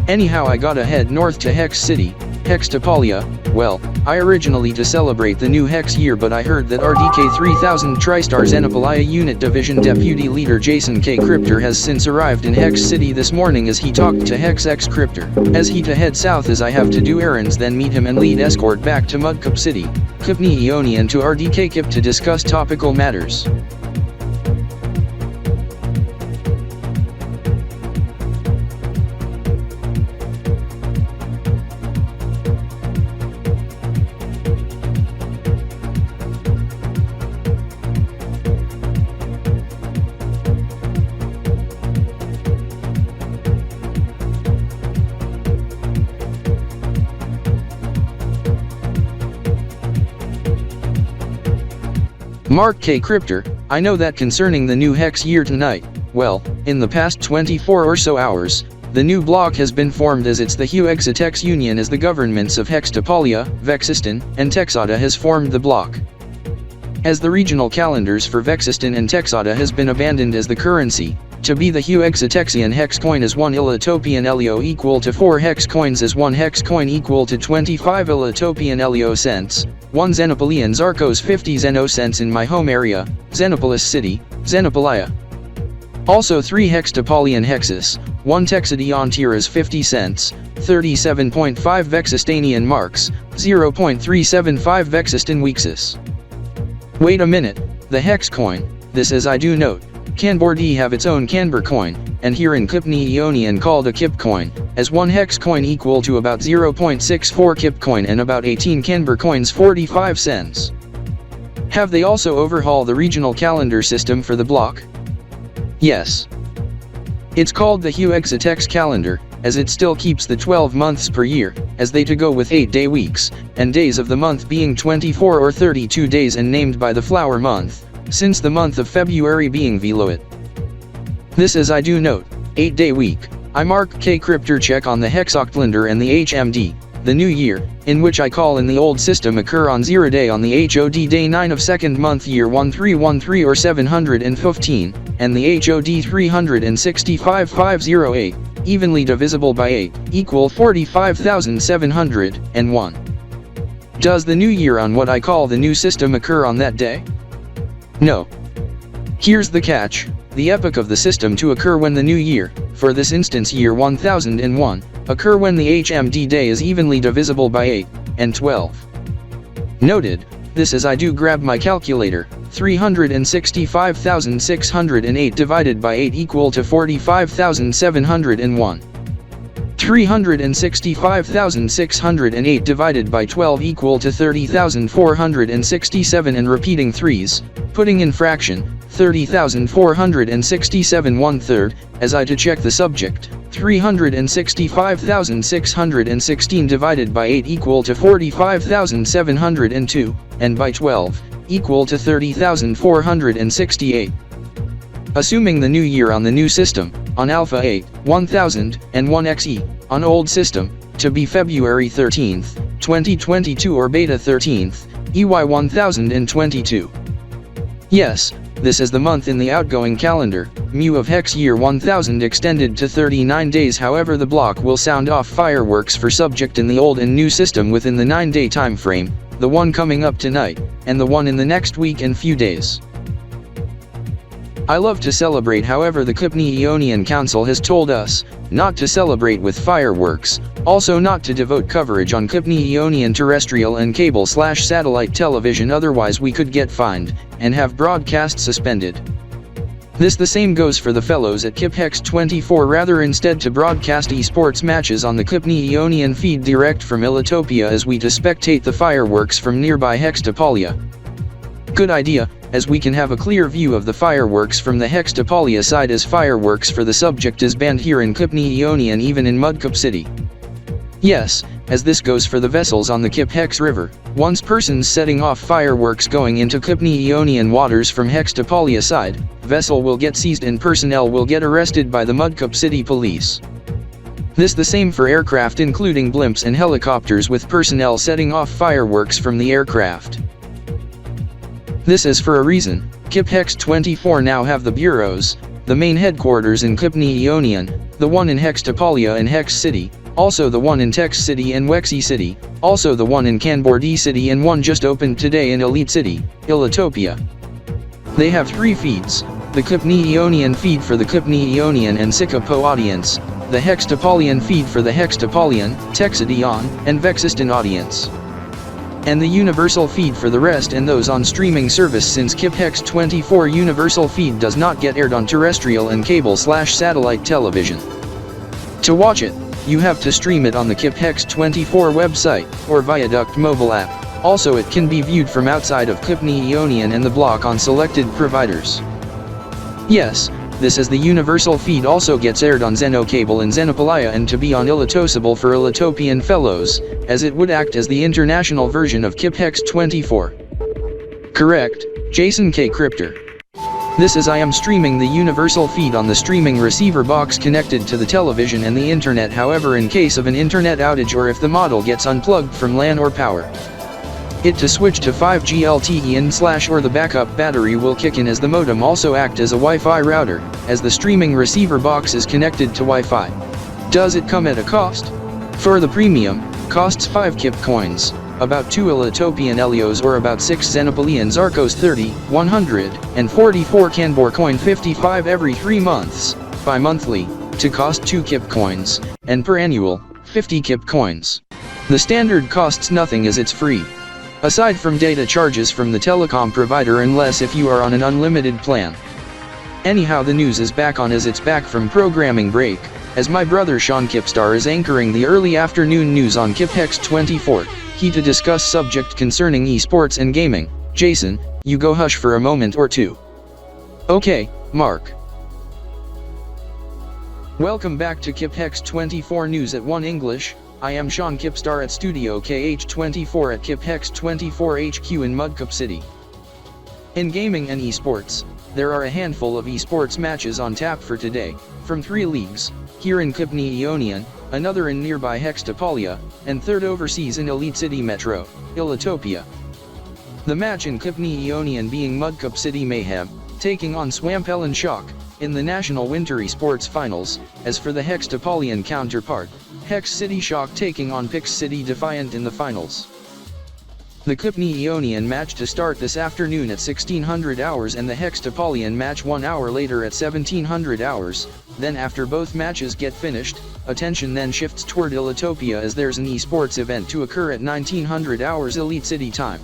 Anyhow, I gotta head north to Hex City, Hextapolia. Well, I originally to celebrate the new Hex year, but I heard that RDK 3000 TriStar Xenopolia Unit Division Deputy Leader Jason K. Cryptor has since arrived in Hex City this morning as he talked to Hex X Cryptor. As he to head south as I have to do errands, then meet him and lead escort back to Mudcup City, Kb.P and to RDK to discuss topical matters. Mark K. Cryptor, I know that concerning the new Hex year tonight, well, in the past 24 or so hours, the new block has been formed as it's the Hexatex Union as the governments of Hextapolia, Vexistan, and Texada has formed the block. As the regional calendars for Vexistan and Texada has been abandoned as the currency, to be the Hexatexian hex coin as 1 Illitopian Elio equal to 4 hex coins as 1 hex coin equal to 25 Illitopian Elio cents, 1 Xenopolian Zarkos 50 Zeno cents in my home area, Xenopolis City, Xenopolia. Also 3 Hextapolian hexes, 1 Texadion tiras 50 cents, 37.5 Vexistanian marks, 0.375 Vexistan weekses. Wait a minute, the hex coin, this as I do note, Kanbor-D have its own Kanbor coin, and here in Kb.P called a Kb coin, as 1 hex coin equal to about 0.64 Kb coin and about 18 Kanbor coins 45 cents. Have they also overhaul the regional calendar system for the block? Yes. It's called the Hexatex calendar, as it still keeps the 12 months per year, as they to go with 8-day weeks, and days of the month being 24 or 32 days and named by the flower month, since the month of February being Veloit. This as I do note, 8-day week, I mark K. Cryptor check on the Hexoctlander and the HMD, the new year, in which I call in the old system occur on 0 day on the HOD day 9 of 2nd month year 1313 or 715, and the HOD 365508, evenly divisible by 8, equal 45,701. Does the new year on what I call the new system occur on that day? No. Here's the catch, the epoch of the system to occur when the new year, for this instance year 1001, occur when the HMD day is evenly divisible by 8, and 12. Noted, this as I do grab my calculator, 365,608 divided by 8 equal to 45,701. 365,608 divided by 12 equal to 30,467 and repeating threes, putting in fraction, 30,467 1/3, as I to check the subject, 365,616 divided by 8 equal to 45,702, and by 12, equal to 30,468. Assuming the new year on the new system, on Alpha 8, 1001 XE, on old system, to be February 13th, 2022 or Beta 13th, EY 1022. Yes, this is the month in the outgoing calendar, mu of Hex year 1000 extended to 39 days. However, the block will sound off fireworks for subject in the old and new system within the 9-day time frame, the one coming up tonight, and the one in the next week and few days. I love to celebrate, however the Kb.P Council has told us, not to celebrate with fireworks, also not to devote coverage on Kb.P terrestrial and cable/satellite television, otherwise we could get fined, and have broadcast suspended. This the same goes for the fellows at Hex 24, rather instead to broadcast esports matches on the Kb.P feed direct from Illitopia as we to spectate the fireworks from nearby Hextapolia. Good idea, as we can have a clear view of the fireworks from the Hextapolia side, as fireworks for the subject is banned here in Kb.P and even in Mudcup City. Yes, as this goes for the vessels on the Hex River, once persons setting off fireworks going into Kb.P waters from Hextapolia side, vessel will get seized and personnel will get arrested by the Mudcup City police. This the same for aircraft including blimps and helicopters with personnel setting off fireworks from the aircraft. This is for a reason. Hex 24 now have the bureaus, the main headquarters in Kb.P, the one in Hextapalia and Hex City, also the one in Tex City and Wexy City, also the one in Kanbor-D City, and one just opened today in Elite City, Ilitopia. They have 3 feeds, the Kb.P feed for the Kb.P and Sekants audience, the Hextapalian feed for the Hextapalian, Texidion, and Vexistan audience, and the universal feed for the rest and those on streaming service, since Kb.P universal feed does not get aired on terrestrial and cable/satellite television. To watch it, you have to stream it on the Kb.P website, or Viaduct mobile app. Also, it can be viewed from outside of Kb.P and the block on selected providers. Yes, this is the universal feed also gets aired on Xenocable and Xenopalia, and to be unilitosable for Ilitopian fellows, as it would act as the international version of Kb.P. Correct, Jason K. Crypter. This is I am streaming the universal feed on the streaming receiver box connected to the television and the internet. However, in case of an internet outage or if the model gets unplugged from LAN or power, it to switch to 5G LTE in/ or the backup battery will kick in, as the modem also act as a Wi-Fi router, as the streaming receiver box is connected to Wi-Fi. Does it come at a cost? For the premium, costs 5 Kb coins, about 2 Ilitopian Elios or about 6 Xenopalian Zarkos 30, 100, and 44 Kanbor coin 55 every 3 months, bi-monthly, to cost 2 Kb coins, and per annual, 50 Kb coins. The standard costs nothing as it's free, aside from data charges from the telecom provider, unless if you are on an unlimited plan. Anyhow, the news is back on as it's back from programming break, as my brother Sean Kipstar is anchoring the early afternoon news on Kb.P. He to discuss subject concerning esports and gaming. Jason, you go hush for a moment or two. Okay, Mark. Welcome back to Kb.P News at 1 English. I am Sean Kipstar at Studio KH24 at Kb.P HQ in Mudcup City. In gaming and esports, there are a handful of esports matches on tap for today, from 3 leagues, here in Kb.P, another in nearby Hextapalia, and third overseas in Elite City Metro, Ilitopia. The match in Kb.P being Mudcup City Mayhem, taking on Swampelon Shock, in the National Winter Esports Finals. As for the Hextapalian counterpart, Hex City Shock taking on Pix City Defiant in the finals. The Kb.P match to start this afternoon at 1600 hours and the Hextapalian match 1 hour later at 1700 hours, then after both matches get finished, attention then shifts toward Ilitopia as there's an esports event to occur at 1900 hours Elite City time.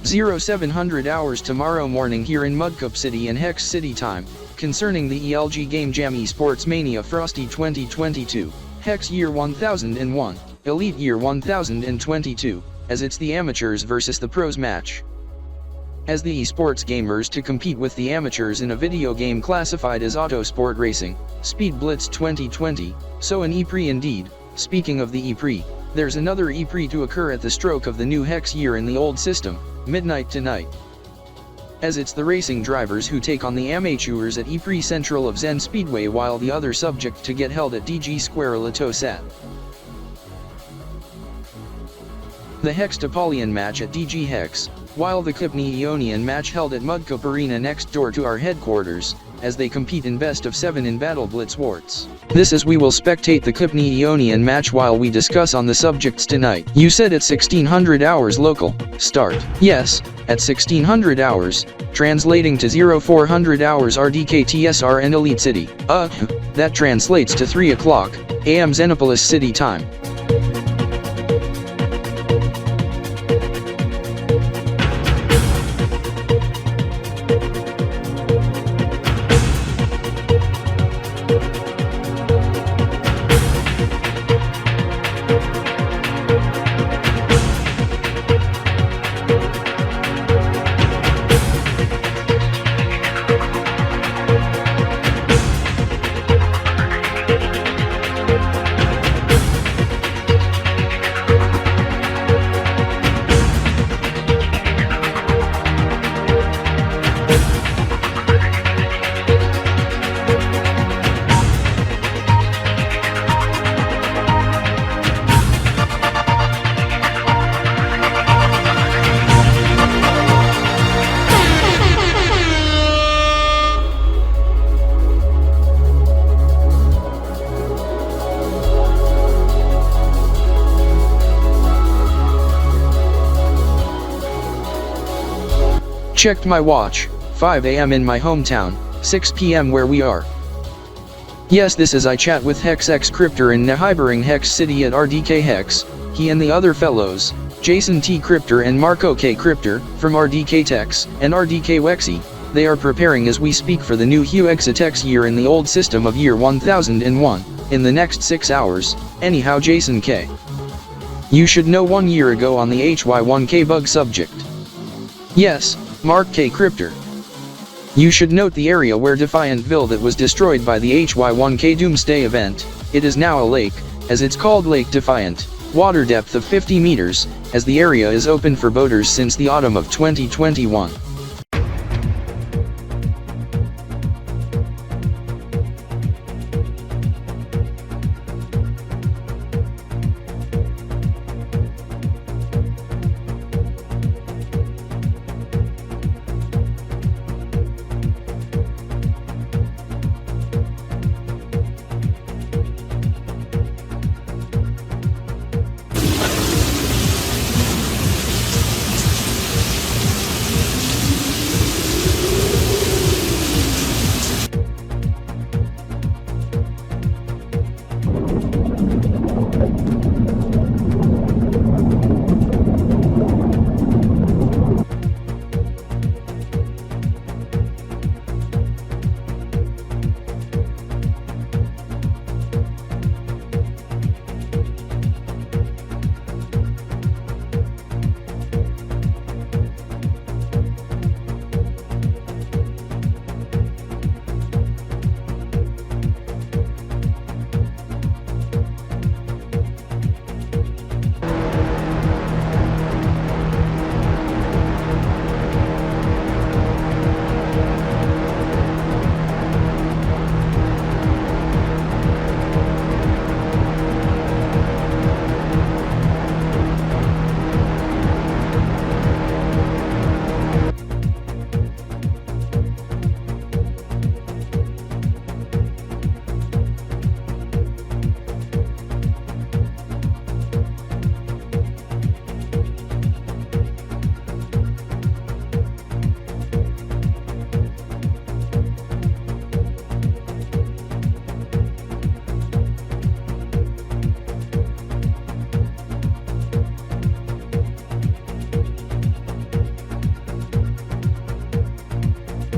0700 hours tomorrow morning here in Mudcup City and Hex City time, concerning the ELG Game Jam Esports Mania Frosty 2022, Hex Year 1001, Elite Year 1022, as it's the amateurs versus the pros match. As the esports gamers to compete with the amateurs in a video game classified as Autosport Racing, Speed Blitz 2020, so an E-Prix indeed. Speaking of the E-Prix, there's another E-Prix to occur at the stroke of the new Hex year in the old system, midnight tonight. As it's the racing drivers who take on the amateurs at E-Prix Central of Zen Speedway, while the other subject to get held at DG Square Litosat. The Hextapalian match at DG Hex, while the Kb.P match held at Mudcup Arena next door to our headquarters, as they compete in best of 7 in Battle Blitz Warts. This is we will spectate the Kb.P match while we discuss on the subjects tonight. You said at 1600 hours local start. Yes, at 1600 hours, translating to 0400 hours RDK TSR and Elite City. That translates to 3 o'clock AM Xenopolis City time. Checked my watch, 5 AM in my hometown, 6 PM where we are. Yes, this is I chat with Hex X Cryptor in Nehibering Hex City at RDK Hex, he and the other fellows, Jason T. Cryptor and Marco K. Cryptor, from RDK Techs, and RDK Wexy, they are preparing as we speak for the new HUEXATEX year in the old system of year 1001, in the next 6 hours, anyhow Jason K. You should know 1 year ago on the HY1K bug subject. Yes, Mark K. Cryptor. You should note the area where Defiantville that was destroyed by the HY1K Doomsday event, it is now a lake, as it's called Lake Defiant, water depth of 50 meters, as the area is open for boaters since the autumn of 2021.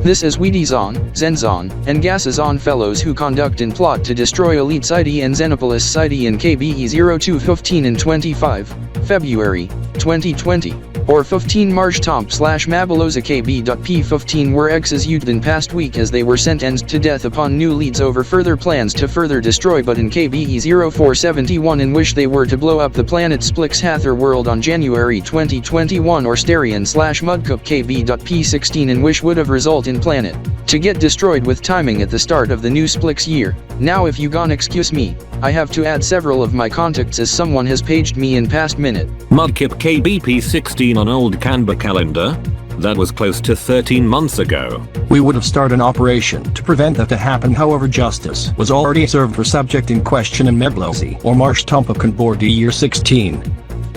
This is Weedizon, Zenzon, and Gasazon fellows who conduct and plot to destroy Elite City and Xenopolis City in Kb.P 0215 and 25, February, 2020, or 15 March Tomp/Mabaloza Kb.P 15 were X's used in past week as they were sentenced to death upon new leads over further plans to further destroy but in Kb.P 0471 in wish they were to blow up the planet Splix Hather world on January 2021 or Starion/Mudcup Kb.P 16 in wish would have result in planet to get destroyed with timing at the start of the new Splix year. Now if you gon excuse me, I have to add several of my contacts as someone has paged me in past minute. Mudcup Kb.P 16 on old Kanbor calendar? That was close to 13 months ago. We would have started an operation to prevent that to happen, however justice was already served for subject in question in Meblosi or Marsh Tump of Kanbor year 16.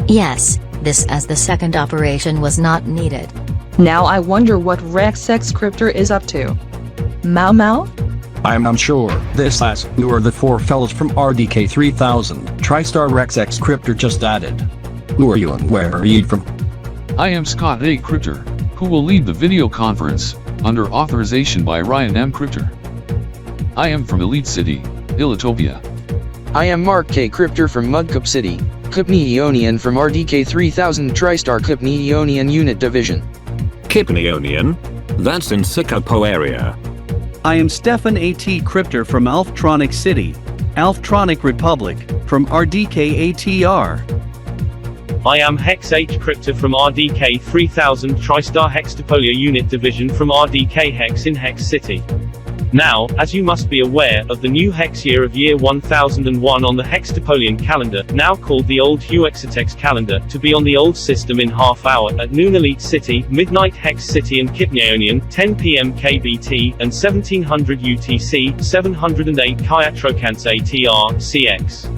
Yes, this as the second operation was not needed. Now I wonder what Rex X Cryptor is up to. Mau Mau? I'm unsure. This as who are the four fellows from RDK 3000, TriStar Rex X Cryptor just added. Who are you and where are you from? I am Scott A. Cryptor, who will lead the video conference, under authorization by Ryan M. Cryptor. I am from Elite City, Ilitopia. I am Mark K. Cryptor from Mudcup City, Kb.P Eonian from RDK 3000 TriStar Kb.P Eonian Unit Division. Kb.P Eonian? That's in Sekants area. I am Stefan A.T. Cryptor from Alftronic City, Alftronic Republic, from RDK ATR. I am Hex H. Cryptor from RDK 3000 TriStar Hextopolia Unit Division from RDK Hex in Hex City. Now, as you must be aware of the new Hex year of year 1001 on the Hextopolian calendar, now called the old HUEXATEX calendar, to be on the old system in half hour at noon Elite City, midnight Hex City and Kb.P Eonian, 10 PM Kb.T, and 1700 UTC, 708 Kyatrokants ATR, CX.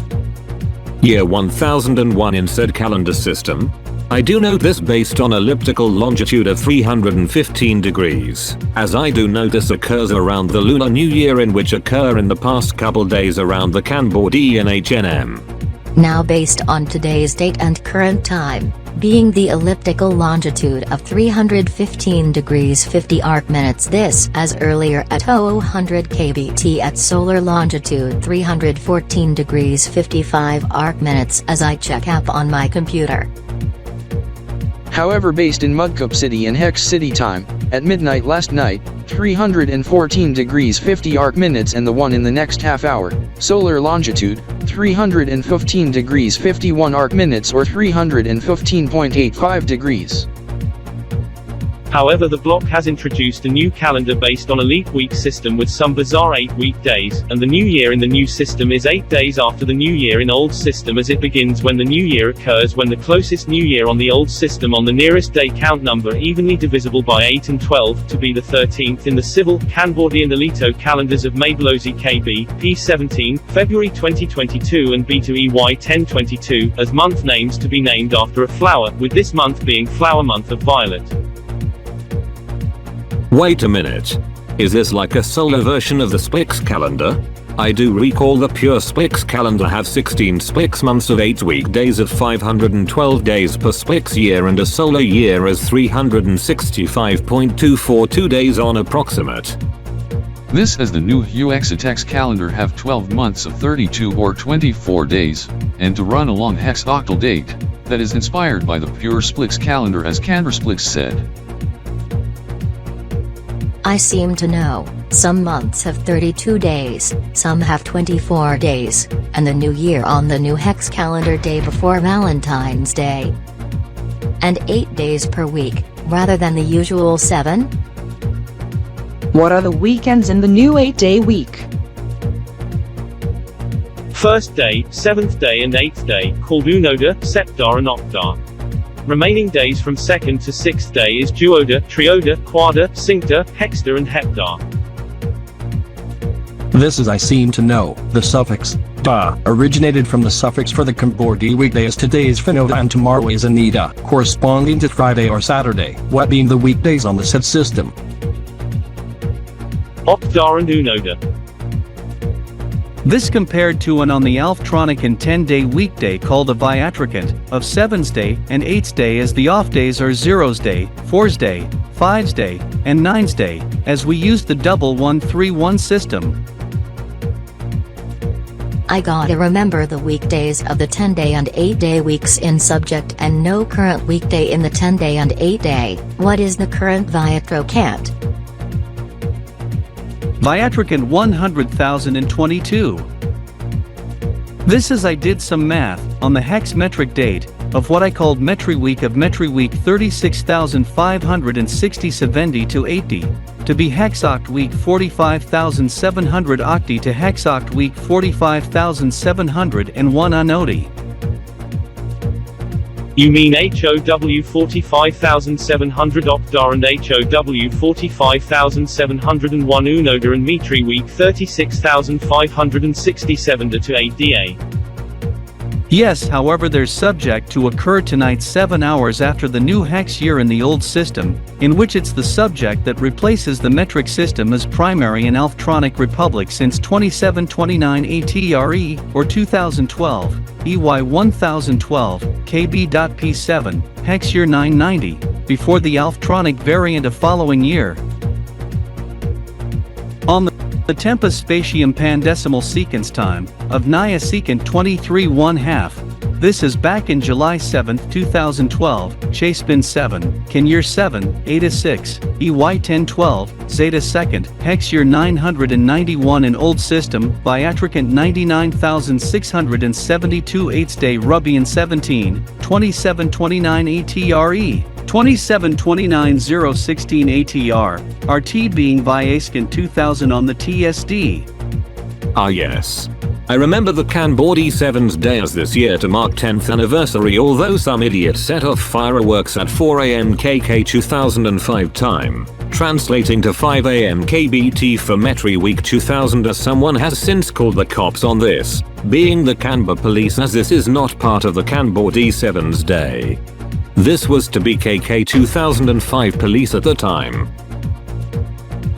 Year 1001 in said calendar system? I do know this based on elliptical longitude of 315 degrees, as I do notice occurs around the Lunar New Year, in which occur in the past couple days around the Kanbor-D and HNM. Now based on today's date and current time, being the elliptical longitude of 315 degrees 50 arc minutes, this as earlier at 0000 Kb.P at solar longitude 314 degrees 55 arc minutes as I check app on my computer. However, based in Mudcup City and Hex City time, at midnight last night, 314 degrees 50 arc minutes, and the one in the next half hour, solar longitude, 315 degrees 51 arc minutes or 315.85 degrees. However, the block has introduced a new calendar based on a leap week system with some bizarre 8-week days, and the new year in the new system is 8 days after the new year in old system, as it begins when the new year occurs when the closest new year on the old system on the nearest day count number evenly divisible by 8 and 12 to be the 13th in the civil, Kanbor-D and Alito calendars of Mablozi Kb.P 17, February 2022 and B2EY 1022, as month names to be named after a flower, with this month being flower month of violet. Wait a minute. Is this like a solar version of the Spix calendar? I do recall the pure Spix calendar have 16 Spix months of 8 weekdays of 512 days per Spix year, and a solar year as 365.242 days on approximate. This as the new Hexatex calendar have 12 months of 32 or 24 days, and to run along hexoctal date, that is inspired by the pure Spix calendar, as Kanbor-Splix said. I seem to know, some months have 32 days, some have 24 days, and the new year on the new hex calendar day before Valentine's Day. And 8 days per week, rather than the usual 7? What are the weekends in the new 8-day week? First day, 7th day and 8th day, called Unoda, Septar and Octar. Remaining days from 2nd to 6th day is Duoda, Trioda, Quada, Cincta, Hexta and Heptar. This is I seem to know, the suffix, da, originated from the suffix for the Kanbor-D weekday, as today is Finoda and tomorrow is Anita, corresponding to Friday or Saturday, what being the weekdays on the said system. Octar and Unoda. This compared to an on the Alftronic and 10-day weekday called a Viatricant, of 7's day and 8's day, as the off days are 0's day, 4's day, 5's day, and 9's day, as we use the double 131 system. I gotta remember the weekdays of the 10-day and 8-day weeks in subject, and no current weekday in the 10-day and 8-day. What is the current Viatricant? Viatricant 100,022. This is I did some math on the hex metric date of what I called Metri week of Metri week 36,560 to 80 to be hexoct week 45,700 octi to hexoct week 45,701 anodi. You mean HOW 45,700 Octar and HOW 45,701 Unoda and Mitri week 36,567 to 8DA. Yes, however, there's subject to occur tonight 7 hours after the new hex year in the old system, in which it's the subject that replaces the metric system as primary in Alftronic Republic since 2729 ATRE, or 2012, EY 1012, Kb.P 7, hex year 990, before the Alftronic variant of following year. On the Tempus spatium pandecimal Sekants time, of Naya Sekant 23 1/2. This is back in July 7, 2012, Chasepin 7, Kin year 7, Eta 6, EY 1012, Zeta 2nd, hex year 991 in old system, Viatricant 99,672 8th day Rubian 17, 2729 ATRE. 2729016 ATR, RT being Viascant 2000 on the TSD. Ah yes. I remember the Kanbor-D 7's day as this year to mark 10th anniversary, although some idiot set off fireworks at 4 AM KK 2005 time, translating to 5 AM KBT for Metri week 2000, as someone has since called the cops on this, being the Kanbor police, as this is not part of the Kanbor-D 7's day. This was to be KK 2005 police at the time.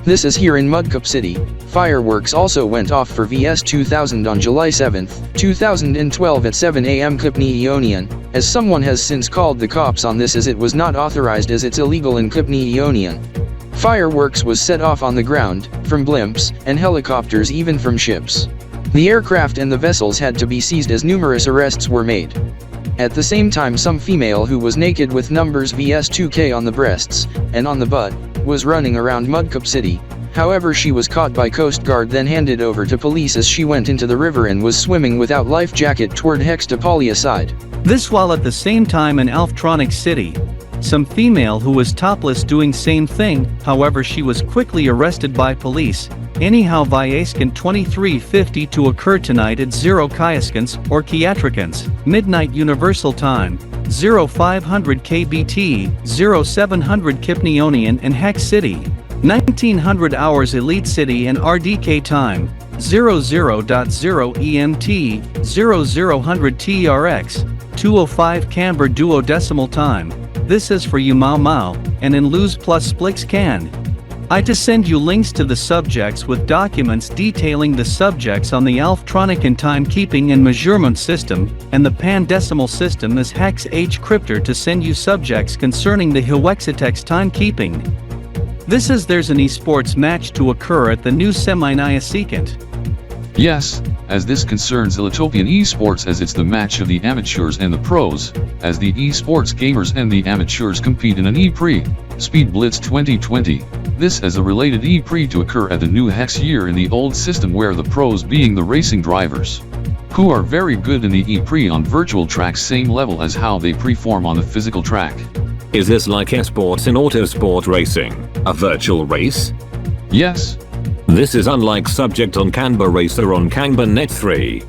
This is here in Mudcup City. Fireworks also went off for VS 2000 on July 7, 2012 at 7 AM Kb.P, as someone has since called the cops on this as it was not authorized as it's illegal in Kb.P. Fireworks was set off on the ground, from blimps, and helicopters, even from ships. The aircraft and the vessels had to be seized as numerous arrests were made. At the same time, some female who was naked with numbers VS2K on the breasts, and on the butt, was running around Mudcup City. However, she was caught by Coast Guard, then handed over to police as she went into the river and was swimming without life jacket toward Hextapolia side. This while at the same time in Alftronic City. Some female who was topless doing same thing, however she was quickly arrested by police. Anyhow, Vyaskan 2350 to occur tonight at 0 Kyaskans or Kiatrikans, midnight Universal Time, 0500 KBT, 0700 Kipnionian and Hex City, 1900 hours Elite City and RDK Time, 00.0 EMT, 0000 TRX, 205 Canberra duodecimal time. This is for you Mau Mau, and in Lose plus Splix can. I to send you links to the subjects with documents detailing the subjects on the Alftronic and timekeeping and measurement system, and the pan-decimal system as Hex H Crypter to send you subjects concerning the Hewexitex timekeeping. This is there's an esports match to occur at the new Semi-Nia Sekant. Yes, as this concerns Elitopian esports as it's the match of the amateurs and the pros, as the esports gamers and the amateurs compete in an E-Prix, Speed Blitz 2020. This as a related E-Prix to occur at the new Hex year in the old system, where the pros being the racing drivers, who are very good in the E-Prix on virtual tracks, same level as how they perform on the physical track. Is this like esports in autosport racing, a virtual race? Yes. This is unlike subject on Kanbor Racer on Kanbor.net 3.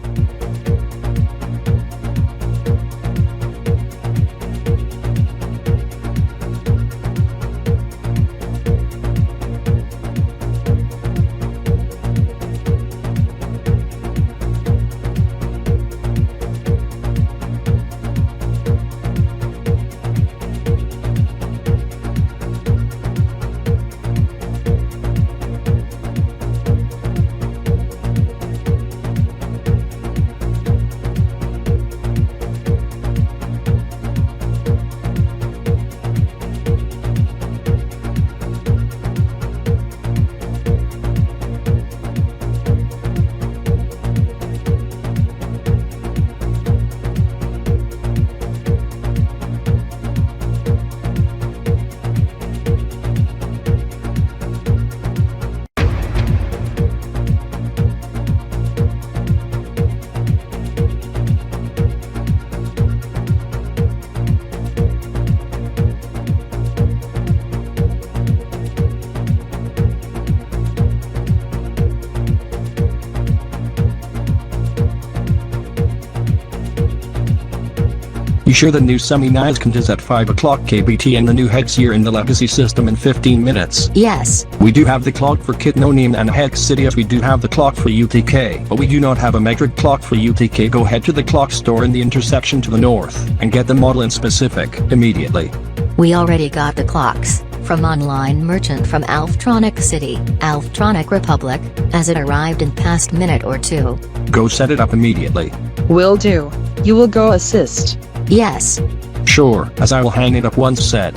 You sure the new Semi-Nia Sekant is at 5 o'clock KBT and the new Hex year in the legacy system in 15 minutes? Yes. We do have the clock for Kitnonium and Hex City, as we do have the clock for UTK, but we do not have a metric clock for UTK. Go head to the clock store in the intersection to the north, and get the model in specific, immediately. We already got the clocks, from online merchant from Alftronic City, Alftronic Republic, as it arrived in past minute or two. Go set it up immediately. Will do. You will go assist. Yes. Sure, as I will hang it up once set.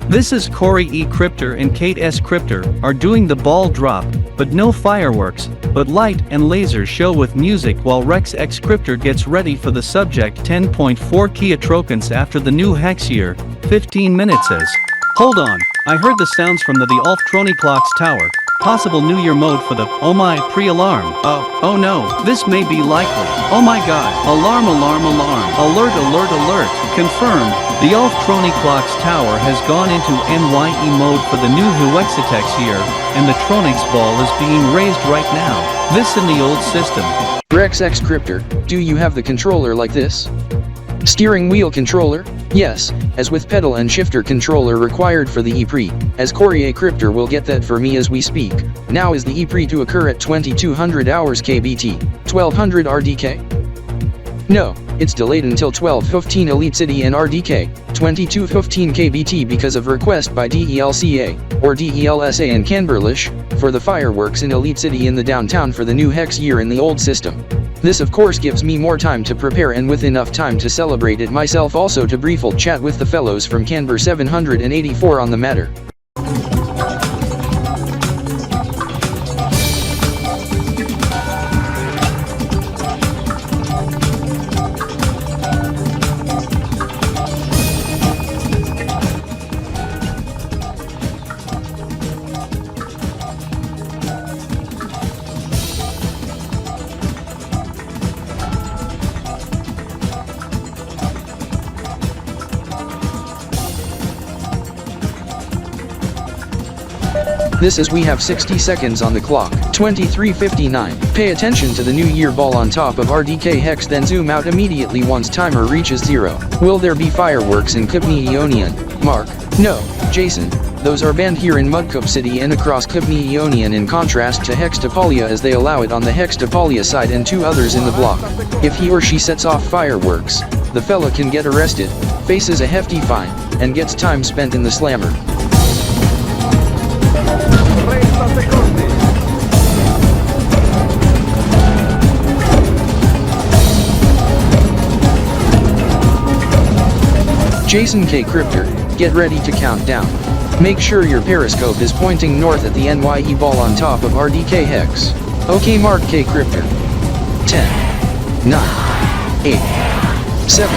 This is Corey E. Crypter and Kate S. Crypter are doing the ball drop, but no fireworks, but light and laser show with music while Rex X Crypter gets ready for the subject 10.4 Kiatrokans after the new Hex year, 15 minutes as. Hold on, I heard the sounds from the Alftronic Clocks Tower. Possible New Year mode for the, oh my, pre-alarm. Oh no, this may be likely. Oh my god, alarm, alarm, alarm, alert, alert, alert, confirmed. The Alftronic Clocks Tower has gone into NYE mode for the new Hewexitex year, and the Tronics ball is being raised right now. This in the old system. Rex X Crypter, do you have the controller like this? Steering wheel controller? Yes, as with pedal and shifter controller required for the E-Prix, as Corey A. Crypter will get that for me as we speak. Now is the E-Prix to occur at 2200 hours KBT, 1200 RDK? No, it's delayed until 12:15 Elite City and RDK, 22:15 Kb.P because of request by DELCA, or DELSA and Kanbor-LapiBalKip, for the fireworks in Elite City in the downtown for the new hex year in the old system. This of course gives me more time to prepare and with enough time to celebrate it myself, also to briefly chat with the fellows from Kanbor 784 on the matter. This is we have 60 seconds on the clock, 23:59. Pay attention to the new year ball on top of RDK hex, then zoom out immediately once timer reaches 0. Will there be fireworks in Kb.P? Mark. No, Jason. Those are banned here in Mudcup City and across Kb.P in contrast to Hextapolia, as they allow it on the Hextapolia side and 2 others in the block. If he or she sets off fireworks, the fella can get arrested, faces a hefty fine, and gets time spent in the slammer. Jason K. Crypter, get ready to count down. Make sure your periscope is pointing north at the NYE ball on top of RDK hex. OK, Mark K. Crypter. 10, 9, 8, 7,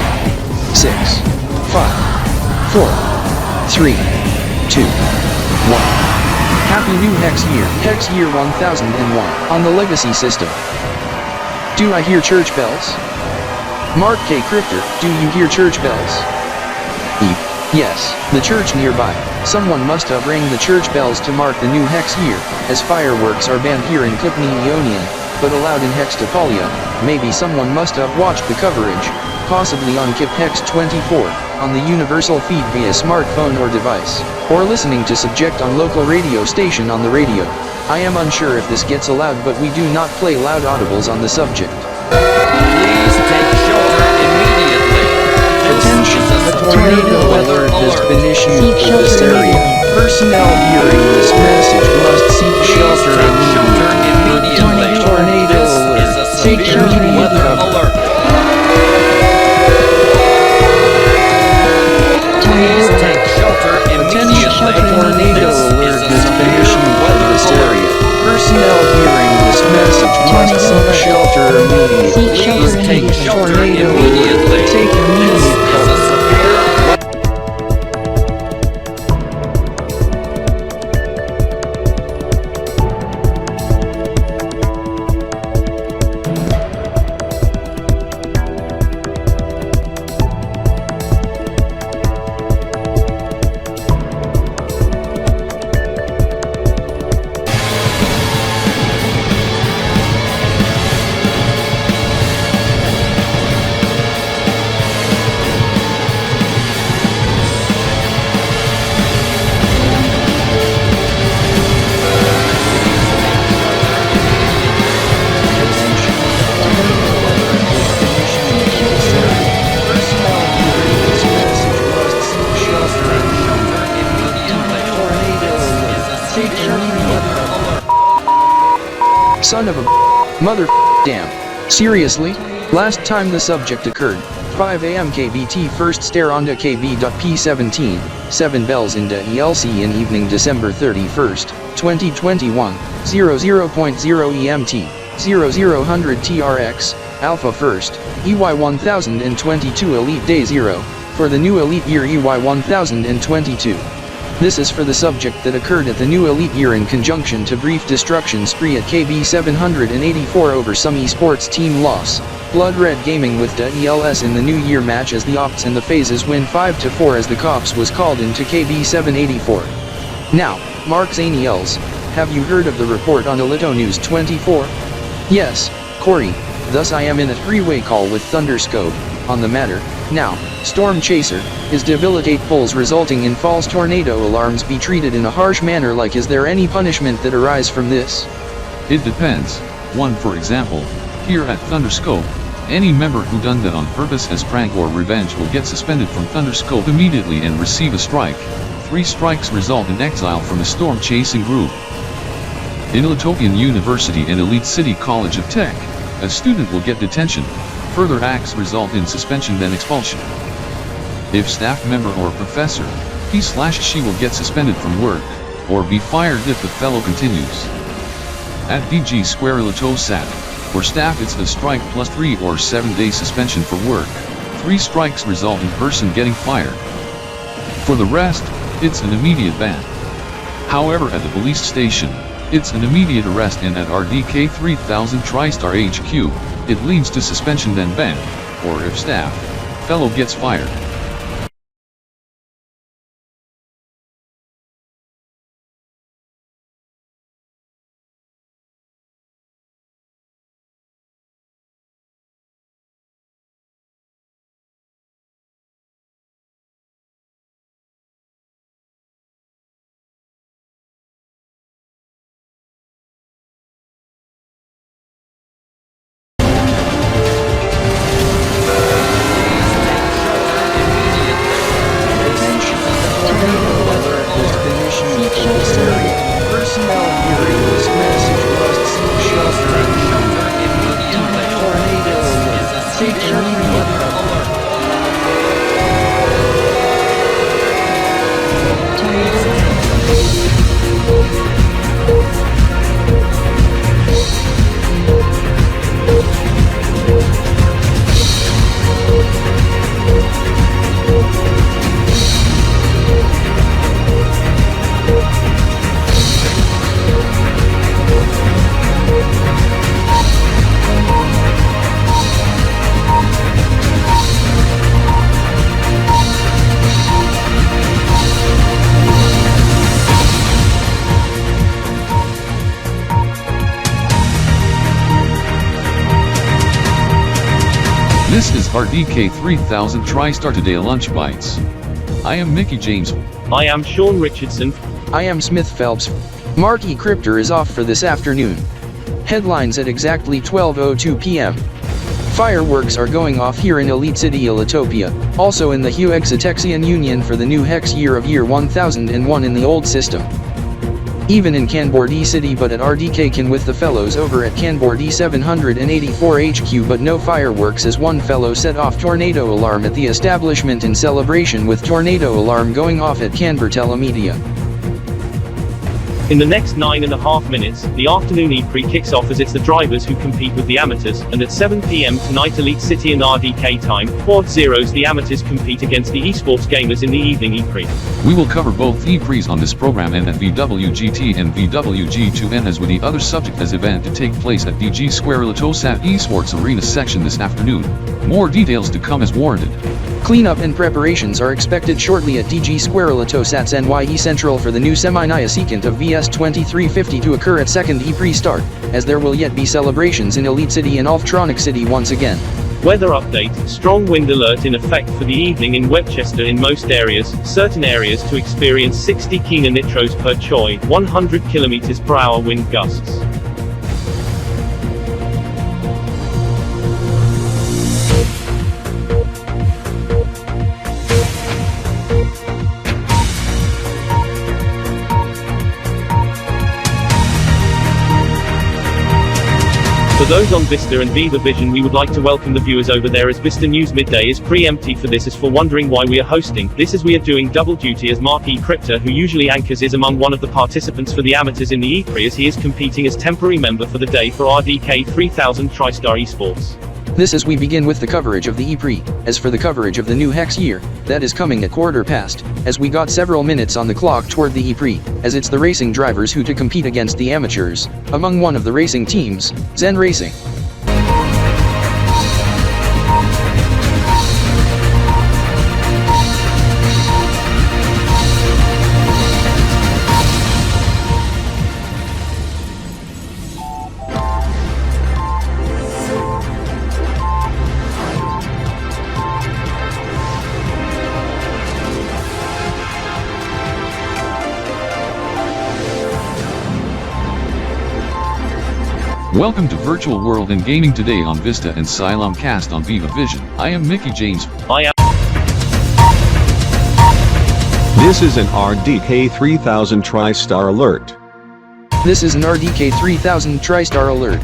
6, 5, 4, 3, 2, 1. Happy New Hex Year 1001, on the Legacy system. Do I hear church bells? Mark K. Crypter, do you hear church bells? Yes, the church nearby. Someone must have rang the church bells to mark the new hex year, as fireworks are banned here in Kb.P, but allowed in Hextapolia. Maybe someone must have watched the coverage, possibly on Kip Hex 24, on the universal feed via smartphone or device, or listening to subject on local radio station on the radio. I am unsure if this gets allowed, but we do not play loud audibles on the subject. Please take shelter immediately. Attention, a tornado alert has been issued for this area. Personnel hearing this message must seek shelter immediately. Tornado alert. Take immediate cover. Please take shelter immediately. A tornado alert has been issued for this area. Personnel hearing this message must seek shelter immediately. Please take shelter immediately. Take immediate cover. Son of a mother damn. Seriously? Last time the subject occurred, 5 AM Kb.P first stare onto Kb.P 17, 7 bells in DELC in evening December 31st, 2021, 00.0 EMT, 0000 TRX, Alpha first, EY 1022 Elite Day 0, for the new Elite Year EY 1022. This is for the subject that occurred at the new Elite Year in conjunction to brief destruction spree at Kb 784 over some esports team loss. Blood Red Gaming with DELS in the New Year match as the Opts and the Phases win 5-4 as the Cops was called into Kb 784. Now, Mark Zaniels, have you heard of the report on Alito News 24? Yes, Corey, thus I am in a three-way call with Thunderscope, on the matter. Now, Storm Chaser, is debilitate pulls resulting in false tornado alarms be treated in a harsh manner? Like, is there any punishment that arise from this? It depends. One, for example, here at Thunderscope, Any member who done that on purpose as prank or revenge will get suspended from Thunderscope immediately and receive a strike. 3 strikes result in exile from the storm-chasing group. In Litopian University and Elite City College of Tech, a student will get detention. Further acts result in suspension then expulsion. If staff member or professor, he/she will get suspended from work, or be fired if the fellow continues. At DG Square Litosat, for staff it's a strike plus 3 or 7-day suspension for work. 3 strikes result in person getting fired. For the rest, it's an immediate ban. However, at the police station, it's an immediate arrest, and at RDK 3000 TriStar HQ, it leads to suspension then ban, or if staff, fellow gets fired. This is RDK 3000 TriStar Today Lunch Bites. I am Mickey James. I am Sean Richardson. I am Smith Phelps. Marky Cryptor is off for this afternoon. Headlines at exactly 12:02 p.m. Fireworks are going off here in Elite City Elitopia, also in the Hue Exotexian Union for the new hex year of year 1001 in the old system. Even in Kanbor-D City, but at RDK can with the fellows over at Kanbor-D 784 HQ, but no fireworks as one fellow set off tornado alarm at the establishment in celebration with tornado alarm going off at Kanbor Telemedia. In the next 9.5 minutes, the afternoon E-Prix kicks off as it's the drivers who compete with the amateurs, and at 7 p.m. tonight Elite City and RDK time, quad zeros the amateurs compete against the esports gamers in the evening E-Prix. We will cover both E-Prix on this program and at VWGT and VWG2N as with the other subject as event to take place at DG Square Litosat Esports Arena section this afternoon. More details to come as warranted. Cleanup and preparations are expected shortly at DG Square Litosat's NYE Central for the new semi-Nia Sekant of VS 2350 to occur at second E-Prix start, as there will yet be celebrations in Elite City and Alftronic City once again. Weather update, strong wind alert in effect for the evening in Webchester in most areas, certain areas to experience 60 kina nitros per choi, 100 km per hour wind gusts. For those on Vista and Viva Vision, we would like to welcome the viewers over there, as Vista News Midday is pre-empty for this, as for wondering why we are hosting this, as we are doing double duty, as Marky Cryptor, who usually anchors, is among one of the participants for the amateurs in the E-Prix, as he is competing as temporary member for the day for RDK 3000 TriStar Esports. This as we begin with the coverage of the E-Prix. As for the coverage of the new hex year, that is coming at 1:15, as we got several minutes on the clock toward the E-Prix, as it's the racing drivers who to compete against the amateurs, among one of the racing teams, Zen Racing. Welcome to Virtual World and Gaming today on Vista and Cylon Cast on Viva Vision. I am Mickey James. I am. This is an RDK 3000 TriStar alert. This is an RDK 3000 TriStar alert.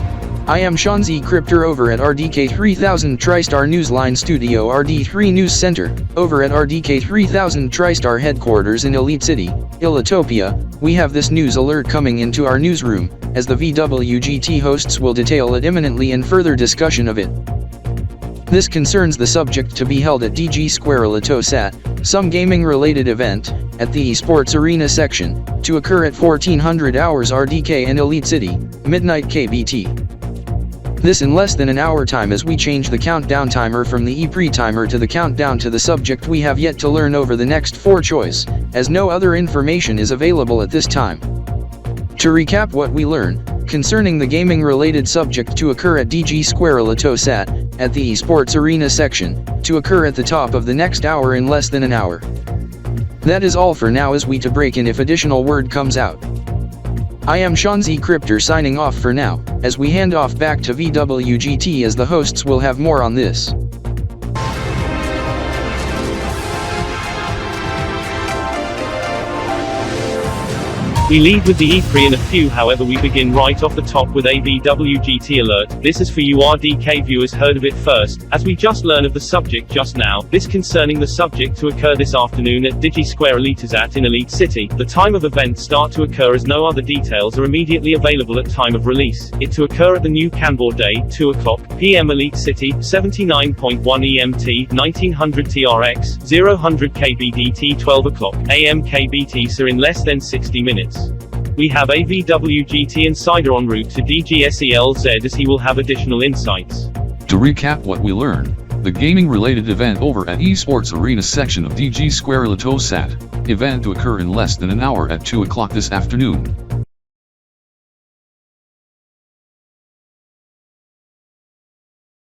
I am Shanzi Cryptor over at RDK 3000 TriStar Newsline Studio RD3 News Center, over at RDK 3000 TriStar headquarters in Elite City, Ilitopia. We have this news alert coming into our newsroom, as the VWGT hosts will detail it imminently in further discussion of it. This concerns the subject to be held at DG Square Ilitosat, some gaming-related event, at the esports arena section, to occur at 1400 hours RDK and Elite City, midnight Kb.P. This in less than an hour time as we change the countdown timer from the E-Pre timer to the countdown to the subject we have yet to learn over the next 4 choice, as no other information is available at this time. To recap what we learn, concerning the gaming-related subject to occur at DG Square Ilitosat, at the esports arena section, to occur at the top of the next hour in less than an hour. That is all for now as we to break in if additional word comes out. I am Shanzi Cryptor signing off for now, as we hand off back to VWGT as the hosts will have more on this. We lead with the E-Pre in a few, however we begin right off the top with a VWGT alert. This is for you RDK viewers heard of it first, as we just learned of the subject just now. This concerning the subject to occur this afternoon at Digi Square Ilitosat in Elite City. The time of event start to occur as no other details are immediately available at time of release. It to occur at the new Kanbor Day, 2:00 PM Elite City, 79.1 EMT, 1900 TRX, 0:100 KBDT 12:00 AM KBT sir in less than 60 minutes. We have a VWGT insider en route to DGSELZ as he will have additional insights. To recap what we learned, the gaming-related event over at Esports Arena section of DG Square Ilitosat, event to occur in less than an hour at 2:00 this afternoon.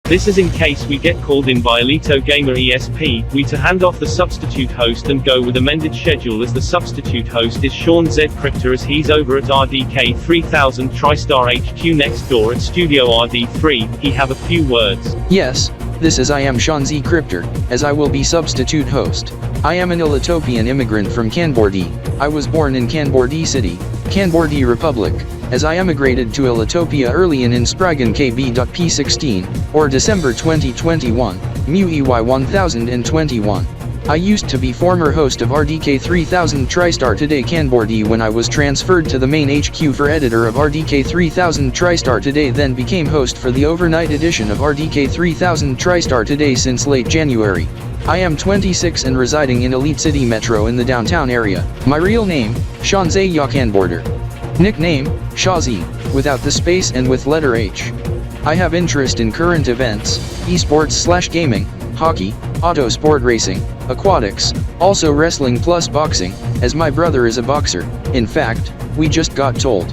This is in case we get called in by Elito Gamer ESP, we to hand off the substitute host and go with amended schedule as the substitute host is Sean Z Cryptor as he's over at RDK 3000 TriStar HQ next door at Studio RD3, he have a few words. Yes, this is I am Shanzi Cryptor, as I will be substitute host. I am an Ilitopian immigrant from Kanbor-D. I was born in Kanbor-D City, Kanbor-D Republic, as I emigrated to Ilitopia early in Spragan Kb.P 16, or December 2021, Mu EY 1021. I used to be former host of RDK 3000 TriStar Today Kanbor-D when I was transferred to the main HQ for editor of RDK 3000 TriStar Today, then became host for the overnight edition of RDK 3000 TriStar Today since late January. I am 26 and residing in Elite City Metro in the downtown area. My real name, Shanze Yakanborder. Nickname, Shazi, without the space and with letter H. I have interest in current events, esports/gaming, hockey, auto sport racing, aquatics, also wrestling plus boxing, as my brother is a boxer. In fact, we just got told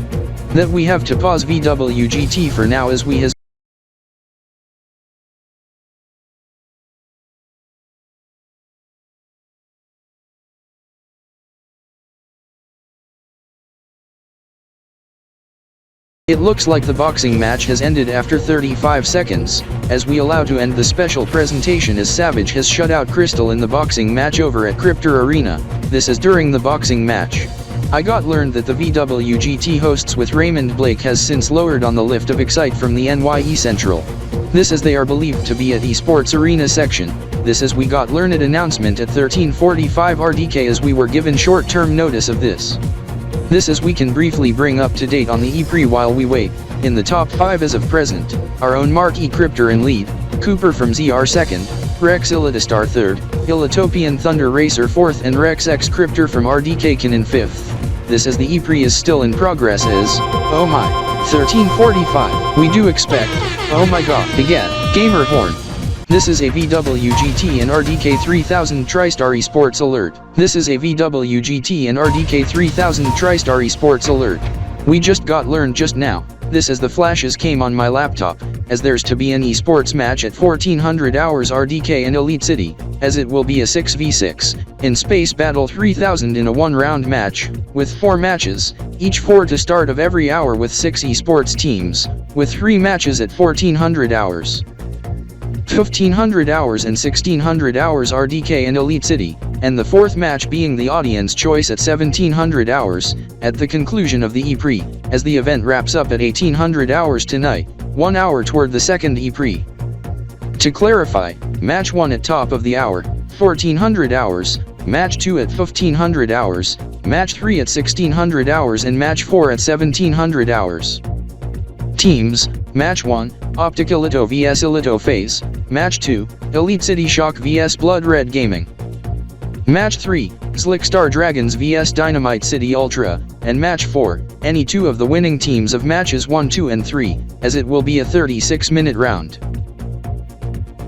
that we have to pause VWGT for now as we has It looks like the boxing match has ended after 35 seconds, as we allow to end the special presentation as Savage has shut out Crystal in the boxing match over at Cryptor Arena. This is during the boxing match. I got learned that the VWGT hosts with Raymond Blake has since lowered on the lift of Excite from the NYE Central. This as they are believed to be at Esports Arena section. This as we got learned announcement at 13:45 RDK as we were given short-term notice of this. This as we can briefly bring up to date on the E-Pre while we wait. In the top 5 as of present, our own Mark E. Cryptor in lead, Cooper from ZR 2nd, Rex Illitastar 3rd, Illitopian Thunder Racer 4th and Rex X Cryptor from RDK Can in 5th. This as the E-Pre is still in progress is, oh my, 13:45. We do expect, oh my god, again, Gamer Horn. This is a VWGT and RDK 3000 TriStar Esports Alert. This is a VWGT and RDK 3000 TriStar Esports Alert. We just got learned just now. This as the flashes came on my laptop, as there's to be an esports match at 1400 hours RDK in Elite City, as it will be a 6v6, in Space Battle 3000 in a 1-round match, with 4 matches, each 4 to start of every hour with 6 esports teams. with 3 matches at 1400 hours. 1500 hours and 1600 hours RDK and Elite City, and the 4th match being the audience choice at 1700 hours, at the conclusion of the E-Pre, as the event wraps up at 1800 hours tonight, 1 hour toward the 2nd E-Pre. To clarify, Match 1 at top of the hour, 1400 hours, Match 2 at 1500 hours, Match 3 at 1600 hours and Match 4 at 1700 hours. Teams, Match 1, Optic Elito vs Elito FaZe, Match 2, Elite City Shock vs Blood Red Gaming. Match 3, Slick Star Dragons vs Dynamite City Ultra, and Match 4, any 2 of the winning teams of Matches 1, 2 and 3, as it will be a 36-minute round.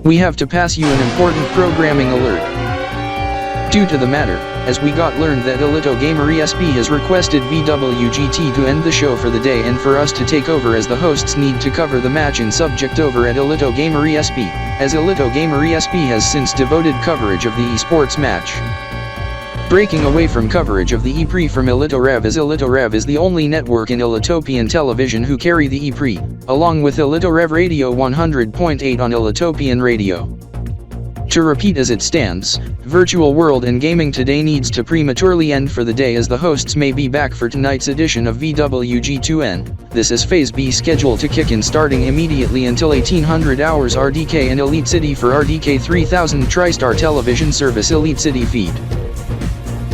We have to pass you an important programming alert. Due to the matter, as we got learned that Elito Gamer ESP has requested VWGT to end the show for the day and for us to take over as the hosts need to cover the match in subject over at Elito Gamer ESP, as Elito Gamer ESP has since devoted coverage of the esports match. Breaking away from coverage of the E-Pre from Elito Rev, as Elito Rev is the only network in Elitopian television who carry the E-Pre, along with Elito Rev Radio 100.8 on Elitopian Radio. To repeat as it stands, Virtual World and Gaming Today needs to prematurely end for the day as the hosts may be back for tonight's edition of VWG2N. This is Phase B scheduled to kick in starting immediately until 1800 hours RDK and Elite City for RDK 3000 TriStar television service Elite City feed.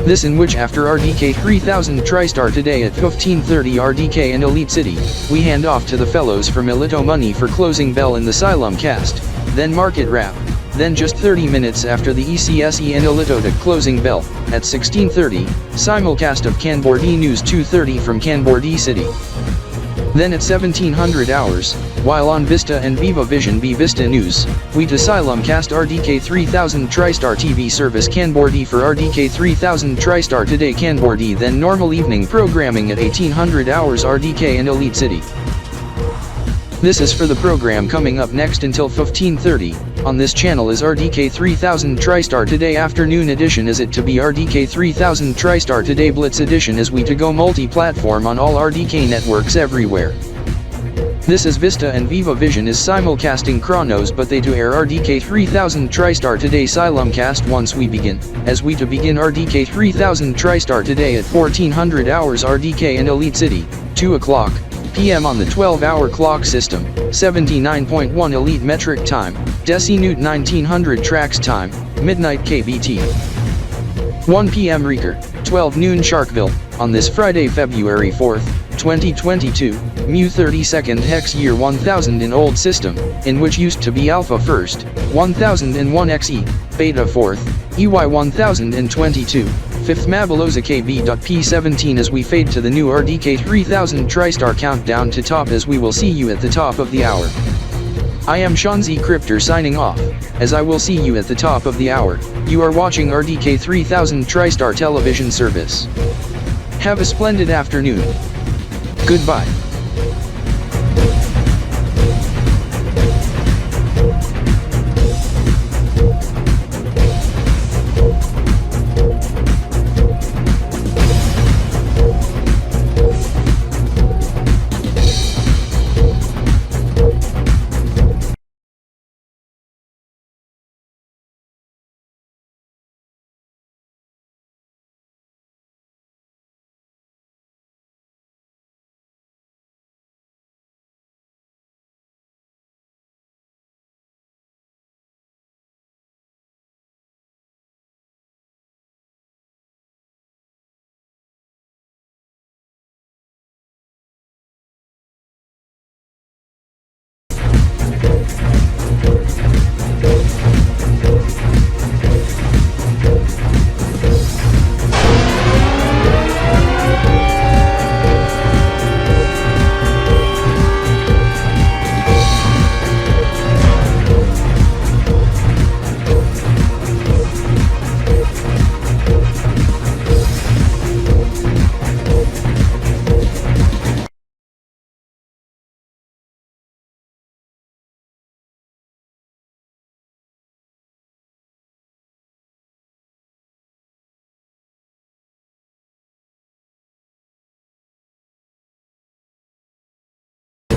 This in which after RDK 3000 TriStar today at 1530 RDK and Elite City, we hand off to the fellows from Elito Money for closing bell in the Xylem cast, then Market Wrap. Then just 30 minutes after the ECSE and Elito to closing bell, at 1630, simulcast of Kanbor-D News 2:30 from Kanbor-D City. Then at 1700 hours, while on Vista and Viva Vision B Vista News, we to Xylem cast RDK 3000 TriStar TV service Kanbor-D for RDK 3000 TriStar today Kanbor-D then normal evening programming at 1800 hours RDK and Elite City. This is for the program coming up next until 1530, on this channel is RDK 3000 TriStar Today afternoon edition is it to be RDK 3000 TriStar Today Blitz edition as we to go multi-platform on all RDK networks everywhere. This is Vista and Viva Vision is simulcasting Chronos but they to air RDK 3000 TriStar Today Xylemcast once we begin, as we to begin RDK 3000 TriStar Today at 1400 hours RDK and Elite City, 2 o'clock p.m. on the 12-hour clock system, 79.1 Elite Metric Time, Decinute 1900 Tracks Time, Midnight Kb.P. 1 p.m. Reeker, 12 noon Sharkville, on this Friday February 4th, 2022, Mu 32nd Hex Year 1000 in Old System, in which used to be Alpha 1st, 1001 XE, Beta 4th, EY 1022. 5th Mabaloza Kb.P 17 as we fade to the new RDK 3000 TriStar countdown to top as we will see you at the top of the hour. I am Shanzi Cryptor signing off, as I will see you at the top of the hour. You are watching RDK 3000 TriStar television service. Have a splendid afternoon. Goodbye.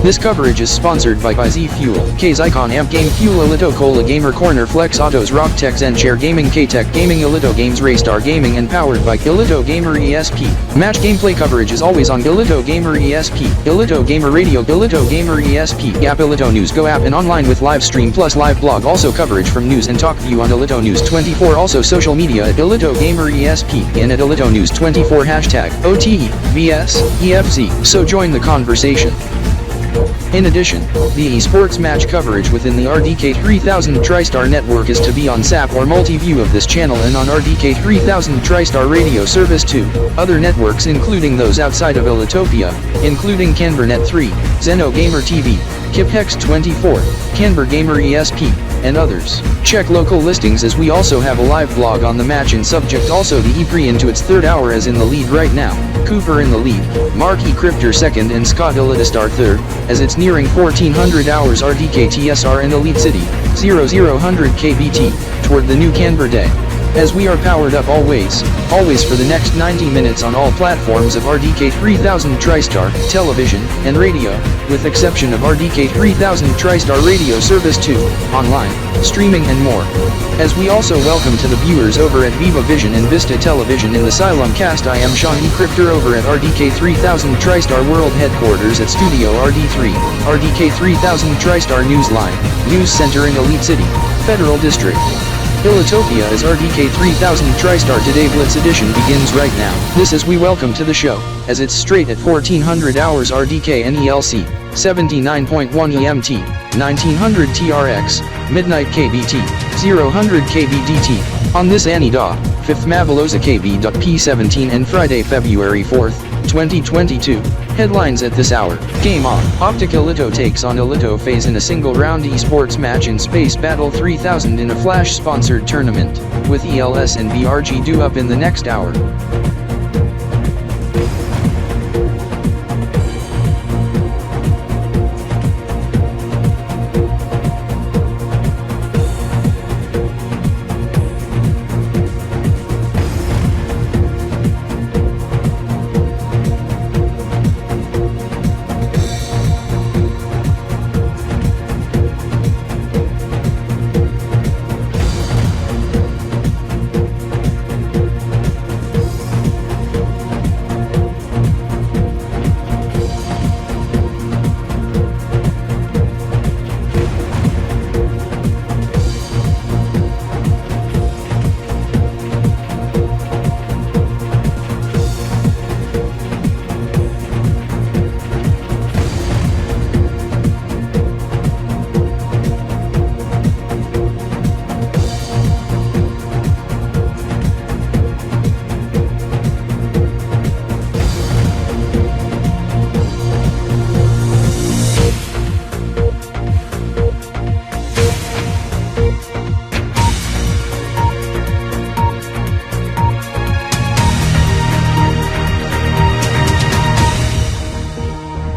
This coverage is sponsored by Z Fuel, K's Icon Amp Game Fuel Alito Cola Gamer Corner Flex Autos Rock Tech Zen Chair Gaming K-Tech Gaming Alito Games Raystar Gaming and powered by Alito Gamer ESP. Match gameplay coverage is always on Alito Gamer ESP, Alito Gamer Radio, Alito Gamer ESP, App Alito News Go app and online with live stream plus live blog. Also coverage from News and Talk View on Alito News 24. Also social media at Alito Gamer ESP and at Alito News 24 hashtag OTE, VS, EFZ. So join the conversation. In addition, the esports match coverage within the RDK 3000 TriStar network is to be on SAP or multi-view of this channel and on RDK 3000 TriStar radio service too. Other networks including those outside of Elitopia, including Kanbor-Net 3, Zeno Gamer TV, Kb.P 24, Kanbor Gamer ESP, and others. Check local listings as we also have a live blog on the match and subject. Also the E3 into its third hour as in the lead right now. Cooper in the lead, Mark E. Crypter second and Scott Illitastar third, as it's nearing 1400 hours RDK TSR in Elite City, 0000 Kb.P, toward the new Kanbor day. As we are powered up always for the next 90 minutes on all platforms of RDK 3000 TriStar, television, and radio, with exception of RDK 3000 TriStar radio service 2, online, streaming and more. As we also welcome to the viewers over at Viva Vision and Vista Television in the Asylum cast. I am Sean E. Crypter over at RDK 3000 TriStar World Headquarters at Studio RD3, RDK 3000 TriStar News Line, News Center in Elite City, Federal District. Elitopia is RDK 3000 TriStar Today Blitz Edition begins right now. This is we welcome to the show, as it's straight at 1400 hours RDK NELC, 79.1 EMT, 1900 TRX, midnight KBT, 000 KBDT, on this ANIDA, 5th Mavaloza Kb.P 17 and Friday, February 4th, 2022. Headlines at this hour. Game on. Optic Alito takes on Alito FaZe in a single-round esports match in Space Battle 3000 in a Flash-sponsored tournament, with ELS and BRG due up in the next hour.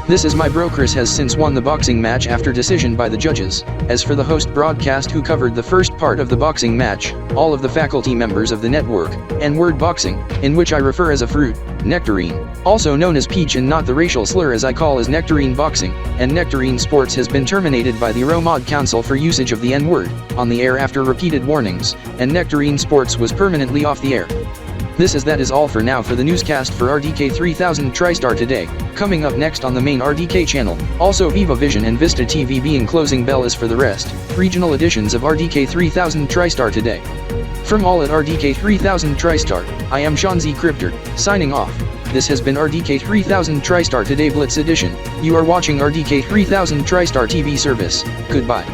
This is my bro Chris has since won the boxing match after decision by the judges. As for the host broadcast who covered the first part of the boxing match, all of the faculty members of the network, and word boxing, in which I refer as a fruit, nectarine, also known as peach and not the racial slur as I call as nectarine boxing, and nectarine sports has been terminated by the Romod Council for usage of the N-word, on the air after repeated warnings, and nectarine sports was permanently off the air. That is all for now for the newscast for RDK 3000 TriStar Today. Coming up next on the main RDK channel, also Viva Vision and Vista TV being closing bell is for the rest, regional editions of RDK 3000 TriStar Today. From all at RDK 3000 TriStar, I am Sean Z. Crypter, signing off. This has been RDK 3000 TriStar Today Blitz Edition. You are watching RDK 3000 TriStar TV service. Goodbye.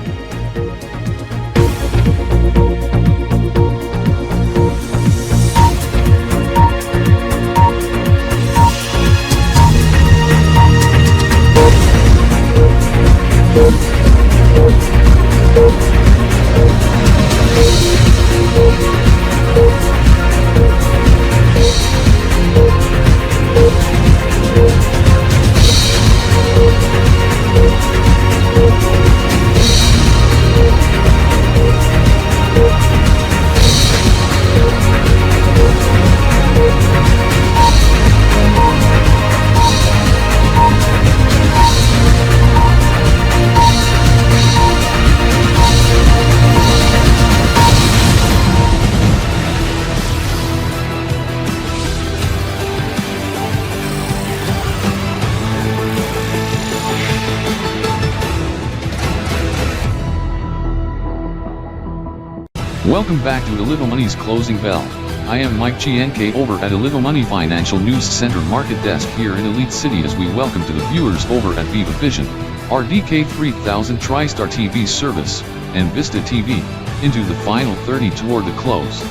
Welcome back to A Little Money's Closing Bell. I am Mike GNK over at A Little Money Financial News Center Market Desk here in Elite City as we welcome to the viewers over at Viva Vision, RDK 3000 TriStar TV service, and Vista TV, into the final 30 toward the close.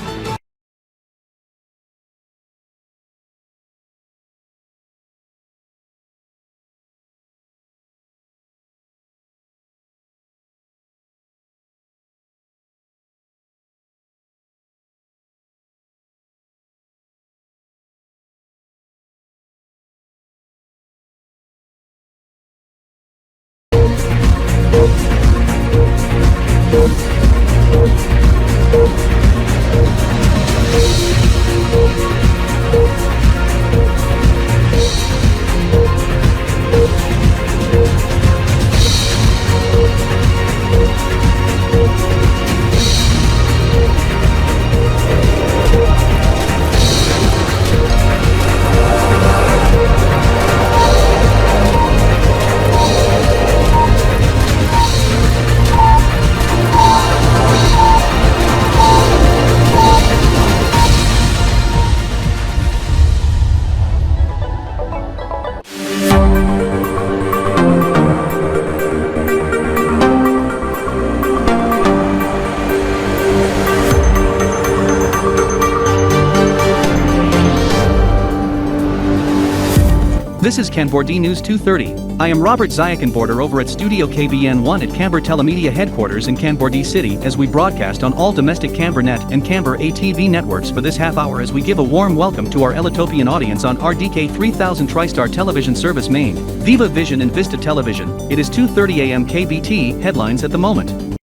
This is Kanbor-D News 230. I am Robert Zayakenborder over at Studio KBN1 at Kanbor Telemedia headquarters in Kanbor-D City as we broadcast on all domestic Kanbor-Net and Kanbor-A TV networks for this half hour as we give a warm welcome to our Elitopian audience on RDK 3000 TriStar television service main, Viva Vision and Vista Television. It is 2:30 a.m. Kb.P. headlines at the moment.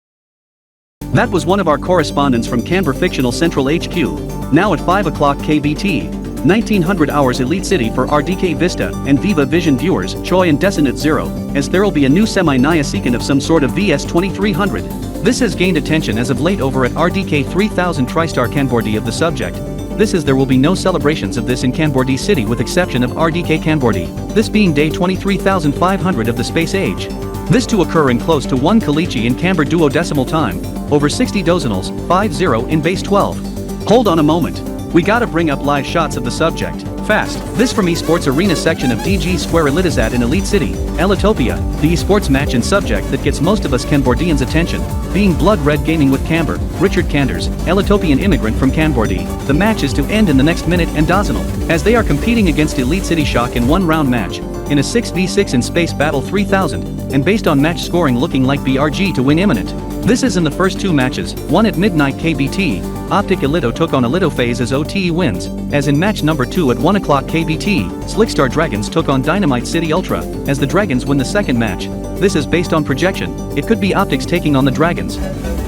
That was one of our correspondents from Kanbor Fictional Central HQ. Now at 5 o'clock Kb.T. 1900 hours Elite City for RDK Vista and Viva Vision viewers, Choi and Desinate 0, as there'll be a new semi-Naya Sekant of some sort of VS2300. This has gained attention as of late over at RDK 3000 TriStar Kanbor-D of the subject. This is there will be no celebrations of this in Kanbor-D City with exception of RDK Kanbor-D, this being day 23,500 of the space age. This to occur in close to 1 Kalichi in Kanbor duodecimal time, over 60 dozenals, 50 in base 12. Hold on a moment. We gotta bring up live shots of the subject, fast. This from esports arena section of DG Square Elitizat in Elite City, Elitopia, the esports match and subject that gets most of us Kanbordians attention, being Blood Red Gaming with Kanbor, Richard Kanders, Elitopian immigrant from Kanbor-D. The match is to end in the next minute and dozenal, as they are competing against Elite City Shock in one round match, in a 6v6 in Space Battle 3000, and based on match scoring looking like BRG to win imminent. This is in the first two matches, one at midnight Kb.T, Optic Elito took on Elito Phase as OTE wins, as in match number 2 at 1 o'clock Kb.T, Slickstar Dragons took on Dynamite City Ultra, as the Dragons win the second match. This is based on projection, it could be Optics taking on the Dragons,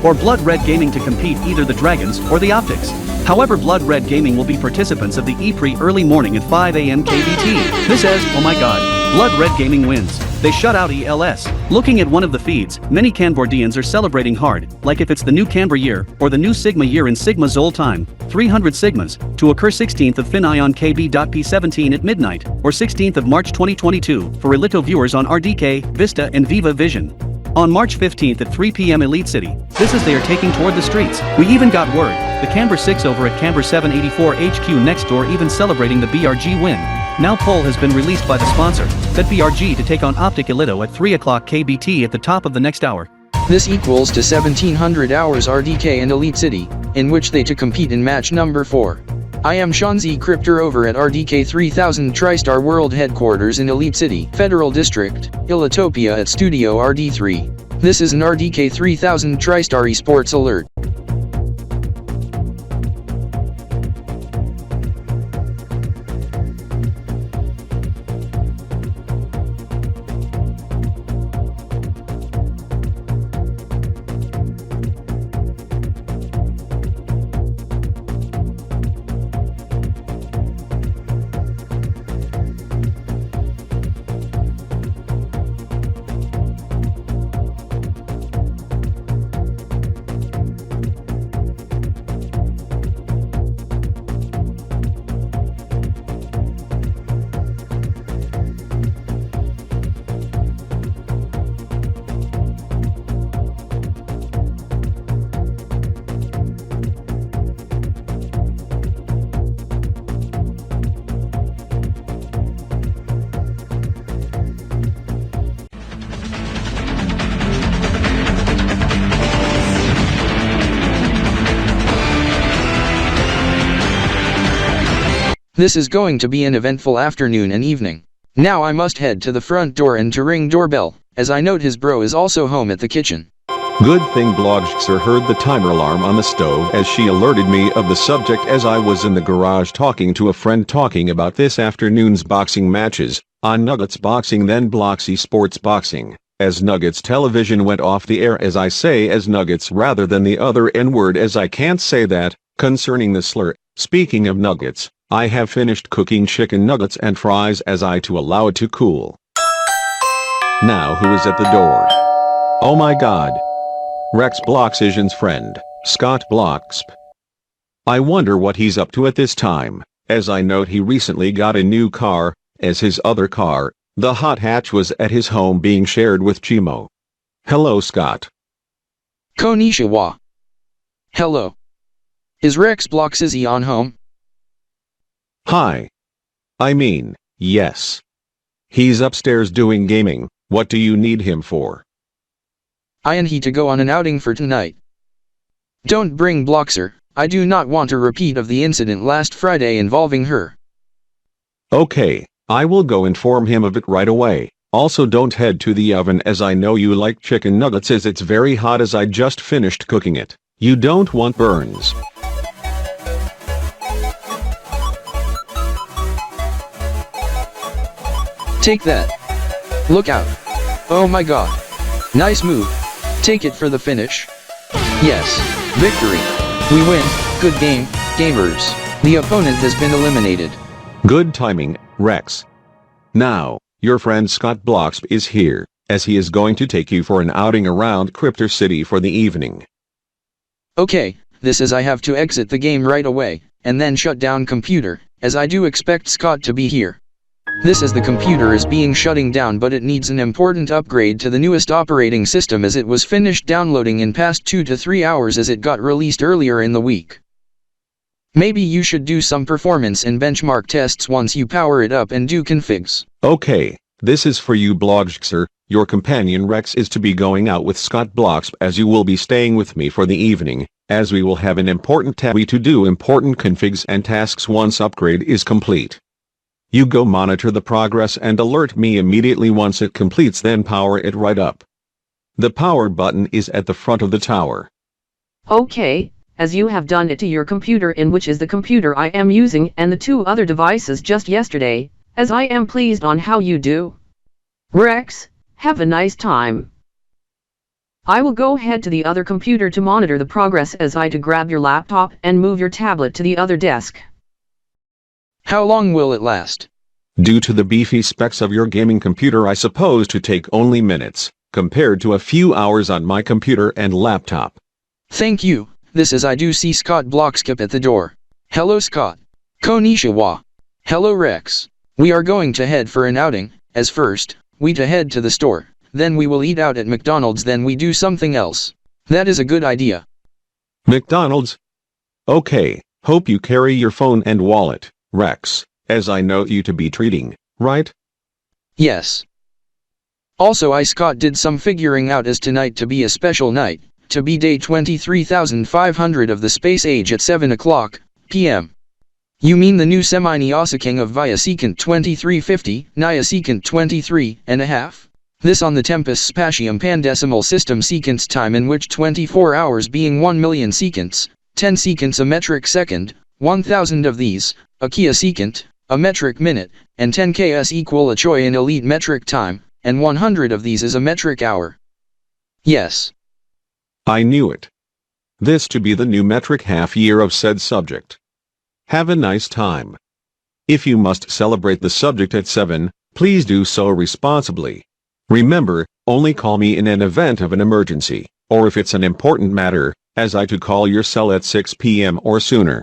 or Blood Red Gaming to compete either the Dragons or the Optics. However, Blood Red Gaming will be participants of the E-Pre early morning at 5 a.m. Kb.T. This as, oh my god, Blood Red Gaming wins. They shut out ELS. Looking at one of the feeds, many Kanbordians are celebrating hard, like if it's the new Kanbor year, or the new Sigma year in Sigma Zol time, 300 Sigmas, to occur 16th of Fin Ion Kb.P 17 at midnight, or 16th of March 2022, for Elito viewers on RDK, Vista and Viva Vision. On March 15th at 3 p.m. Elite City, this as they are taking toward the streets. We even got word, the Kanbor 6 over at Kanbor 784 HQ next door even celebrating the BRG win. Now poll has been released by the sponsor, bet BRG to take on Optic Elito at 3 o'clock Kb.T at the top of the next hour. This equals to 1700 hours RDK and Elite City, in which they to compete in match number 4. I am Shanzi Cryptor over at RDK 3000 TriStar World Headquarters in Elite City, Federal District, Elitopia at Studio RD3. This is an RDK 3000 TriStar Esports Alert. This is going to be an eventful afternoon and evening. Now I must head to the front door and to ring doorbell, as I note his bro is also home at the kitchen. Good thing Blogster heard the timer alarm on the stove as she alerted me of the subject as I was in the garage talking to a friend talking about this afternoon's boxing matches, on Nuggets Boxing then Bloxy Sports Boxing, as Nuggets Television went off the air as I say as Nuggets rather than the other N-word as I can't say that, concerning the slur. Speaking of nuggets, I have finished cooking chicken nuggets and fries as I to allow it to cool. Now who is at the door? Oh my god. Rex Bloxision's friend, Scott Bloxp. I wonder what he's up to at this time, as I note he recently got a new car, as his other car, the hot hatch was at his home being shared with Chimo. Hello Scott. Konnichiwa. Hello. Is Rex Bloxizzy on home? Hi. I mean, yes. He's upstairs doing gaming. What do you need him for? I and he to go on an outing for tonight. Don't bring Bloxer, I do not want a repeat of the incident last Friday involving her. Okay, I will go inform him of it right away. Also don't head to the oven as I know you like chicken nuggets as it's very hot as I just finished cooking it. You don't want burns. Take that. Look out. Oh my god. Nice move. Take it for the finish. Yes. Victory. We win. Good game, gamers. The opponent has been eliminated. Good timing, Rex. Now, your friend Scott Bloxp is here, as he is going to take you for an outing around Cryptor City for the evening. Okay, this is I have to exit the game right away, and then shut down computer, as I do expect Scott to be here. This is the computer is being shutting down but it needs an important upgrade to the newest operating system as it was finished downloading in past 2 to 3 hours as it got released earlier in the week. Maybe you should do some performance and benchmark tests once you power it up and do configs. Okay, this is for you Blogster, your companion Rex is to be going out with Scott Bloxp as you will be staying with me for the evening, as we will have an important task to do important configs and tasks once upgrade is complete. You go monitor the progress and alert me immediately once it completes then power it right up. The power button is at the front of the tower. Okay, as you have done it to your computer in which is the computer I am using and the 2 other devices just yesterday, as I am pleased on how you do. Rex, have a nice time. I will go head to the other computer to monitor the progress as I to grab your laptop and move your tablet to the other desk. How long will it last? Due to the beefy specs of your gaming computer I suppose to take only minutes, compared to a few hours on my computer and laptop. Thank you, this is I do see Scott Bloxp at the door. Hello Scott. Konnichiwa. Hello Rex. We are going to head for an outing, as first, we to head to the store, then we will eat out at McDonald's then we do something else. That is a good idea. McDonald's? Okay, hope you carry your phone and wallet, Rex, as I know you to be treating, right? Yes. Also I Scott did some figuring out as tonight to be a special night, to be day 23,500 of the space age at 7 o'clock p.m. You mean the new semi-neosecant of via Sekant 2350, Nia Sekant 23.5? This on the Tempus spatium pandecimal system Sekants time in which 24 hours being 1 million Sekants, 10 Sekants a metric second, 1000 of these, a Kia Sekant, a metric minute, and 10 ks equal a choi in elite metric time, and 100 of these is a metric hour. Yes. I knew it. This to be the new metric half year of said subject. Have a nice time. If you must celebrate the subject at 7, please do so responsibly. Remember, only call me in an event of an emergency, or if it's an important matter, as I to call your cell at 6 p.m. or sooner.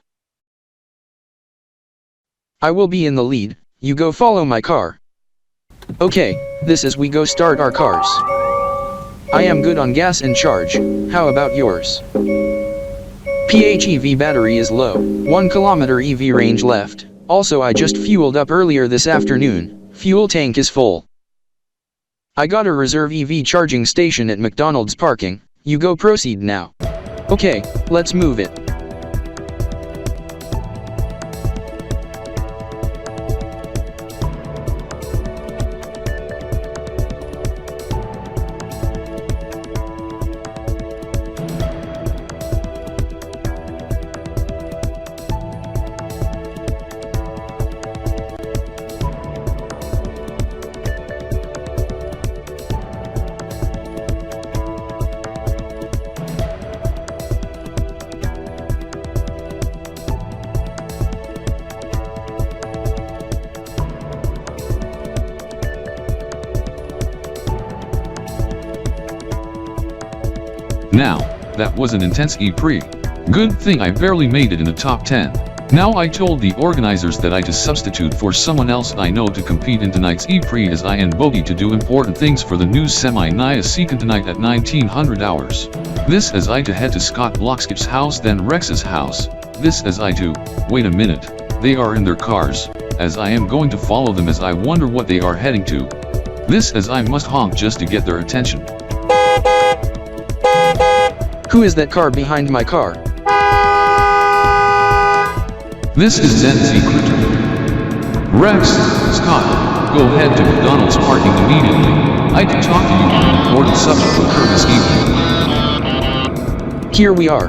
I will be in the lead, you go follow my car. Okay, this is we go start our cars. I am good on gas and charge, how about yours? PHEV battery is low, 1 kilometer EV range left, also I just fueled up earlier this afternoon, fuel tank is full. I got a reserve EV charging station at McDonald's parking, you go proceed now. Okay, let's move it. Now, that was an intense E-Pre. Good thing I barely made it in the top 10. Now I told the organizers that I to substitute for someone else I know to compete in tonight's E-Pre as I and Bogey to do important things for the news semi-Nia Sekant tonight at 1900 hours. This as I to head to Scott-BLACKIP's house then Rex's house. This as I to, wait a minute, they are in their cars, as I am going to follow them as I wonder what they are heading to. This as I must honk just to get their attention. Who is that car behind my car? This is ZenZ Critter. Rex, Scott, go ahead to McDonald's parking immediately. I can talk to you on an important subject with her this evening. Here we are.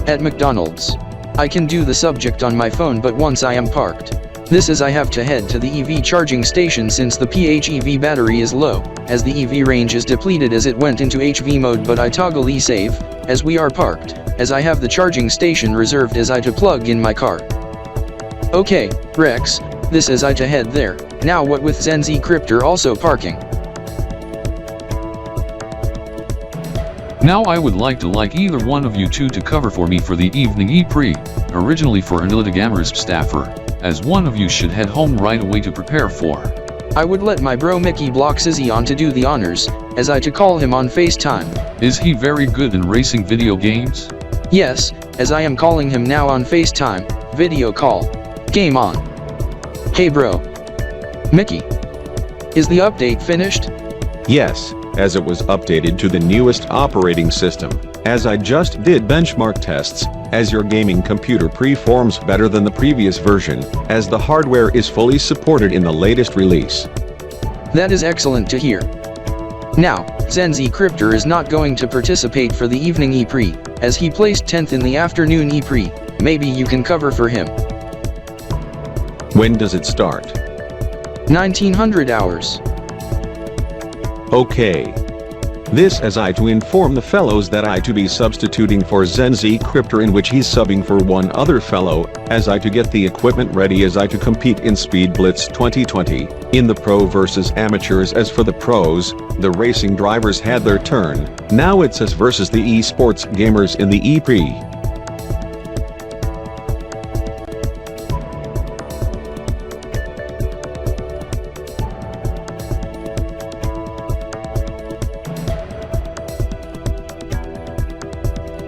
At McDonald's. I can do the subject on my phone but once I am parked. This is I have to head to the EV charging station since the PHEV battery is low, as the EV range is depleted as it went into HV mode but I toggle e-save, as we are parked, as I have the charging station reserved as I to plug in my car. Okay, Rex, this is I to head there. Now what with ZenZ Cryptor also parking? Now I would like either one of you two to cover for me for the evening E-Pre, originally for an Ilitigamer's staffer, as one of you should head home right away to prepare for. I would let my bro Mickey Blocksizzy on to do the honors, as I to call him on FaceTime. Is he very good in racing video games? Yes, as I am calling him now on FaceTime, video call. Game on. Hey bro. Mickey. Is the update finished? Yes, as it was updated to the newest operating system, as I just did benchmark tests, as your gaming computer performs better than the previous version, as the hardware is fully supported in the latest release. That is excellent to hear. Now, ZenZ Cryptor is not going to participate for the evening E-Pre, as he placed 10th in the afternoon E-Pre. Maybe you can cover for him. When does it start? 1900 hours. Okay. This as I to inform the fellows that I to be substituting for ZenZ Cryptor in which he's subbing for one other fellow, as I to get the equipment ready as I to compete in Speed Blitz 2020, in the pro versus amateurs. As for the pros, the racing drivers had their turn, now it's us versus the esports gamers in the E-Pre.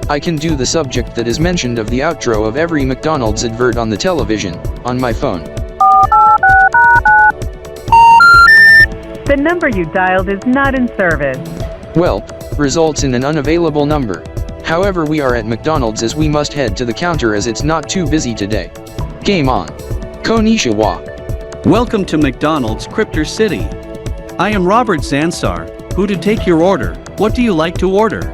I can do the subject that is mentioned of the outro of every McDonald's advert on the television, on my phone. The number you dialed is not in service. Well, results in an unavailable number. However, we are at McDonald's as we must head to the counter as it's not too busy today. Game on. Konnichiwa. Welcome to McDonald's Cryptor City. I am Robert Zansar, who to take your order. What do you like to order?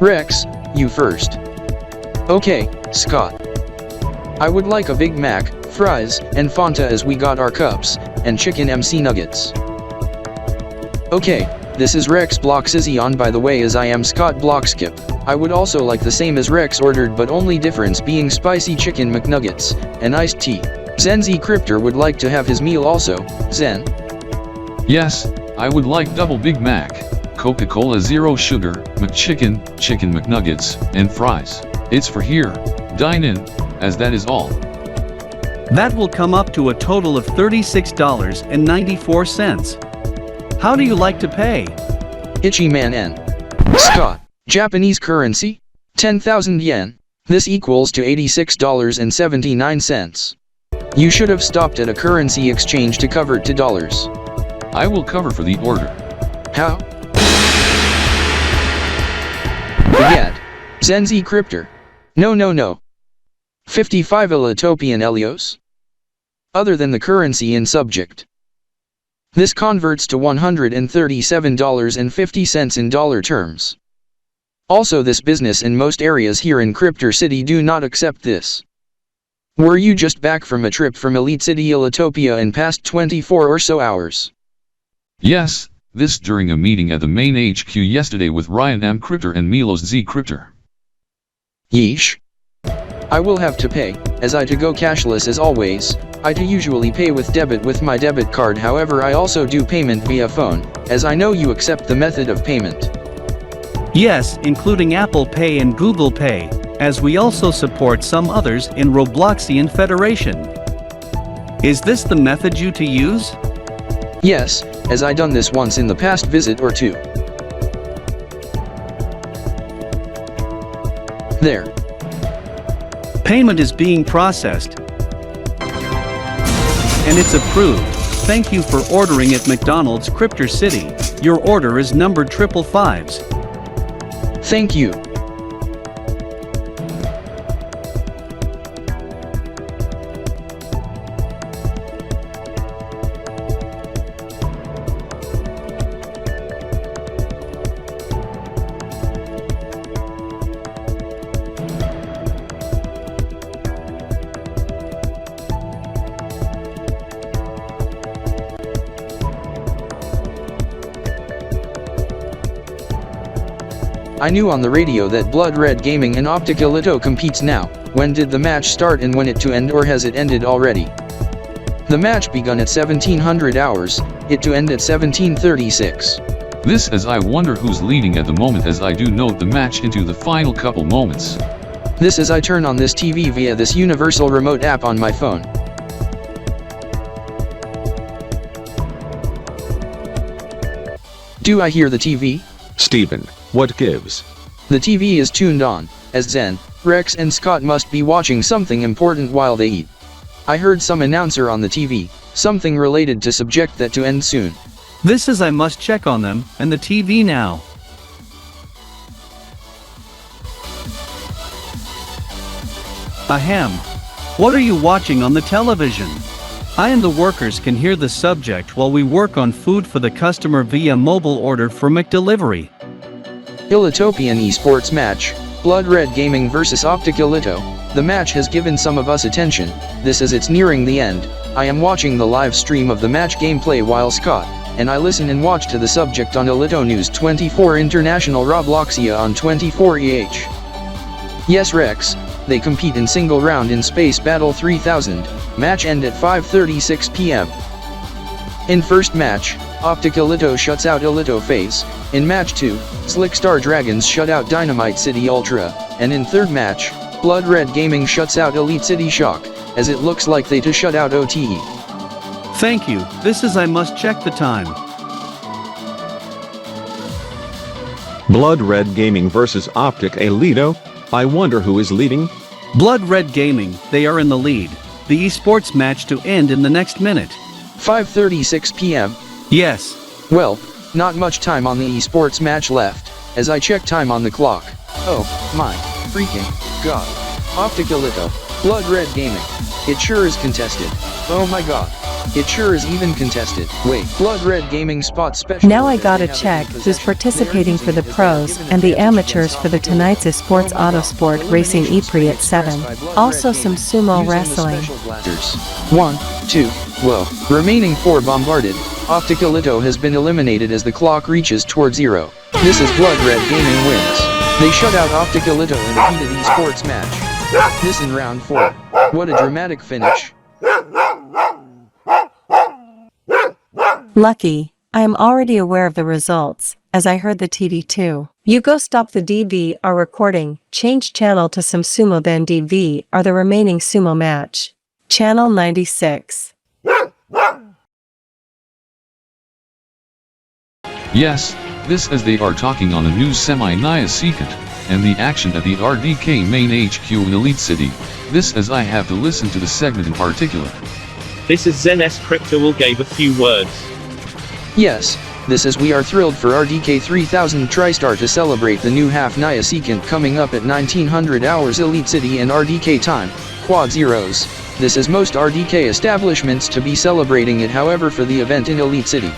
Rex, you first. Okay, Scott. I would like a Big Mac, fries, and Fanta as we got our cups, and chicken MC nuggets. Okay, this is Rex Blocksizzy on by the way as I am Scott-BLACKIP. I would also like the same as Rex ordered but only difference being spicy chicken McNuggets, and iced tea. ZenZ Cryptor would like to have his meal also, Zen. Yes, I would like double Big Mac, Coca-Cola Zero Sugar, McChicken, Chicken McNuggets, and fries. It's for here, dine in, as that is all. That will come up to a total of $36.94. How do you like to pay? Ichiman N. Scott. Japanese currency? 10,000 yen. This equals to $86.79. You should have stopped at a currency exchange to convert to dollars. I will cover for the order. How? Forget. ZenZ Cryptor. No. 55 Elitopian Elios? Other than the currency in subject. This converts to $137.50 in dollar terms. Also this business in most areas here in Cryptor City do not accept this. Were you just back from a trip from Elite City Elitopia in past 24 or so hours? Yes, this during a meeting at the main HQ yesterday with Ryan M. Cryptor and Milos Z. Cryptor. Yeesh. I will have to pay, as I to go cashless as always. I to usually pay with debit with my debit card, however I also do payment via phone, as I know you accept the method of payment. Yes, including Apple Pay and Google Pay, as we also support some others in Robloxian Federation. Is this the method you to use? Yes, as I done this once in the past visit or two. There. Payment is being processed. And it's approved. Thank you for ordering at McDonald's Cryptor City. Your order is numbered 555s. Thank you. I knew on the radio that Blood Red Gaming and Optic-Elito competes now. When did the match start and when it to end, or has it ended already? The match begun at 1700 hours, it to end at 1736. This as I wonder who's leading at the moment, as I do note the match into the final couple moments. This as I turn on this TV via this universal remote app on my phone. Do I hear the TV? Steven, what gives? The TV is tuned on, as Zen, Rex and Scott must be watching something important while they eat. I heard some announcer on the TV, something related to subject that to end soon. This is I must check on them, and the TV now. Ahem. What are you watching on the television? I and the workers can hear the subject while we work on food for the customer via mobile order for McDelivery. Illitopian esports match, Blood Red Gaming vs Optic-Elito. The match has given some of us attention. This as it's nearing the end. I am watching the live stream of the match gameplay while Scott and I listen and watch to the subject on Elito News 24 International Robloxia on 24EH. Yes Rex, they compete in single round in Space Battle 3000, match end at 5:36 p.m. In first match, Optic-Elito shuts out Elito Face. In match 2, Slick Star Dragons shut out Dynamite City Ultra, and in third match, Blood Red Gaming shuts out Elite City Shock, as it looks like they to shut out OTE. Thank you, this is I must check the time. Blood Red Gaming versus Optic-Elito? I wonder who is leading? Blood Red Gaming, they are in the lead. The esports match to end in the next minute. 5:36 p.m. Yes. Well, not much time on the esports match left, as I check time on the clock. Oh, my freaking god. Optic-Elito, Blood Red Gaming. It sure is contested. Oh my god. It sure is even contested. Wait, Blood Red Gaming spot special. Now I gotta check who's participating for the pros and the amateurs for the tonight's esports autosport racing EPRI at 7. Also some sumo wrestling. 1, 2, whoa. Remaining 4 bombarded. Optic-Elito has been eliminated as the clock reaches toward 0. This is Blood Red Gaming wins. They shut out Optic-Elito in a heated esports match. This in round 4. What a dramatic finish. Lucky, I am already aware of the results, as I heard the TD too. You go stop the DV are recording, change channel to some sumo, then DV are the remaining sumo match. Channel 96. Yes, this as they are talking on the news semi-Nia Sekant, and the action at the RDK main HQ in Elite City. This as I have to listen to the segment in particular. This is Zen S Crypto will gave a few words. Yes, this is we are thrilled for RDK 3000 TriStar to celebrate the new half Nia Sekant coming up at 1900 hours Elite City and RDK time, quad zeros. This is most RDK establishments to be celebrating it, however for the event in Elite City.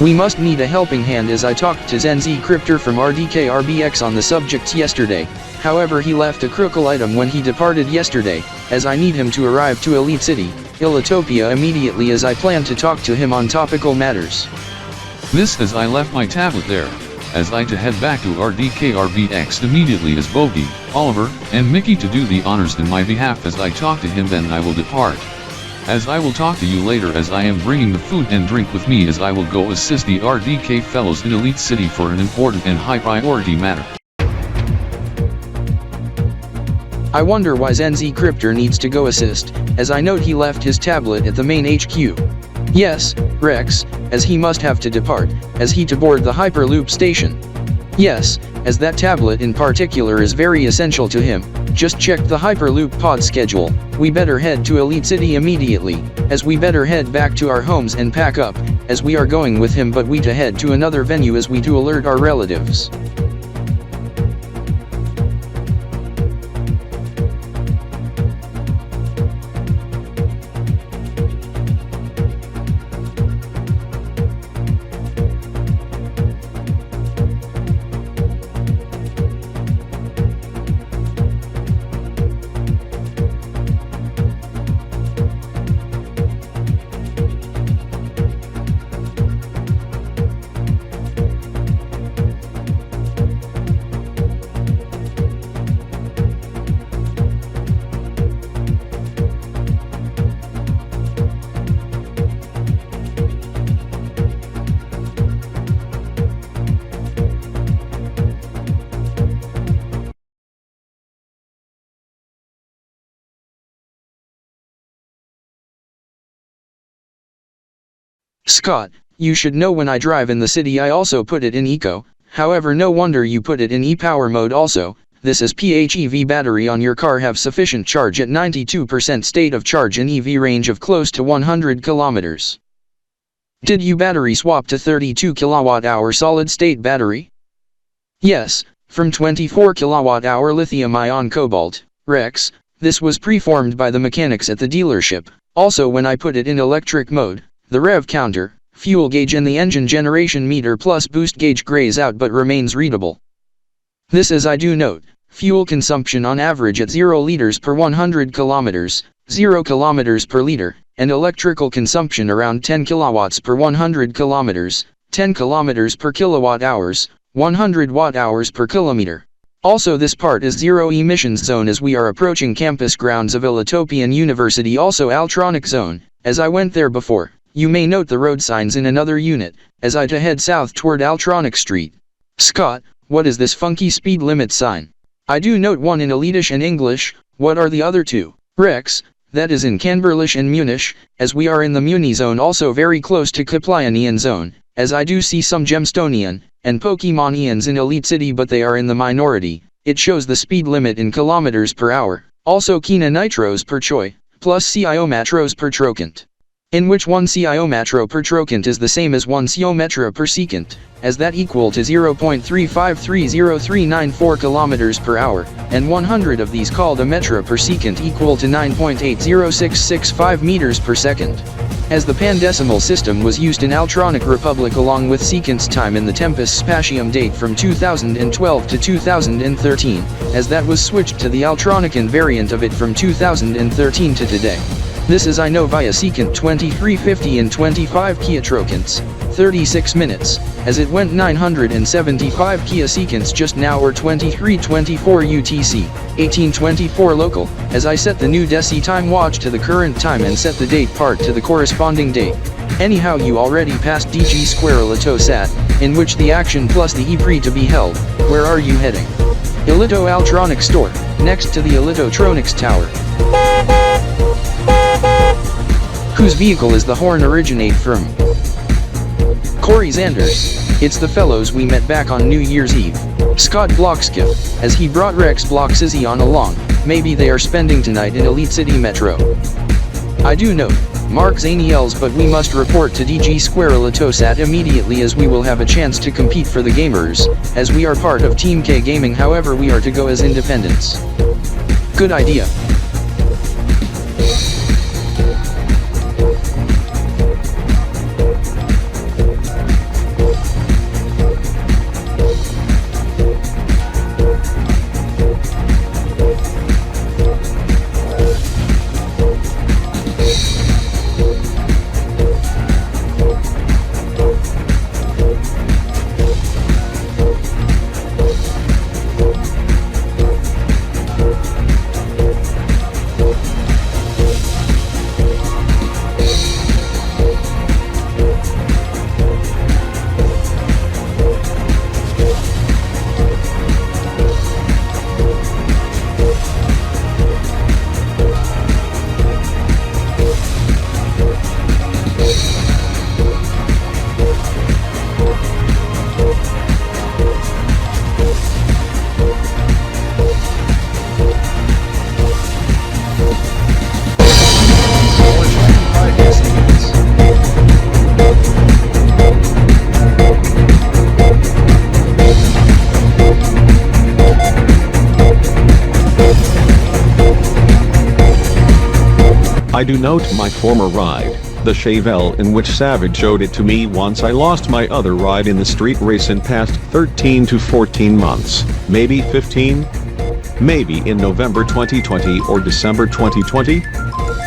We must need a helping hand, as I talked to Zen Z Cryptor from RDK RBX on the subjects yesterday. However he left a critical item when he departed yesterday, as I need him to arrive to Elite City, Illitopia immediately, as I plan to talk to him on topical matters. This as I left my tablet there, as I to head back to RDK RBX immediately as Bogey, Oliver, and Mickey to do the honors in my behalf. As I talk to him then I will depart. As I will talk to you later, as I am bringing the food and drink with me, as I will go assist the RDK fellows in Elite City for an important and high priority matter. I wonder why ZenZ Cryptor needs to go assist, as I note he left his tablet at the main HQ. Yes, Rex, as he must have to depart, as he to board the Hyperloop station. Yes, as that tablet in particular is very essential to him. Just checked the Hyperloop pod schedule. We better head to Elite City immediately, as we better head back to our homes and pack up, as we are going with him, but we to head to another venue as we to alert our relatives. Scott, you should know when I drive in the city I also put it in eco, however no wonder you put it in e-power mode also. This is PHEV battery on your car have sufficient charge at 92% state of charge and EV range of close to 100 kilometers. Did you battery swap to 32 kWh solid state battery? Yes, from 24 kWh lithium-ion cobalt, Rex. This was preformed by the mechanics at the dealership. Also when I put it in electric mode, the rev counter, fuel gauge and the engine generation meter plus boost gauge grays out but remains readable. This is I do note, fuel consumption on average at 0 liters per 100 kilometers, 0 kilometers per liter, and electrical consumption around 10 kilowatts per 100 kilometers, 10 kilometers per kilowatt hours, 100 watt hours per kilometer. Also this part is zero emissions zone as we are approaching campus grounds of Elitopian University, also Altronic zone, as I went there before. You may note the road signs in another unit, as I to head south toward Altronic Street. Scott, what is this funky speed limit sign? I do note one in Elitish and English. What are the other two? Rex, that is in Kanbor-Lish and Munich, as we are in the Muni zone, also very close to Kiplianian zone, as I do see some Gemstonian and Pokemonians in Elite City, but they are in the minority. It shows the speed limit in kilometers per hour, also Kina nitros per choi, plus Ciometros per trocant. In which 1 Ciometro per trocant is the same as 1 Ciometra per secant, as that equal to 0.353039 kilometers per hour, and 100 of these called a metra per secant equal to 9.80665 meters per second. As the pandecimal system was used in Altronic Republic along with secants time in the Tempus spatium date from 2012 to 2013, as that was switched to the Altronican variant of it from 2013 to today. This is I know via secant 2350 and 25 Kia trocants, 36 minutes, as it went 975 Kia secants just now or 2324 UTC, 1824 local, as I set the new Desi time watch to the current time and set the date part to the corresponding date. Anyhow you already passed DG Square Elitosat, in which the action plus the E-Pre to be held. Where are you heading? Elito Altronic Store, next to the Elitotronics Tower. Whose vehicle is the horn originate from? Corey Zanders. It's the fellows we met back on New Year's Eve. Scott Blockskip, as he brought Rex Blocksizzy on along. Maybe they are spending tonight in Elite City Metro. I do note, Mark Zaniels, but we must report to DG Square Elitosat immediately as we will have a chance to compete for the gamers, as we are part of Team K Gaming, however we are to go as independents. Good idea. I do note my former ride, the Chevelle, in which Savage showed it to me once I lost my other ride in the street race in past 13 to 14 months, maybe 15? Maybe in November 2020 or December 2020?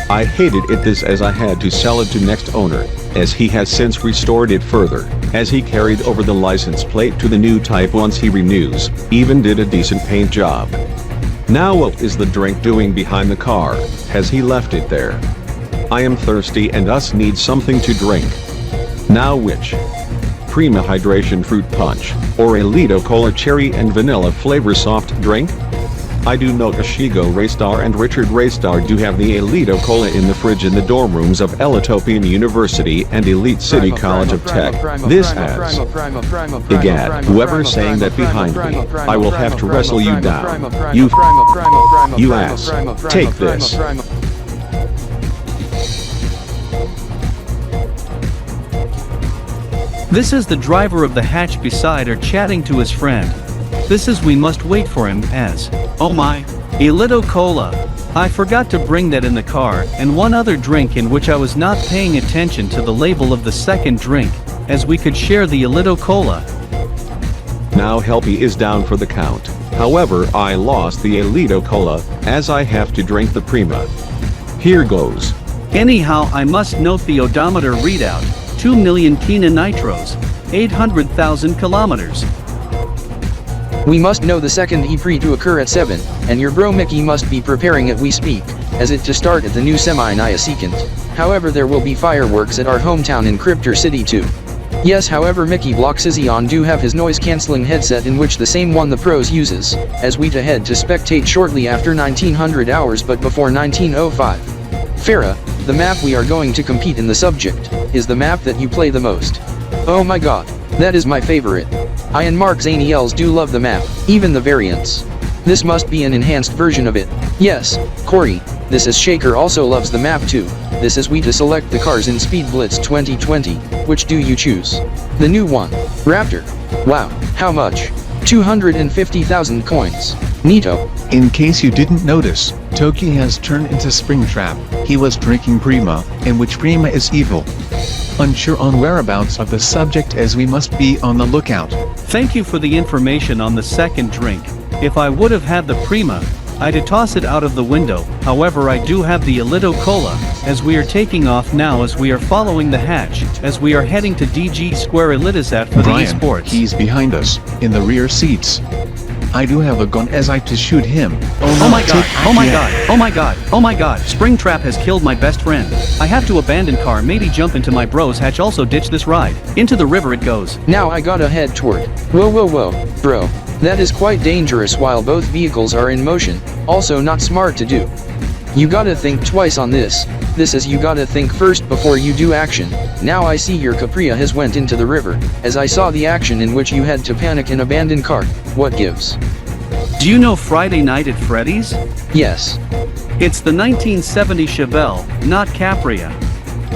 I hated it this as I had to sell it to next owner, as he has since restored it further, as he carried over the license plate to the new type once he renews, even did a decent paint job. Now what is the drink doing behind the car? Has he left it there? I am thirsty and us need something to drink. Now which? Prima Hydration Fruit Punch, or a Lido Cola Cherry and Vanilla Flavor Soft Drink? I do note Ashigo Raystar and Richard Raystar do have the Lido Cola in the fridge in the dorm rooms of Elitopian University and Elite City College of Tech. This adds. Egad, whoever's saying that behind me, I will have to wrestle you down. You ass. Take this. This is the driver of the hatch beside her chatting to his friend. This is we must wait for him as, oh my, a Lido Cola. I forgot to bring that in the car, and one other drink in which I was not paying attention to the label of the second drink, as we could share the Lido Cola. Now Helpy is down for the count. However, I lost the Lido Cola, as I have to drink the Prima. Here goes. Anyhow, I must note the odometer readout, 2 million Kina Nitros, 800,000 kilometers. We must know the second E-Pre to occur at 7, and your bro Mickey must be preparing it we speak, as it to start at the new semi-Nia Sekant. However, there will be fireworks at our hometown in Cryptor City too. Yes, however, Mickey Bloxizion do have his noise-cancelling headset in which the same one the pros uses, as we to head to spectate shortly after 1900 hours but before 1905. Farah, the map we are going to compete in the subject, is the map that you play the most. Oh my god, that is my favorite. I and Mark Zaniels do love the map, even the variants. This must be an enhanced version of it. Yes, Corey, this is Shaker also loves the map too. This is we to select the cars in Speed Blitz 2020, which do you choose? The new one, Raptor. Wow, how much? 250,000 coins. Neato. In case you didn't notice, Toki has turned into Springtrap. He was drinking Prima, in which Prima is evil. Unsure on whereabouts of the subject as we must be on the lookout. Thank you for the information on the second drink. If I would have had the Prima, I'd toss it out of the window. However, I do have the Lido Cola, as we are taking off now as we are following the hatch, as we are heading to DG Square Elitisat for Brian, the esports. He's behind us, in the rear seats. I do have a gun as I to shoot him. Oh my god, oh my god, oh my god, oh my god, Springtrap has killed my best friend. I have to abandon car, maybe jump into my bro's hatch, also ditch this ride. Into the river it goes. Now I gotta head toward. Whoa, bro. That is quite dangerous while both vehicles are in motion, also not smart to do. You gotta think twice on this. This is you gotta think first before you do action. Now I see your Capria has went into the river, as I saw the action in which you had to panic and abandon cart. What gives? Do you know Friday Night at Freddy's? Yes. It's the 1970 Chevelle, not Capria.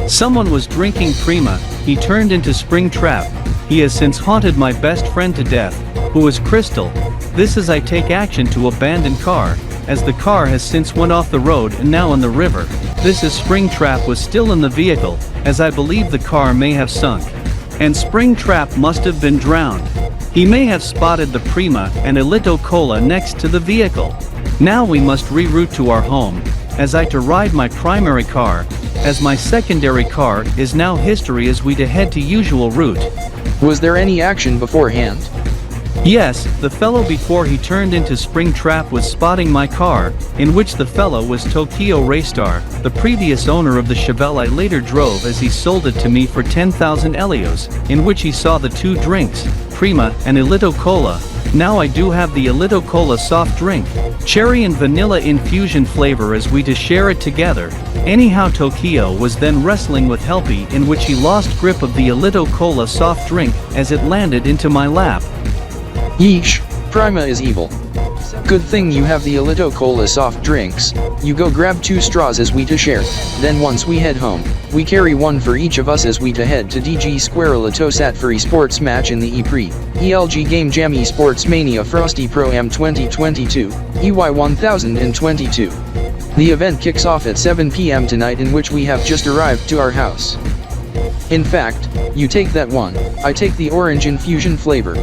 Someone was drinking Prima, he turned into Springtrap. He has since haunted my best friend to death, who is Crystal. This is I take action to abandon car, as the car has since went off the road and now in the river. This is Springtrap was still in the vehicle, as I believe the car may have sunk. And Springtrap must have been drowned. He may have spotted the Prima and a Lido Cola next to the vehicle. Now we must reroute to our home, as I to ride my primary car, as my secondary car is now history as we to head to usual route. Was there any action beforehand? Yes, the fellow before he turned into Springtrap was spotting my car, in which the fellow was Tokyo Raystar, the previous owner of the Chevelle I later drove as he sold it to me for 10,000 Elios, in which he saw the two drinks, Prima and a Lido Cola. Now I do have the Lido Cola soft drink, cherry and vanilla infusion flavor as we to share it together. Anyhow, Tokyo was then wrestling with Helpy, in which he lost grip of the Lido Cola soft drink as it landed into my lap. Yeesh, Prima is evil. Good thing you have the Lido Cola soft drinks. You go grab 2 straws as we to share. Then once we head home, we carry one for each of us as we to head to DG Square Elitosat for esports match in the E-Pre, ELG Game Jam Esports Mania Frosty Pro Am 2022, EY 1022. The event kicks off at 7 p.m. tonight, in which we have just arrived to our house. In fact, you take that one, I take the orange infusion flavor.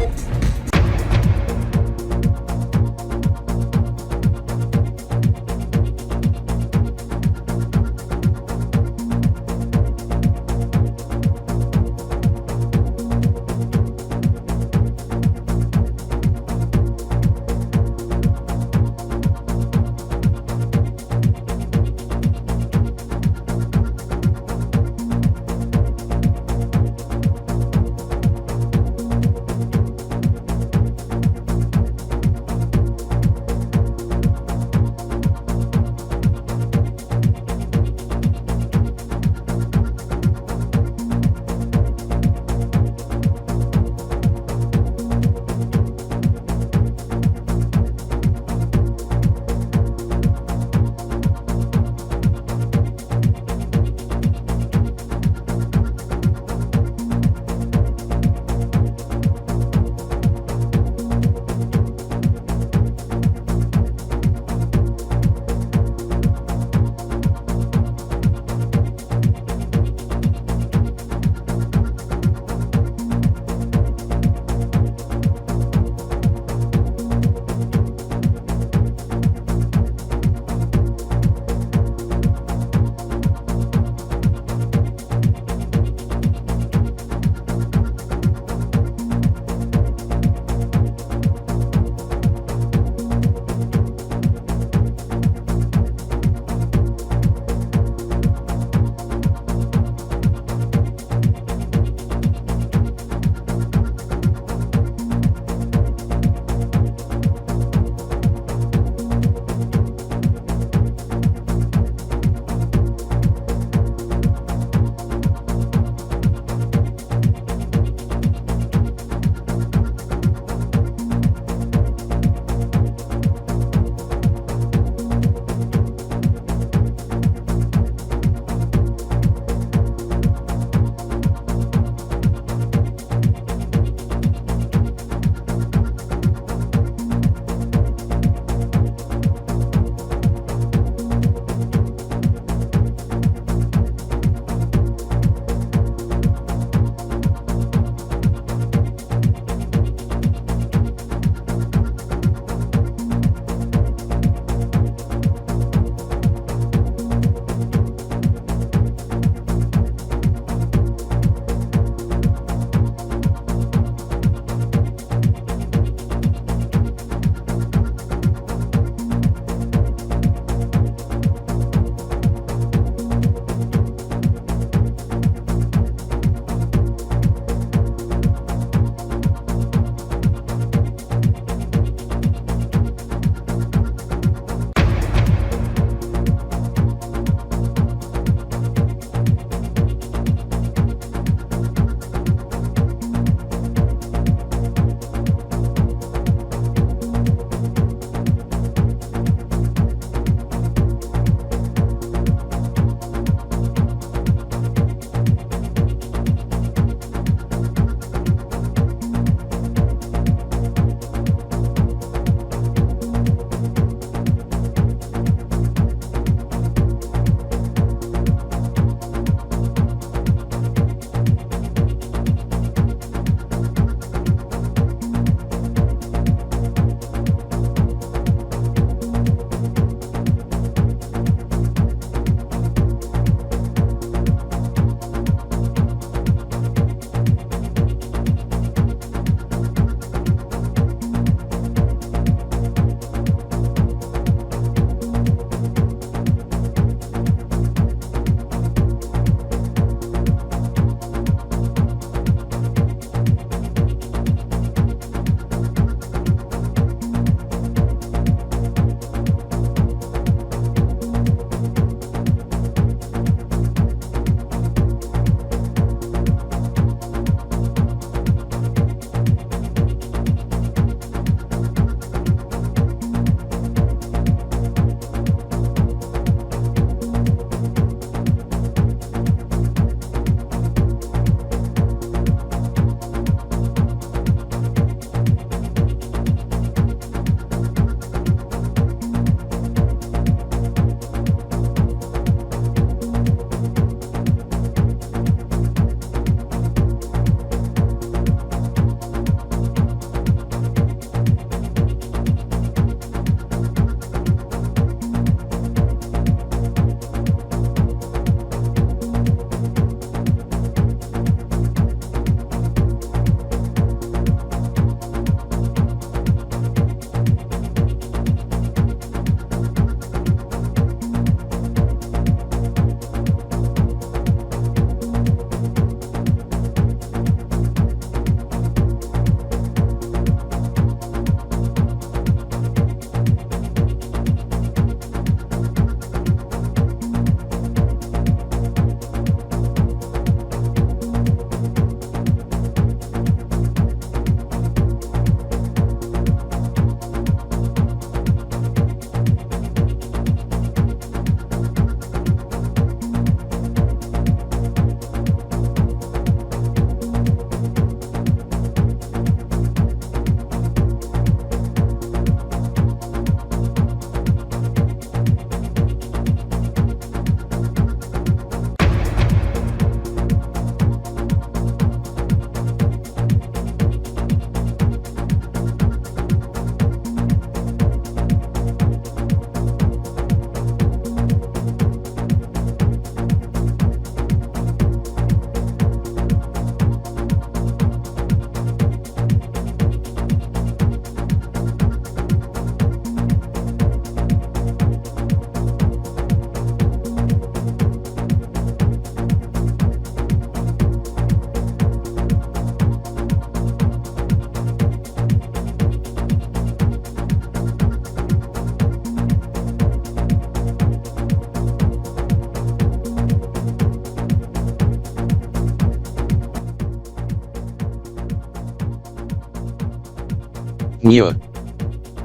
Yeah.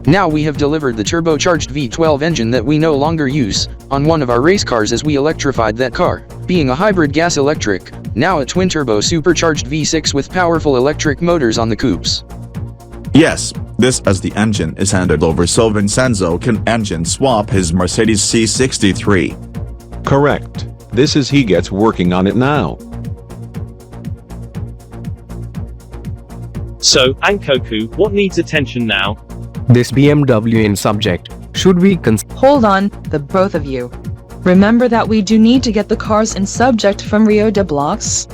Now we have delivered the turbocharged V12 engine that we no longer use on one of our race cars as we electrified that car, being a hybrid gas-electric, now a twin-turbo supercharged V6 with powerful electric motors on the coupes. Yes, this as the engine is handed over so Vincenzo can engine swap his Mercedes C63. Correct. This is he gets working on it now. So, Ankoku, what needs attention now? This BMW in subject. Should we Hold on, the both of you. Remember that we do need to get the cars in subject from Rio de Blocks?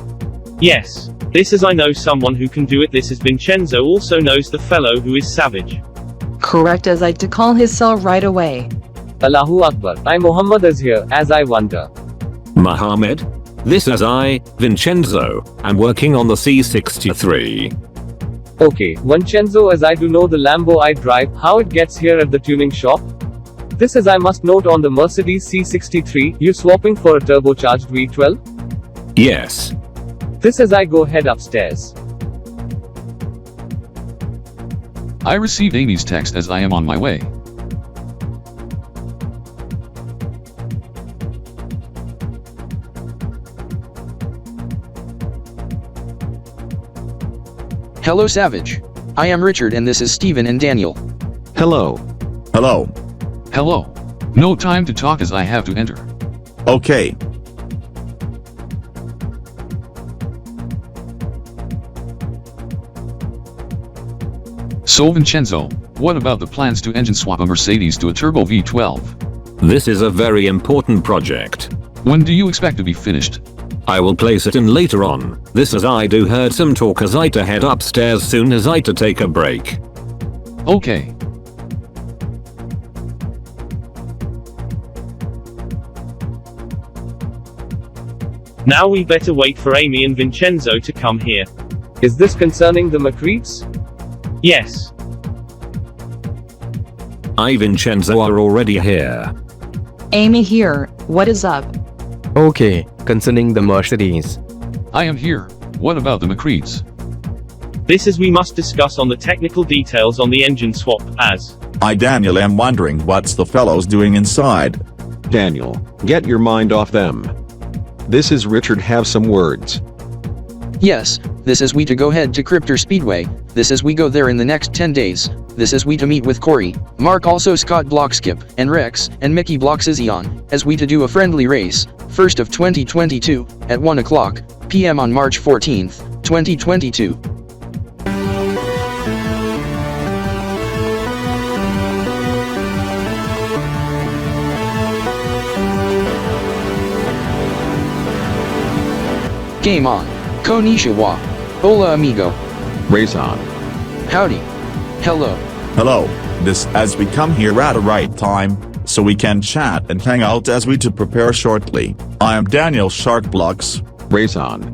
Yes. This as I know someone who can do it. This is Vincenzo also knows the fellow who is savage. Correct, as I to call his cell right away. Allahu Akbar. I Muhammad is here, as I wonder. Mohammed? This as I, Vincenzo, am working on the C63. Okay, Vincenzo, as I do know the Lambo I drive, how it gets here at the tuning shop? This as I must note on the Mercedes C63, you swapping for a turbocharged V12? Yes. This as I go head upstairs. I received Amy's text as I am on my way. Hello Savage. I am Richard and this is Steven and Daniel. Hello. Hello. Hello. No time to talk as I have to enter. Okay. So Vincenzo, what about the plans to engine swap a Mercedes to a turbo V12? This is a very important project. When do you expect to be finished? I will place it in later on. This as I do heard some talk as I to head upstairs soon as I to take a break. Okay. Now we better wait for Amy and Vincenzo to come here. Is this concerning the Macretes? Yes. I Vincenzo are already here. Amy here, what is up? Okay, concerning the Mercedes. I am here. What about the Macretes? This is we must discuss on the technical details on the engine swap, as I Daniel am wondering what's the fellows doing inside. Daniel, get your mind off them. This is Richard, have some words. Yes, this is we to go head to Cryptor Speedway, this is we go there in the next 10 days, this is we to meet with Corey, Mark also Scott BlockSkip, and Rex, and Mickey Bloxizion, as we to do a friendly race, 1st of 2022, at 1 o'clock p.m. on March 14th, 2022. Game on. Konnichiwa. Hola amigo. Race on. Howdy. Hello. Hello. This as we come here at a right time, so we can chat and hang out as we to prepare shortly. I am Daniel Shark Blocks. Race on.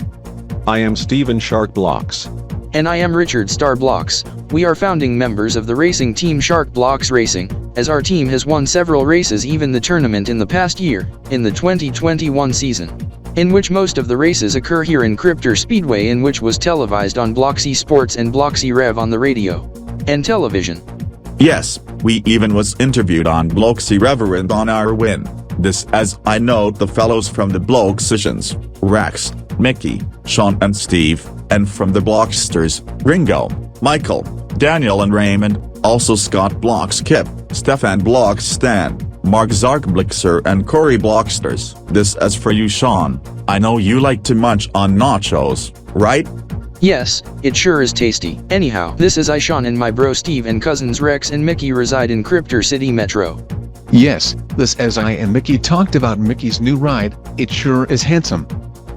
I am Steven Shark Blocks. And I am Richard Star Blocks. We are founding members of the racing team Shark Blocks Racing, as our team has won several races, even the tournament in the past year, in the 2021 season, in which most of the races occur here in Cryptor Speedway, in which was televised on Bloxy Sports and Bloxy Rev on the radio and television. Yes, we even was interviewed on Bloxy Reverend on our win. This as I know the fellows from the Bloxitions, Rex, Mickey, Sean and Steve, and from the Blocksters, Ringo, Michael, Daniel and Raymond, also Scott BlockSkip, Stefan Blockstan, Mark Zarkblixer and Corey Blocksters. This as for you Sean, I know you like to munch on nachos, right? Yes, it sure is tasty. Anyhow, this is I Sean and my bro Steve and cousins Rex and Mickey reside in Cryptor City Metro. Yes, this as I and Mickey talked about Mickey's new ride, it sure is handsome.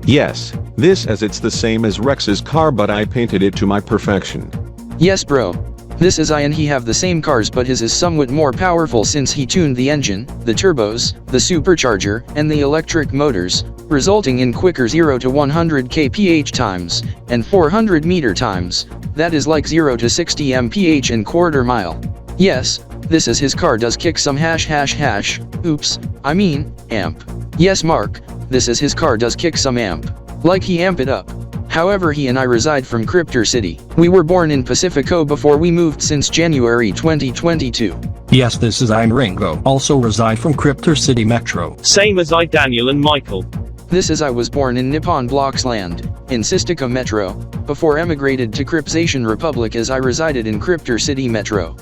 Yes, this as it's the same as Rex's car but I painted it to my perfection. Yes bro. This is I and he have the same cars but his is somewhat more powerful since he tuned the engine, the turbos, the supercharger, and the electric motors, resulting in quicker 0 to 100 kph times, and 400 meter times, that is like 0 to 60 mph in quarter mile. Yes, this is his car does kick some hash, oops, I mean, amp. Yes Mark, this is his car does kick some amp, like he amp it up. However, he and I reside from Cryptor City. We were born in Pacifico before we moved since January 2022. Yes, this is I'm Ringo, also reside from Cryptor City Metro. Same as I, Daniel and Michael. This is I was born in Nippon Blocks Land, in Sistika Metro, before emigrated to Crypsation Republic as I resided in Cryptor City Metro.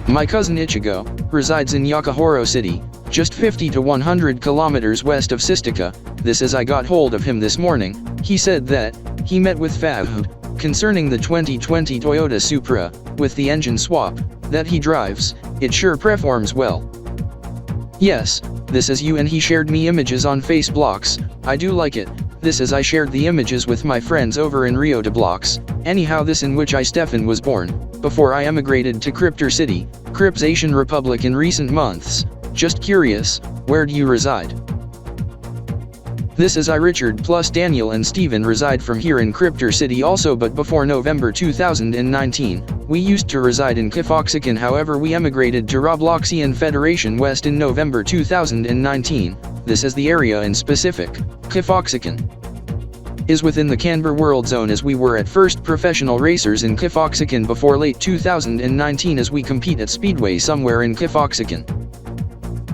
My cousin Ichigo resides in Yakahoro City, just 50 to 100 kilometers west of Sistika. This as I got hold of him this morning. He said that he met with Fahud concerning the 2020 Toyota Supra with the engine swap that he drives. It sure performs well. Yes, this is you, and he shared me images on Faceblocks. I do like it. This as I shared the images with my friends over in Rio de Blocks. Anyhow, this in which I Stefan was born before I emigrated to Cryptor City, Crypsation Republic in recent months. Just curious, where do you reside? This is I Richard plus Daniel and Steven reside from here in Cryptor City also, but before November 2019, we used to reside in Kifoxican. However, we emigrated to Robloxian Federation West in November 2019. This is the area in specific. Kifoxican is within the Kanbor World Zone, as we were at first professional racers in Kifoxican before late 2019 as we compete at Speedway somewhere in Kifoxican.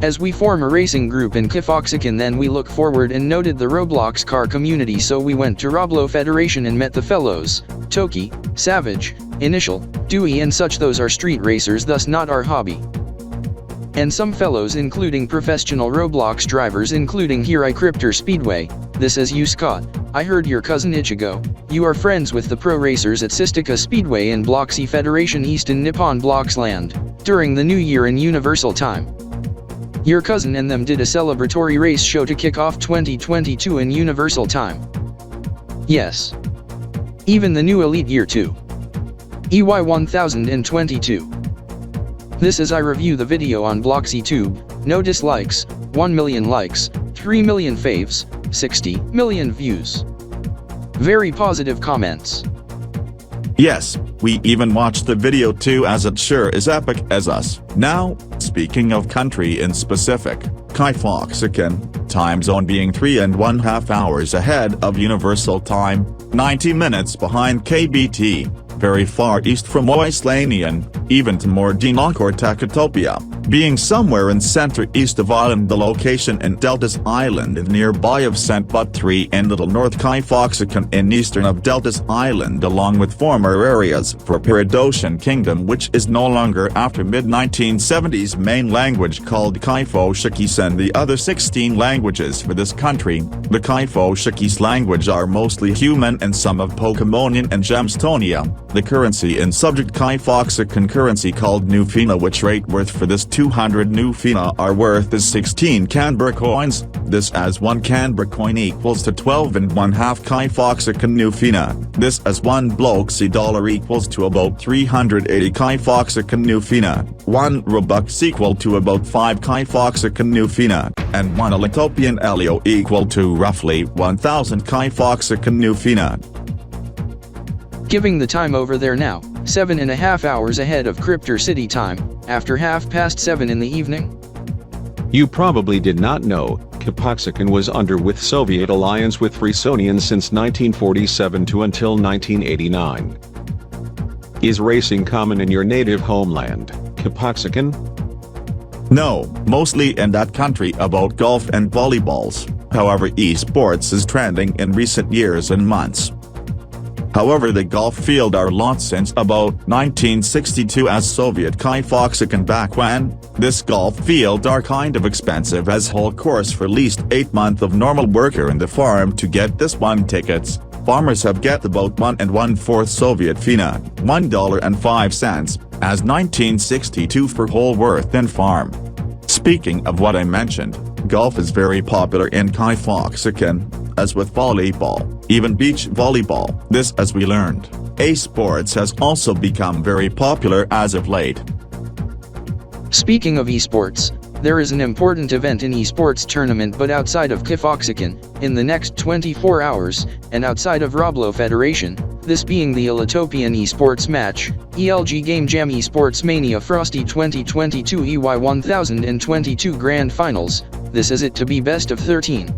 As we form a racing group in Kifoxican, then we look forward and noted the Roblox car community, so we went to Roblo Federation and met the fellows, Toki, Savage, Initial, Dewey and such. Those are street racers, thus not our hobby. And some fellows including professional Roblox drivers, including here I Cryptor Speedway. This is you, Scott. I heard your cousin Ichigo, you are friends with the pro racers at Sistika Speedway in Bloxy Federation East in Nippon Blocks Land, during the New Year in Universal Time. Your cousin and them did a celebratory race show to kick off 2022 in Universal Time. Yes. Even the new Elite Year 2. EY 1022. This is I review the video on Bloxy Tube. No dislikes, 1 million likes, 3 million faves, 60 million views. Very positive comments. Yes, we even watched the video too, as it sure is epic as us. Now, speaking of country in specific, Kifoxican, time zone being 3.5 hours ahead of Universal Time, 90 minutes behind Kb.P, very far east from Icelandian, even to more Dinok or Tekatopia, being somewhere in center-east of Island. The location in Deltas Island is nearby of St. But 3 and Little North Kifoxican in eastern of Deltas Island, along with former areas for Produktions Kingdom, which is no longer after mid-1970s main language called Kifo-Shikis, and the other 16 languages for this country. The Kifo-Shikis language are mostly human and some of Pokemonian and Gemstonia. The currency in subject Kifoxican currency called Nufina, which rate worth for this 200 Nufina are worth is 16 Kanbor coins. This as 1 Kanbor coin equals to 12.5 Kifoxican Nufina. This as 1 Bloxy dollar equals to about 380 Kifoxican Nufina. 1 Robux equal to about 5 Kifoxican Nufina, and 1 Elitopian Elio equal to roughly 1000 Kifoxican Nufina. Giving the time over there now, 7.5 hours ahead of Cryptor City time, after 7:30 in the evening. You probably did not know, Kifoxican was under with Soviet alliance with Frisonians since 1947 to until 1989. Is racing common in your native homeland, Kifoxican? No, mostly in that country about golf and volleyballs. However, esports is trending in recent years and months. However, the golf field are lot since about 1962 as Soviet Kifoxican back when. This golf field are kind of expensive as whole course for least 8 months of normal worker in the farm to get this one tickets. Farmers have get about 1 1/4 Soviet Fina, $1.05, as 1962 for whole worth in farm. Speaking of what I mentioned, golf is very popular in Kifoxican, as with volleyball, even beach volleyball. This as we learned. Esports has also become very popular as of late. Speaking of esports, there is an important event in esports tournament but outside of Kifoxican, in the next 24 hours, and outside of Roblo Federation, this being the Elitopian esports match, ELG Game Jam Esports Mania Frosty 2022 EY 1022 Grand Finals. This is it to be best of 13.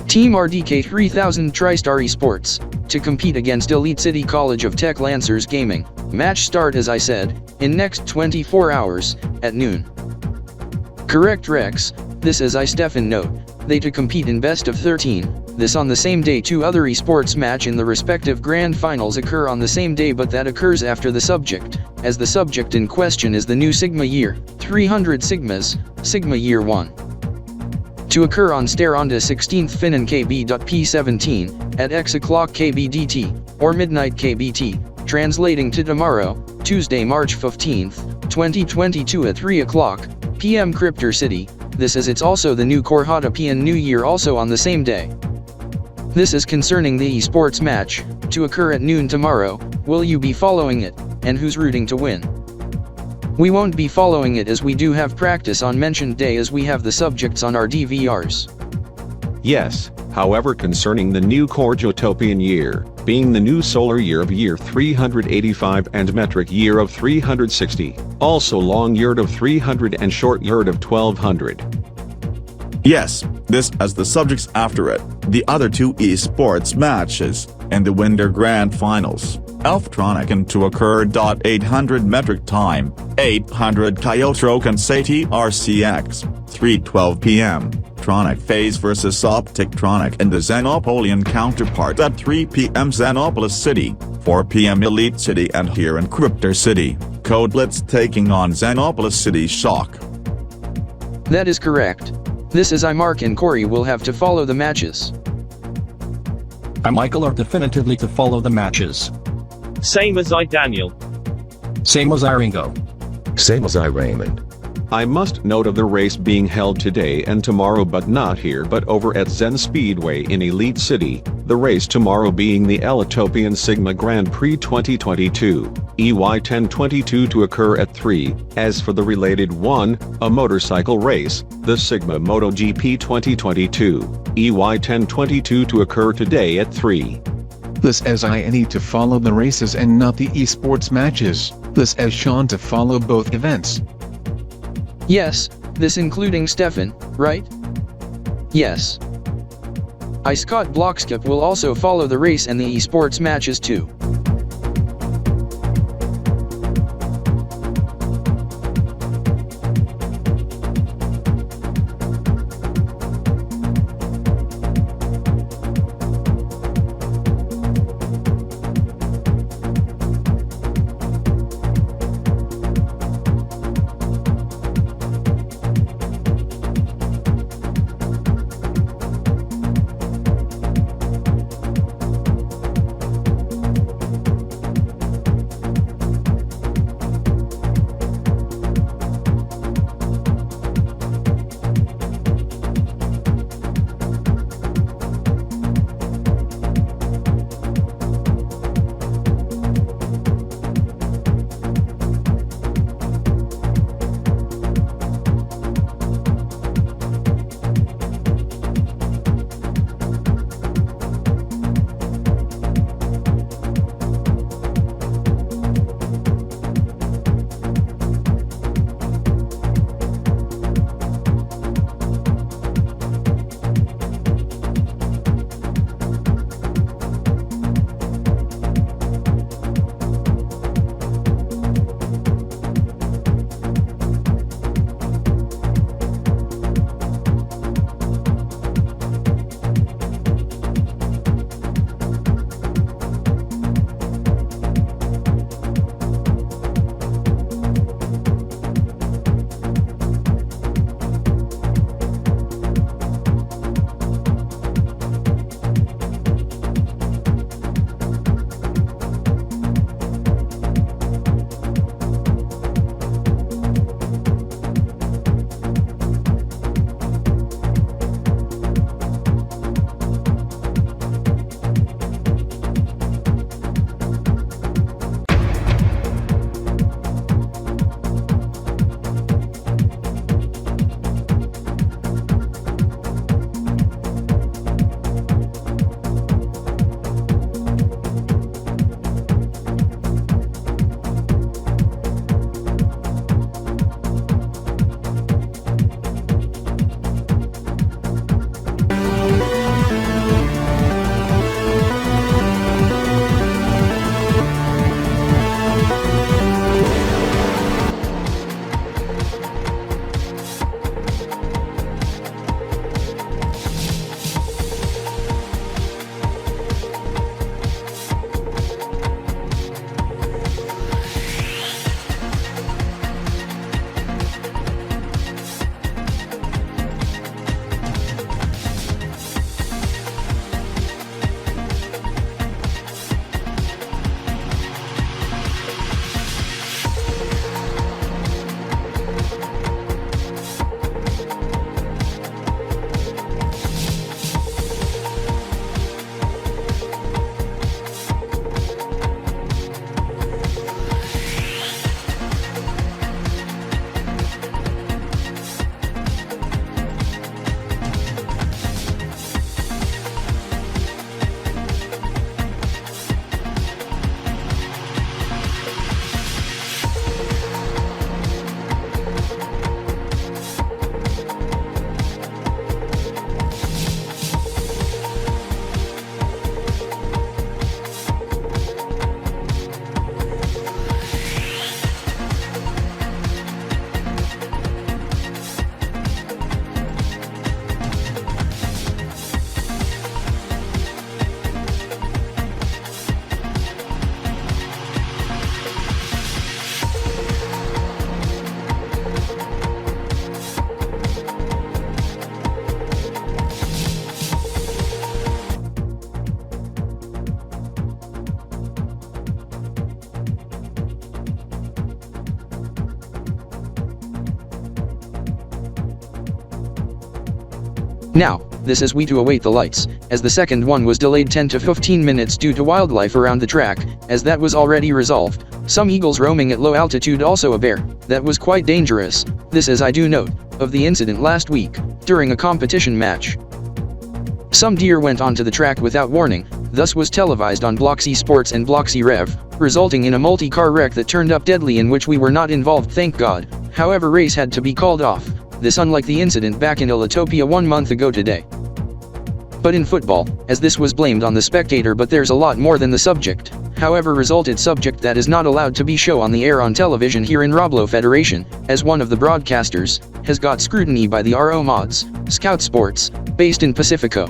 Team RDK 3000 TriStar Esports, to compete against Elite City College of Tech Lancers Gaming. Match start as I said, in next 24 hours, at noon. Correct Rex, this as I Stefan note, they to compete in best of 13, this on the same day. Two other esports match in the respective grand finals occur on the same day, but that occurs after the subject, as the subject in question is the new Sigma year, 300 Sigmas, Sigma year 1. To occur on Staronda 16th Finan Kb.P 17, at X o'clock KBDT, or midnight KBT, translating to tomorrow, Tuesday March 15th, 2022 at 3 o'clock PM Cryptor City, this as it's also the new Korhatapian New Year also on the same day. This is concerning the esports match, to occur at noon tomorrow. Will you be following it, and who's rooting to win? We won't be following it as we do have practice on mentioned day as we have the subjects on our DVRs. Yes, however concerning the new Korjotopian year, being the new solar year of year 385 and metric year of 360, also long year of 300 and short year of 1200. Yes, this as the subjects after it, the other two esports matches, and the Winter Grand Finals, Elftronic and to occur. 800 metric time, 800 Kyotro Kansati RCX, 3:12 p.m. Tronic Phase vs Optictronic and the Xenopolian counterpart at 3 p.m. Xenopolis City, 4 p.m. Elite City, and here in Cryptor City, Codelets taking on Xenopolis City Shock. That is correct. This is I Mark and Corey will have to follow the matches. I Michael are definitively to follow the matches. Same as I Daniel. Same as I Ringo. Same as I Raymond. I must note of the race being held today and tomorrow, but not here but over at Zen Speedway in Elite City, the race tomorrow being the Elitopian Sigma Grand Prix 2022, EY 1022 to occur at 3, as for the related one, a motorcycle race, the Sigma MotoGP 2022, EY 1022 to occur today at 3. This as I need to follow the races and not the esports matches, this as Sean to follow both events. Yes, this including Stefan, right? Yes. I Scott Blockskip will also follow the race and the esports matches too. Now, this is we to await the lights, as the second one was delayed 10 to 15 minutes due to wildlife around the track, as that was already resolved. Some eagles roaming at low altitude, also a bear, that was quite dangerous. This as I do note, of the incident last week, during a competition match. Some deer went onto the track without warning, thus was televised on Bloxy Sports and Bloxy Rev, resulting in a multi-car wreck that turned up deadly in which we were not involved, thank God. However, race had to be called off. This unlike the incident back in Elitopia 1 month ago today. But in football, as this was blamed on the spectator, but there's a lot more than the subject. However, resulted subject that is not allowed to be shown on the air on television here in Roblo Federation, as one of the broadcasters, has got scrutiny by the RO Mods, Scout Sports, based in Pacifico.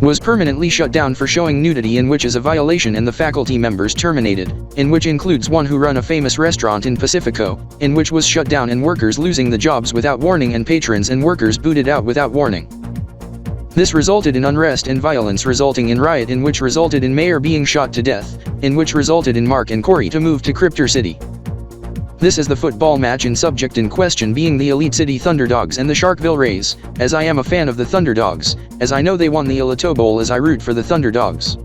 Was permanently shut down for showing nudity, in which is a violation, and the faculty members terminated, in which includes one who run a famous restaurant in Pacifico, in which was shut down and workers losing the jobs without warning and patrons and workers booted out without warning. This resulted in unrest and violence, resulting in riot, in which resulted in mayor being shot to death, in which resulted in Mark and Corey to move to Cryptor City. This is the football match in subject in question being the Elite City Thunderdogs and the Sharkville Rays, as I am a fan of the Thunderdogs, as I know they won the Elito Bowl, as I root for the Thunderdogs.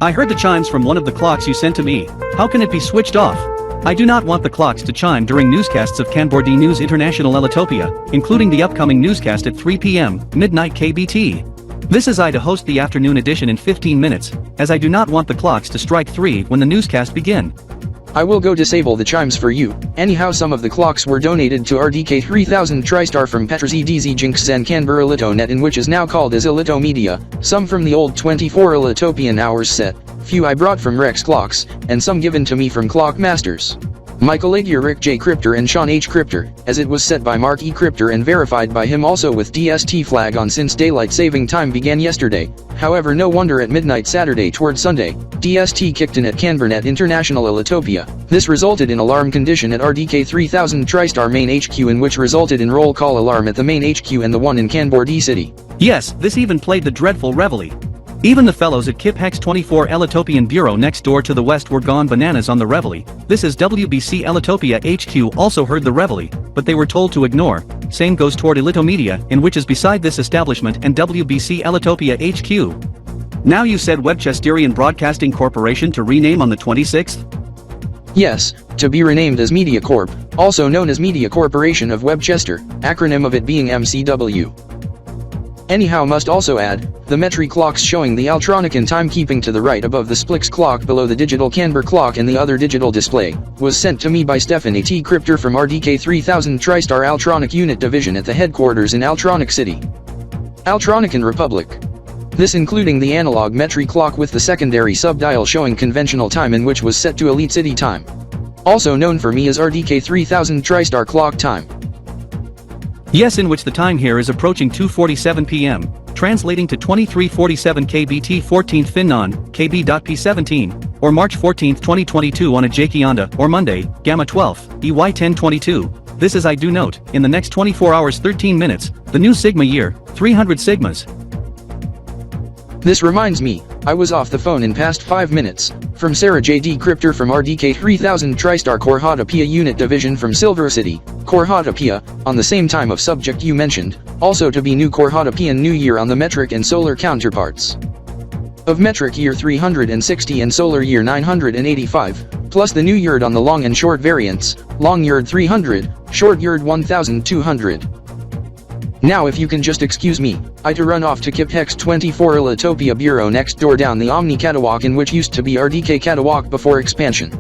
I heard the chimes from one of the clocks you sent to me. How can it be switched off? I do not want the clocks to chime during newscasts of Kanbor-D News International Elitopia, including the upcoming newscast at 3 p.m. midnight Kb.P. This is I to host the afternoon edition in 15 minutes, as I do not want the clocks to strike 3 when the newscast begin. I will go disable the chimes for you. Anyhow, some of the clocks were donated to RDK 3000 TriStar from Petras EDZ Jinx and Kanbor Elitonet, in which is now called as Elito Media, some from the old 24 Elitopian hours set, few I brought from Rex Clocks, and some given to me from Clock Masters. Michael Agier, Rick J. Crypter and Sean H. Crypter, as it was set by Mark E. Crypter and verified by him also with DST flag on since daylight saving time began yesterday. However, no wonder at midnight Saturday toward Sunday, DST kicked in at Kanbornet International Elitopia. This resulted in alarm condition at RDK 3000 TriStar main HQ, in which resulted in roll call alarm at the main HQ and the one in Kanbor-D City. Yes, this even played the dreadful reveille. Even the fellows at Kb.P 24 Elitopian Bureau next door to the west were gone bananas on the reveille. This is WBC Elitopia HQ also heard the reveille, but they were told to ignore. Same goes toward Elito Media, in which is beside this establishment and WBC Elitopia HQ. Now you said Webchesterian Broadcasting Corporation to rename on the 26th? Yes, to be renamed as Media Corp, also known as Media Corporation of Webchester, acronym of it being MCW. Anyhow, must also add, the Metri clocks showing the Altronic and timekeeping to the right above the Splix clock below the digital Kanbor clock and the other digital display, was sent to me by Stefan A.T. Crypter from RDK 3000 TriStar Altronic Unit Division at the headquarters in Altronic City, Altronican Republic. This including the analog Metri clock with the secondary subdial showing conventional time, in which was set to Elite City time, also known for me as RDK 3000 TriStar clock time. Yes, in which the time here is approaching 2:47 p.m., translating to 23:47 Kb.T 14th Finnon, Kb.P 17, or March 14th 2022 on a Jakionda, or Monday, Gamma 12th, EY 1022. This is I do note, in the next 24 hours 13 minutes, the new Sigma year, 300 Sigmas. This reminds me, I was off the phone in past 5 minutes, from Sarah J.D. Crypter from RDK 3000 TriStar Korhata-Pia Unit Division from Silver City, Korhata-Pia, on the same time of subject you mentioned, also to be new Korhata-Pian New Year on the metric and solar counterparts of metric year 360 and solar year 985, plus the new yard on the long and short variants, long yard 300, short yard 1200. Now if you can just excuse me, I to run off to Kb.P 24 Elitopia Bureau next door down the Omni Catawalk, in which used to be RDK Catawalk before expansion.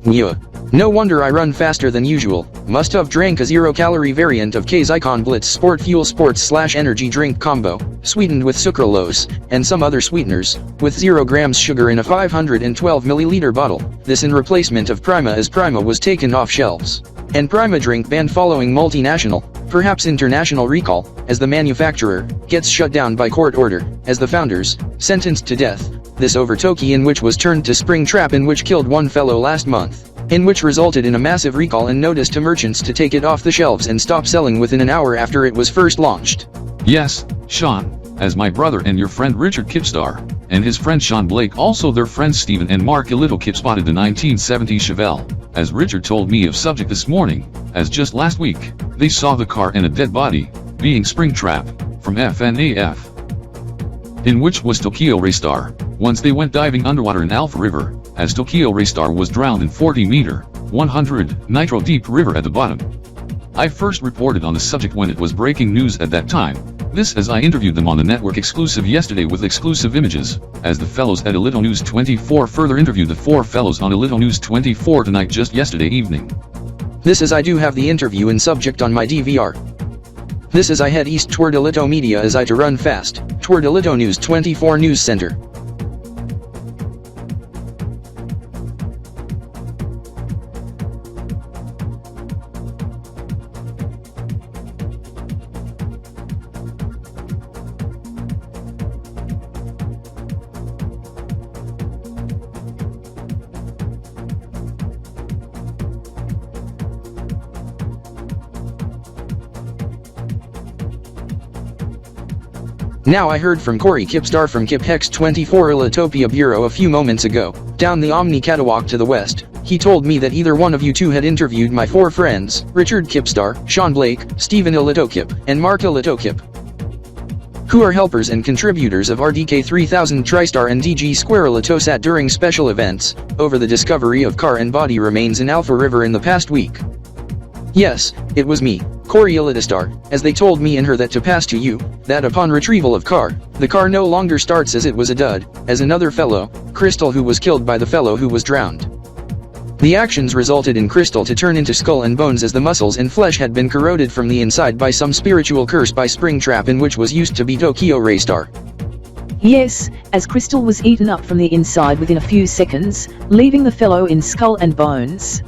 Yeah. No wonder I run faster than usual. Must have drank a 0-calorie variant of K's Icon Blitz Sport Fuel Sports / energy drink combo, sweetened with sucralose, and some other sweeteners, with 0 grams sugar in a 512 milliliter bottle. This in replacement of Prima, as Prima was taken off shelves. And Prima drink banned following multinational, perhaps international recall, as the manufacturer gets shut down by court order, as the founders sentenced to death. This over Toki, in which was turned to Spring Trap, in which killed one fellow last month, in which resulted in a massive recall and notice to merchants to take it off the shelves and stop selling within an hour after it was first launched. Yes, Sean, as my brother and your friend Richard Kipstar, and his friend Sean Blake, also their friends Stephen and Mark Elitokip spotted the 1970 Chevelle, as Richard told me of subject this morning, as just last week, they saw the car and a dead body, being Spring Trap, from FNAF, in which was Tokyo Raystar. Once they went diving underwater in Alpha River, as Tokyo Raystar was drowned in 40-meter, 100 nitro deep river at the bottom. I first reported on the subject when it was breaking news at that time. This as I interviewed them on the network exclusive yesterday with exclusive images, as the fellows at Elito News 24 further interviewed the 4 fellows on Elito News 24 tonight just yesterday evening. This as I do have the interview and subject on my DVR. This as I head east toward Elito Media as I to run fast, toward Elito News 24 News Center. Now I heard from Corey Kipstar from Kip-Hex24 Ilitopia Bureau a few moments ago, down the Omni catawalk to the west. He told me that either one of you two had interviewed my 4 friends, Richard Kipstar, Sean Blake, Stephen Ilitokip, and Mark Ilitokip, who are helpers and contributors of RDK 3000 TriStar and DG Square Ilitosat during special events, over the discovery of car and body remains in Alpha River in the past week. Yes, it was me, Corey Ilitostar, as they told me in her that to pass to you, that upon retrieval of car, the car no longer starts as it was a dud, as another fellow, Crystal, who was killed by the fellow who was drowned. The actions resulted in Crystal to turn into skull and bones as the muscles and flesh had been corroded from the inside by some spiritual curse by Springtrap, in which was used to be Tokyo Raystar. Yes, as Crystal was eaten up from the inside within a few seconds, leaving the fellow in skull and bones.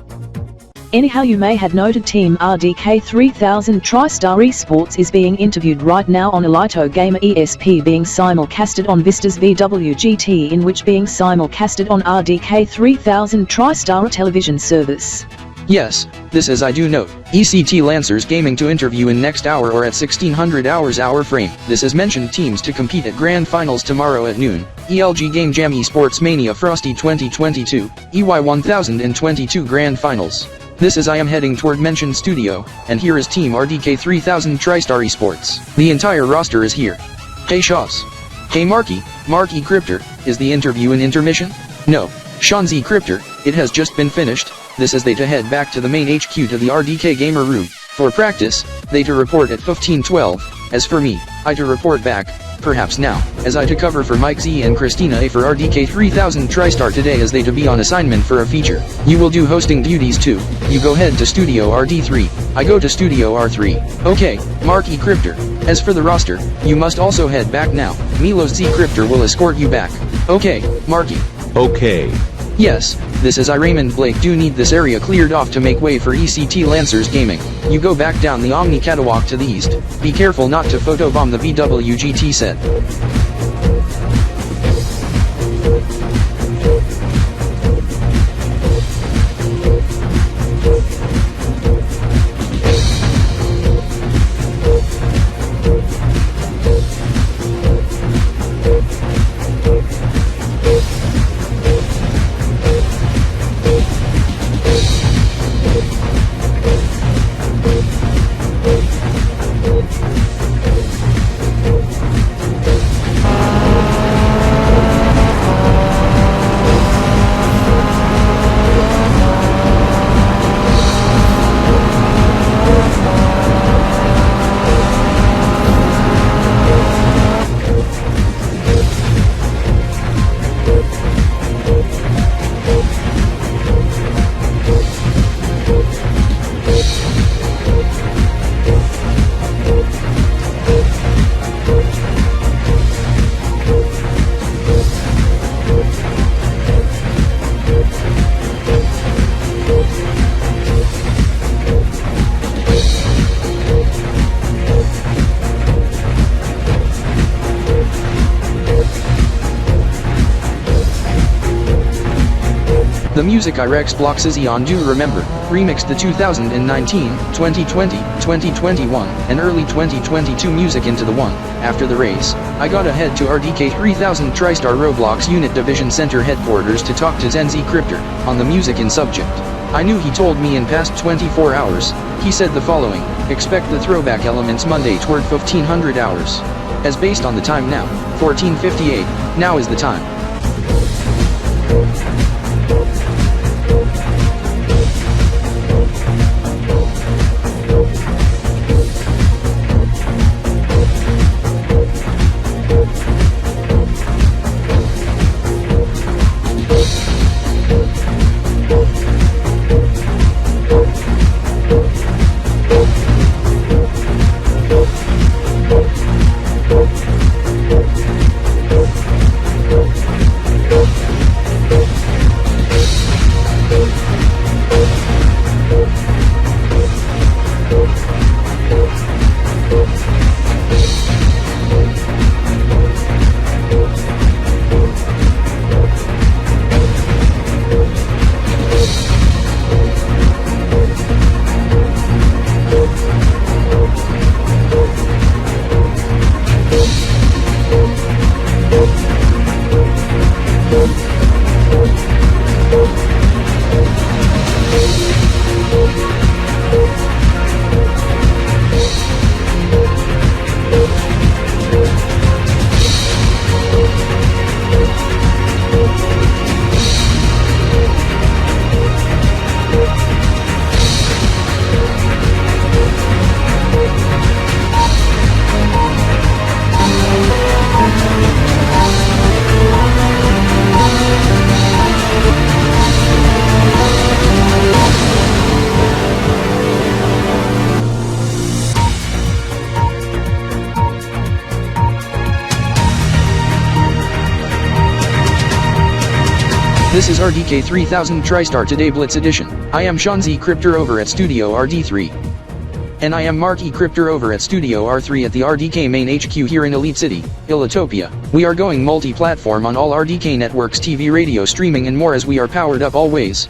Anyhow, you may have noted Team RDK 3000 TriStar Esports is being interviewed right now on Elito Gamer ESP, being simulcasted on Vista's VWGT, in which being simulcasted on RDK 3000 TriStar television service. Yes, this as I do note, ECT Lancers Gaming to interview in next hour or at 1600 hours hour frame. This is mentioned teams to compete at Grand Finals tomorrow at noon, ELG Game Jam Esports Mania Frosty 2022, EY 1022 Grand Finals. This is I am heading toward mentioned studio, and here is Team RDK 3000 TriStar Esports. The entire roster is here. Hey Shoss. Hey Marky Crypter, is the interview in intermission? No, Sean Z Crypter, it has just been finished. This is they to head back to the main HQ to the RDK Gamer Room, for practice, they to report at 15:12, as for me, I to report back, perhaps now, as I to cover for Mike Z and Christina A for RDK 3000 TriStar today, as they to be on assignment for a feature. You will do hosting duties too. You go head to Studio RD3, I go to Studio R3. Okay, Marky Crypter. As for the roster, you must also head back now. Milos Z Crypter will escort you back. Okay, Marky. Okay. Yes, this is I Raymond Blake do need this area cleared off to make way for ECT Lancers Gaming. You go back down the Omni catawalk to the east. Be careful not to photobomb the VWGT set. The music Irex Blocks Izzy on Do Remember, remixed the 2019, 2020, 2021, and early 2022 music into the one. After the race, I got ahead to RDK 3000 TriStar Roblox Unit Division Center headquarters to talk to Zenzi Crypter, on the music in subject. I knew he told me in past 24 hours, he said the following, expect the throwback elements Monday toward 1500 hours. As based on the time now, 14:58, now is the time. This is RDK 3000 TriStar Today Blitz Edition. I am Sean Z Crypter over at Studio RD3. And I am Mark E Crypter over at Studio R3 at the RDK main HQ here in Elite City, Ilitopia. We are going multi-platform on all RDK networks, TV, radio, streaming and more as we are powered up always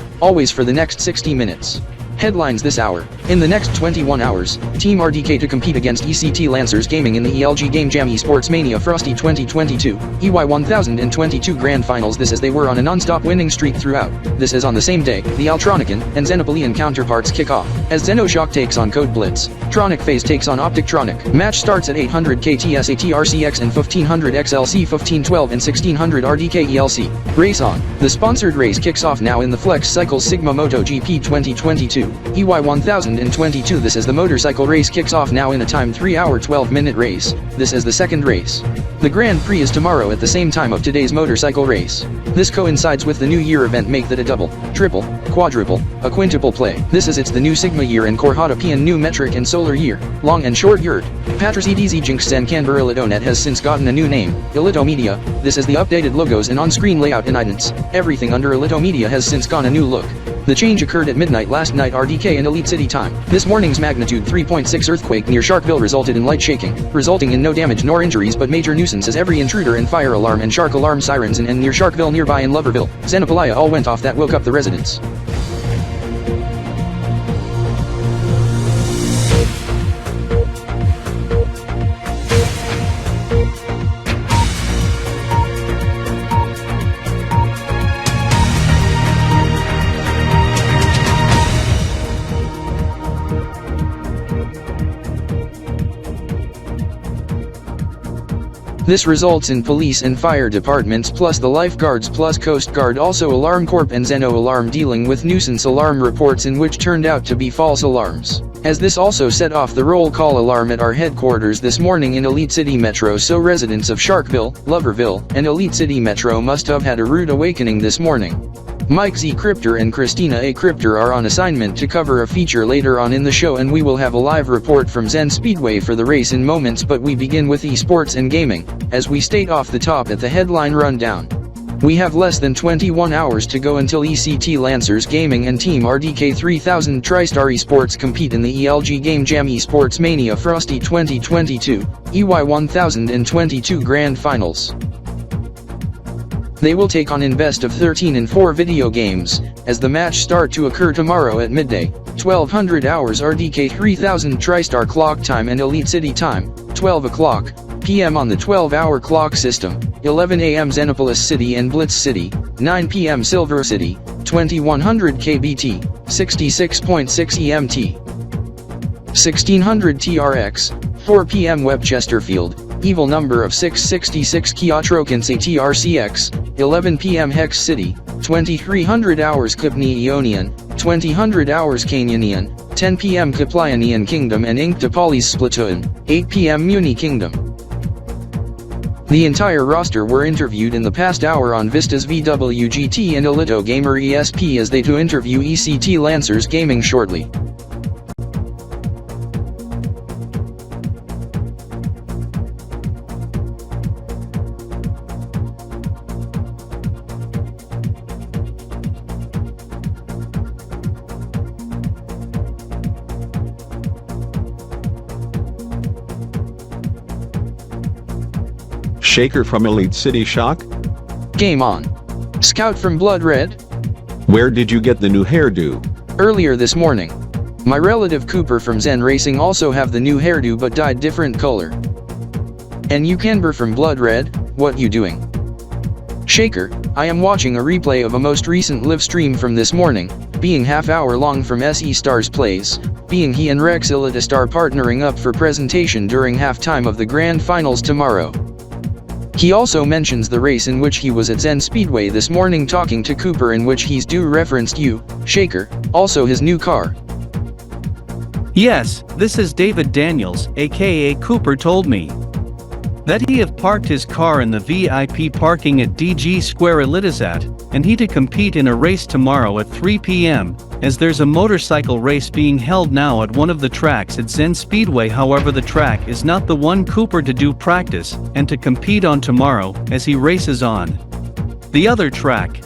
for the next 60 minutes. Headlines this hour. In the next 21 hours, Team RDK to compete against ECT Lancers Gaming in the ELG Game Jam Esports Mania Frosty 2022, EY 1022 Grand Finals. This as they were on a non-stop winning streak throughout. This is on the same day, the Altronican and Xenopolian counterparts kick off, as Xenoshock takes on Code Blitz, Tronic Phase takes on Optictronic. Match starts at 800 KTSAT RCX and 1500 XLC 1512 and 1600 RDK ELC. Race on. The sponsored race kicks off now in the Flex Cycles Sigma Moto GP 2022. EY 1022. This is the motorcycle race kicks off now in a time 3 hour 12 minute race. This is the second race. The Grand Prix is tomorrow at the same time of today's motorcycle race. This coincides with the New Year event. Make that a double, triple, quadruple, a quintuple play. This is it's the new Sigma year and Korhata new metric and solar year, long and short yurt. Patras EDZ Jinx and Kanbor-Ilitonet has since gotten a new name, Ilito Media. This is the updated logos and on-screen layout and items. Everything under Ilito Media has since gone a new look. The change occurred at midnight last night RDK and Elite City time. This morning's magnitude 3.6 earthquake near Sharkville resulted in light shaking, resulting in no damage nor injuries but major nuisance as every intruder and fire alarm and shark alarm sirens and near Sharkville nearby in Loverville, Xenopolia all went off. That woke up the residents. This results in police and fire departments plus the lifeguards plus Coast Guard also Alarm Corp and Xeno Alarm dealing with nuisance alarm reports in which turned out to be false alarms. As this also set off the roll call alarm at our headquarters this morning in Elite City Metro, so residents of Sharkville, Loverville, and Elite City Metro must have had a rude awakening this morning. Mike Z Crypter and Christina A Crypter are on assignment to cover a feature later on in the show, and we will have a live report from Zen Speedway for the race in moments, but we begin with esports and gaming, as we state off the top at the headline rundown. We have less than 21 hours to go until ECT Lancers Gaming and Team RDK 3000 TriStar Esports compete in the ELG Game Jam Esports Mania Frosty 2022, EY 1022 Grand Finals. They will take on in best of 13 and 4 video games, as the match start to occur tomorrow at midday, 1200 hours RDK 3000 TriStar clock time and Elite City time, 12 o'clock p.m. on the 12-hour clock system, 11 a.m. Xenopolis City and Blitz City, 9 p.m. Silver City, 2100 Kb.P, 66.6 EMT, 1600 TRX, 4 p.m. Web Chesterfield, evil number of 666 Kiotrokinse TRCX, 11 p.m. Hex City, 2300 hours Kb.P Ionian, 2000 hours Canyonian, 10 p.m. Kaplianian Kingdom and Inktopolis Splatoon, 8 p.m. Muni Kingdom. The entire roster were interviewed in the past hour on Vista's VWGT and Elito Gamer ESP as they to interview ECT Lancers Gaming shortly. Shaker from Elite City Shock? Game on. Scout from Blood Red? Where did you get the new hairdo? Earlier this morning. My relative Cooper from Zen Racing also have the new hairdo but dyed different color. And you Kanbor from Blood Red, what you doing? Shaker, I am watching a replay of a most recent live stream from this morning, being half hour long from SE Stars Plays, being he and Rex Illitastar partnering up for presentation during halftime of the Grand Finals tomorrow. He also mentions the race in which he was at Zen Speedway this morning talking to Cooper, in which he's do referenced you, Shaker, also his new car. Yes, this is David Daniels, aka Cooper, told me that he have parked his car in the VIP parking at DG Square Elitizat, and he to compete in a race tomorrow at 3 p.m, as there's a motorcycle race being held now at one of the tracks at Zen Speedway. However, the track is not the one Cooper to do practice and to compete on tomorrow, as he races on the other track.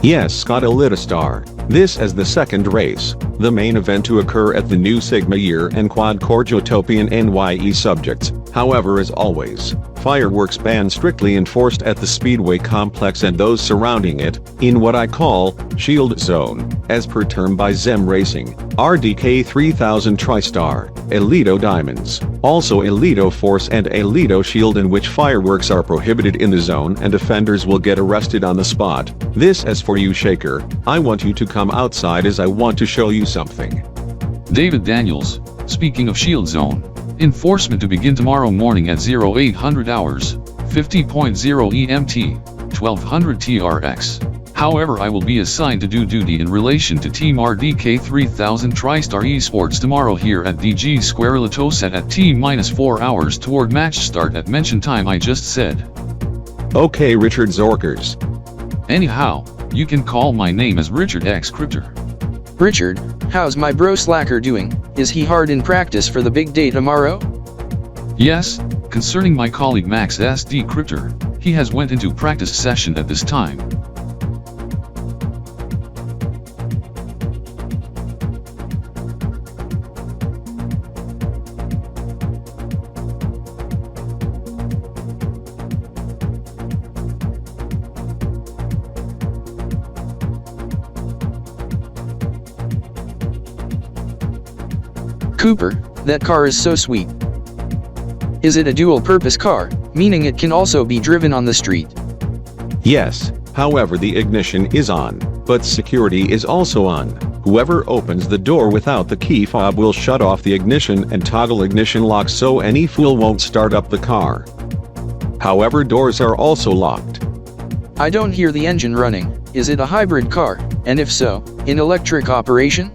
Yes, Scott Star. This is the second race, the main event to occur at the new Sigma Year and Quad Corjotopian NYE subjects. However, as always, fireworks ban strictly enforced at the Speedway complex and those surrounding it, in what I call Shield Zone, as per term by Zem Racing, RDK 3000 TriStar, Elito Diamonds, also Elito Force and Elito Shield, in which fireworks are prohibited in the zone and offenders will get arrested on the spot. This is for you, Shaker. I want you to come outside as I want to show you something. David Daniels, speaking of Shield Zone. Enforcement to begin tomorrow morning at 0800 hours, 50.0 EMT, 1200 TRX. However, I will be assigned to do duty in relation to Team RDK 3000 TriStar Esports tomorrow here at DG Square Latoset at T-4 hours toward match start at mentioned time I just said. Okay, Richard Zorkers. Anyhow, you can call my name as Richard X Cryptor. Richard, how's my bro Slacker doing? Is he hard in practice for the big day tomorrow? Yes, concerning my colleague Max SD Cryptor, he has went into practice session at this time. Cooper, that car is so sweet. Is it a dual-purpose car, meaning it can also be driven on the street? Yes, however the ignition is on, but security is also on. Whoever opens the door without the key fob will shut off the ignition and toggle ignition lock so any fool won't start up the car. However, doors are also locked. I don't hear the engine running. Is it a hybrid car, and if so, in electric operation?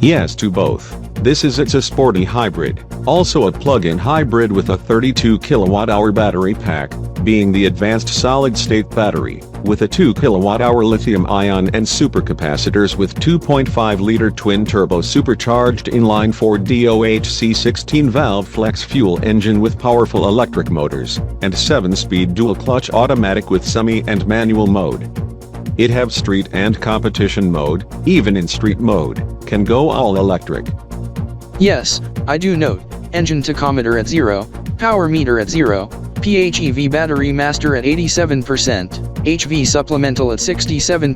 Yes to both. It's a sporty hybrid, also a plug-in hybrid with a 32 kWh battery pack, being the advanced solid-state battery, with a 2 kWh lithium-ion and supercapacitors with 2.5-liter twin-turbo supercharged inline-4 DOHC 16-valve flex fuel engine with powerful electric motors, and 7-speed dual-clutch automatic with semi and manual mode. It have street and competition mode, even in street mode, can go all electric. Yes, I do note, engine tachometer at 0, power meter at 0, PHEV battery master at 87%, HV supplemental at 67%,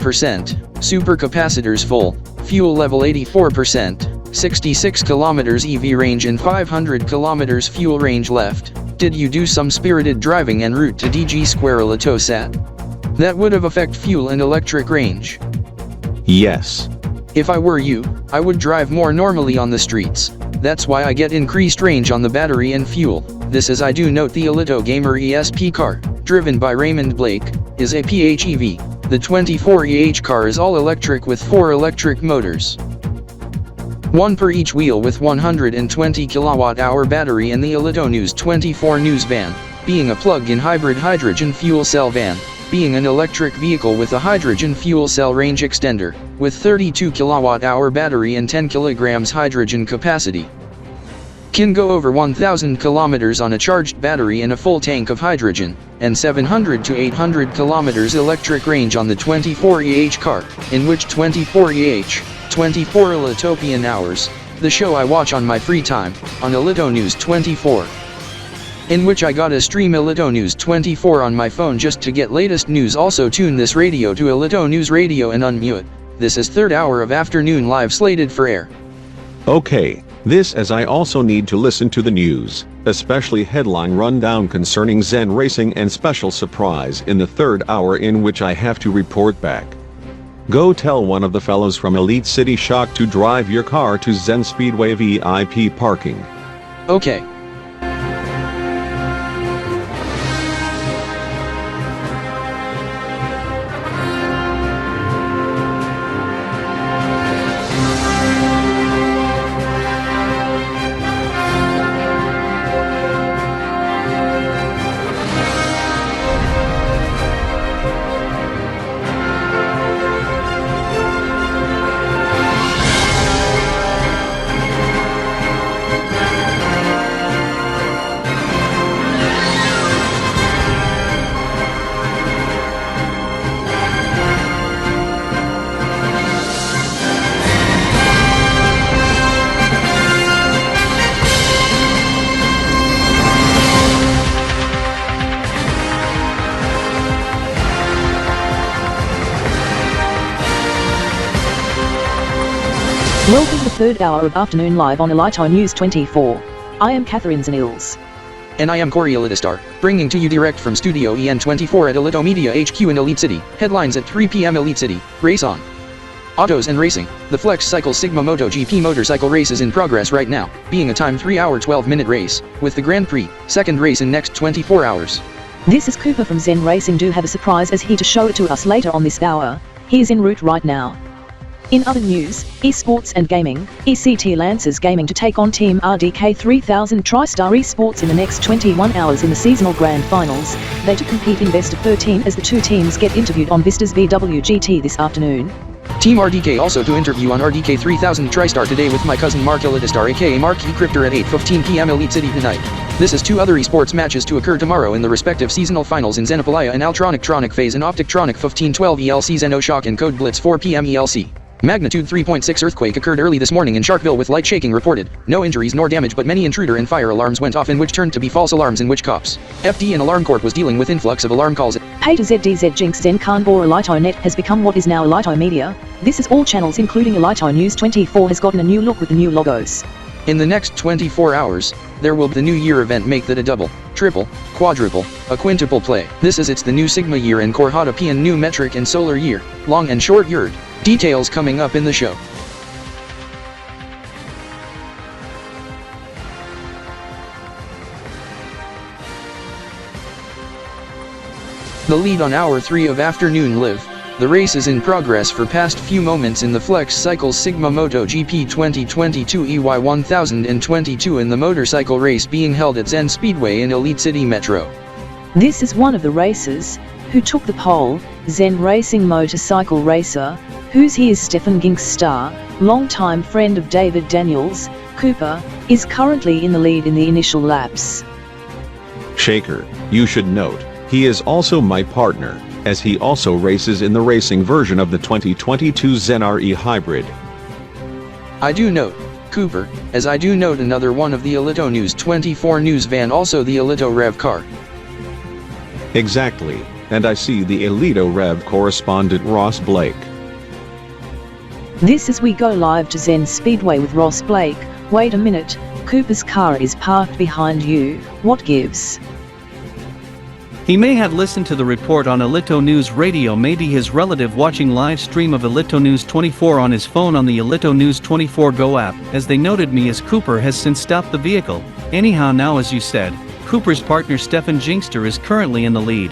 supercapacitors full, fuel level 84%, 66 km EV range and 500 km fuel range left. Did you do some spirited driving en route to DG Square Latosat? That would have affect fuel and electric range. Yes. If I were you, I would drive more normally on the streets. That's why I get increased range on the battery and fuel. This is I do note the Alito Gamer ESP car, driven by Raymond Blake, is a PHEV. The 24EH car is all electric with 4 electric motors. 1 per each wheel with 120 kWh battery, and the Alito News 24 News van, being a plug-in hybrid hydrogen fuel cell van, being an electric vehicle with a hydrogen fuel cell range extender, with 32 kWh battery and 10 kg hydrogen capacity. Can go over 1,000 km on a charged battery and a full tank of hydrogen, and 700 to 800 km electric range on the 24EH car, in which 24EH, 24 Alitopian hours, the show I watch on my free time, on Alito News 24. In which I gotta stream Alito News 24 on my phone just to get latest news. Also tune this radio to Alito News Radio and unmute. This is 3rd hour of afternoon live slated for air. Okay, this as I also need to listen to the news, especially headline rundown concerning Zen Racing and special surprise in the 3rd hour in which I have to report back. Go tell one of the fellows from Elite City Shock to drive your car to Zen Speedway VIP parking. Okay. Welcome to the third hour of afternoon live on Elito News 24. I am Catherine Zanils. And I am Corey Elitestar, bringing to you direct from Studio EN24 at Elito Media HQ in Elite City. Headlines at 3 p.m. Elite City, race on. Autos and racing. The Flex Cycle Sigma MotoGP motorcycle race is in progress right now, being a time 3-hour 12-minute race, with the Grand Prix, second race in next 24 hours. This is Cooper from Zen Racing. Do have a surprise as he to show it to us later on this hour. He is en route right now. In other news, esports and gaming, ECT Lancers Gaming to take on Team RDK 3000 TriStar Esports in the next 21 hours in the seasonal grand finals. They to compete in best of 13 as the two teams get interviewed on Vista's VWGT this afternoon. Team RDK also to interview on RDK 3000 TriStar today with my cousin Mark Elitestar aka Mark Cryptor at 8:15 p.m. Elite City tonight. This is two other esports matches to occur tomorrow in the respective seasonal finals in Xenopalaya and Altronic Phase and Optictronic 1512 ELC Xenoshock and Code Blitz 4 p.m. ELC. Magnitude 3.6 earthquake occurred early this morning in Sharkville with light shaking reported. No injuries nor damage, but many intruder and fire alarms went off in which turned to be false alarms in which cops. FD and Alarm Corp was dealing with influx of alarm calls. Pay to ZDZ Jinx Zen Kanbor-LapiBalKip has become what is now Elito Media. This is all channels including Elito News 24 has gotten a new look with the new logos. In the next 24 hours, there will be the new year event make that a double, triple, quadruple, a quintuple play. This is it's the new Sigma year and Korhata P and new metric and solar year, long and short yard. Details coming up in the show. The lead on hour 3 of afternoon live. The race is in progress for past few moments in the Flex Cycle Sigma MotoGP 2022 EY 1022 in the motorcycle race being held at Zen Speedway in Elite City Metro. This is one of the racers who took the pole, Zen Racing motorcycle racer, whose he is Stefan Gingstar, longtime friend of David Daniels. Cooper is currently in the lead in the initial laps. Shaker, you should note, he is also my partner, as he also races in the racing version of the 2022 Zen RE Hybrid. I do note, Cooper, as I do note another one of the Elito News 24 news van, also the Elito Rev car. Exactly, and I see the Elito Rev correspondent Ross Blake. This is we go live to Zen Speedway with Ross Blake. Wait a minute, Cooper's car is parked behind you, what gives? He may have listened to the report on Elito News Radio, maybe his relative watching live stream of Elito News 24 on his phone on the Elito News 24 Go app, as they noted me as Cooper has since stopped the vehicle. Anyhow, now as you said, Cooper's partner Stefan Ginkster is currently in the lead.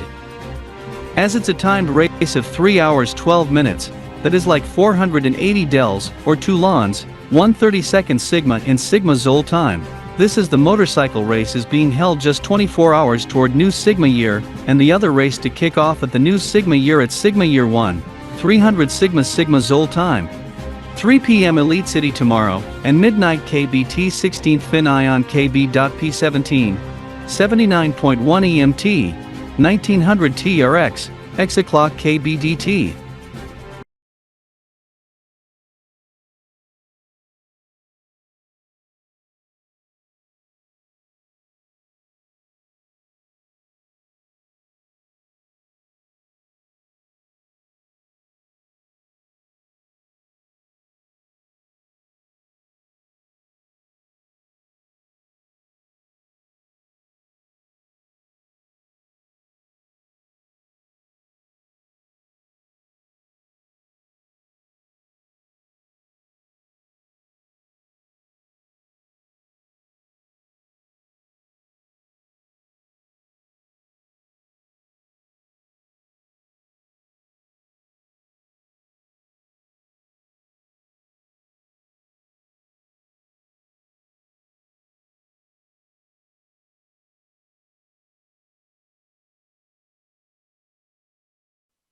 As it's a timed race of 3 hours 12 minutes, that is like 480 Dells, or 2 lawns, 1/32 Sigma in Sigma Zol time. This is the motorcycle race is being held just 24 hours toward new Sigma year, and the other race to kick off at the new Sigma year at Sigma year 1, 300 Sigma Zol time. 3 p.m. Elite City tomorrow, and midnight Kb.P 16th Fin Ion Kb.P 17, 79.1 EMT, 1900 TRX, X o'clock KBDT.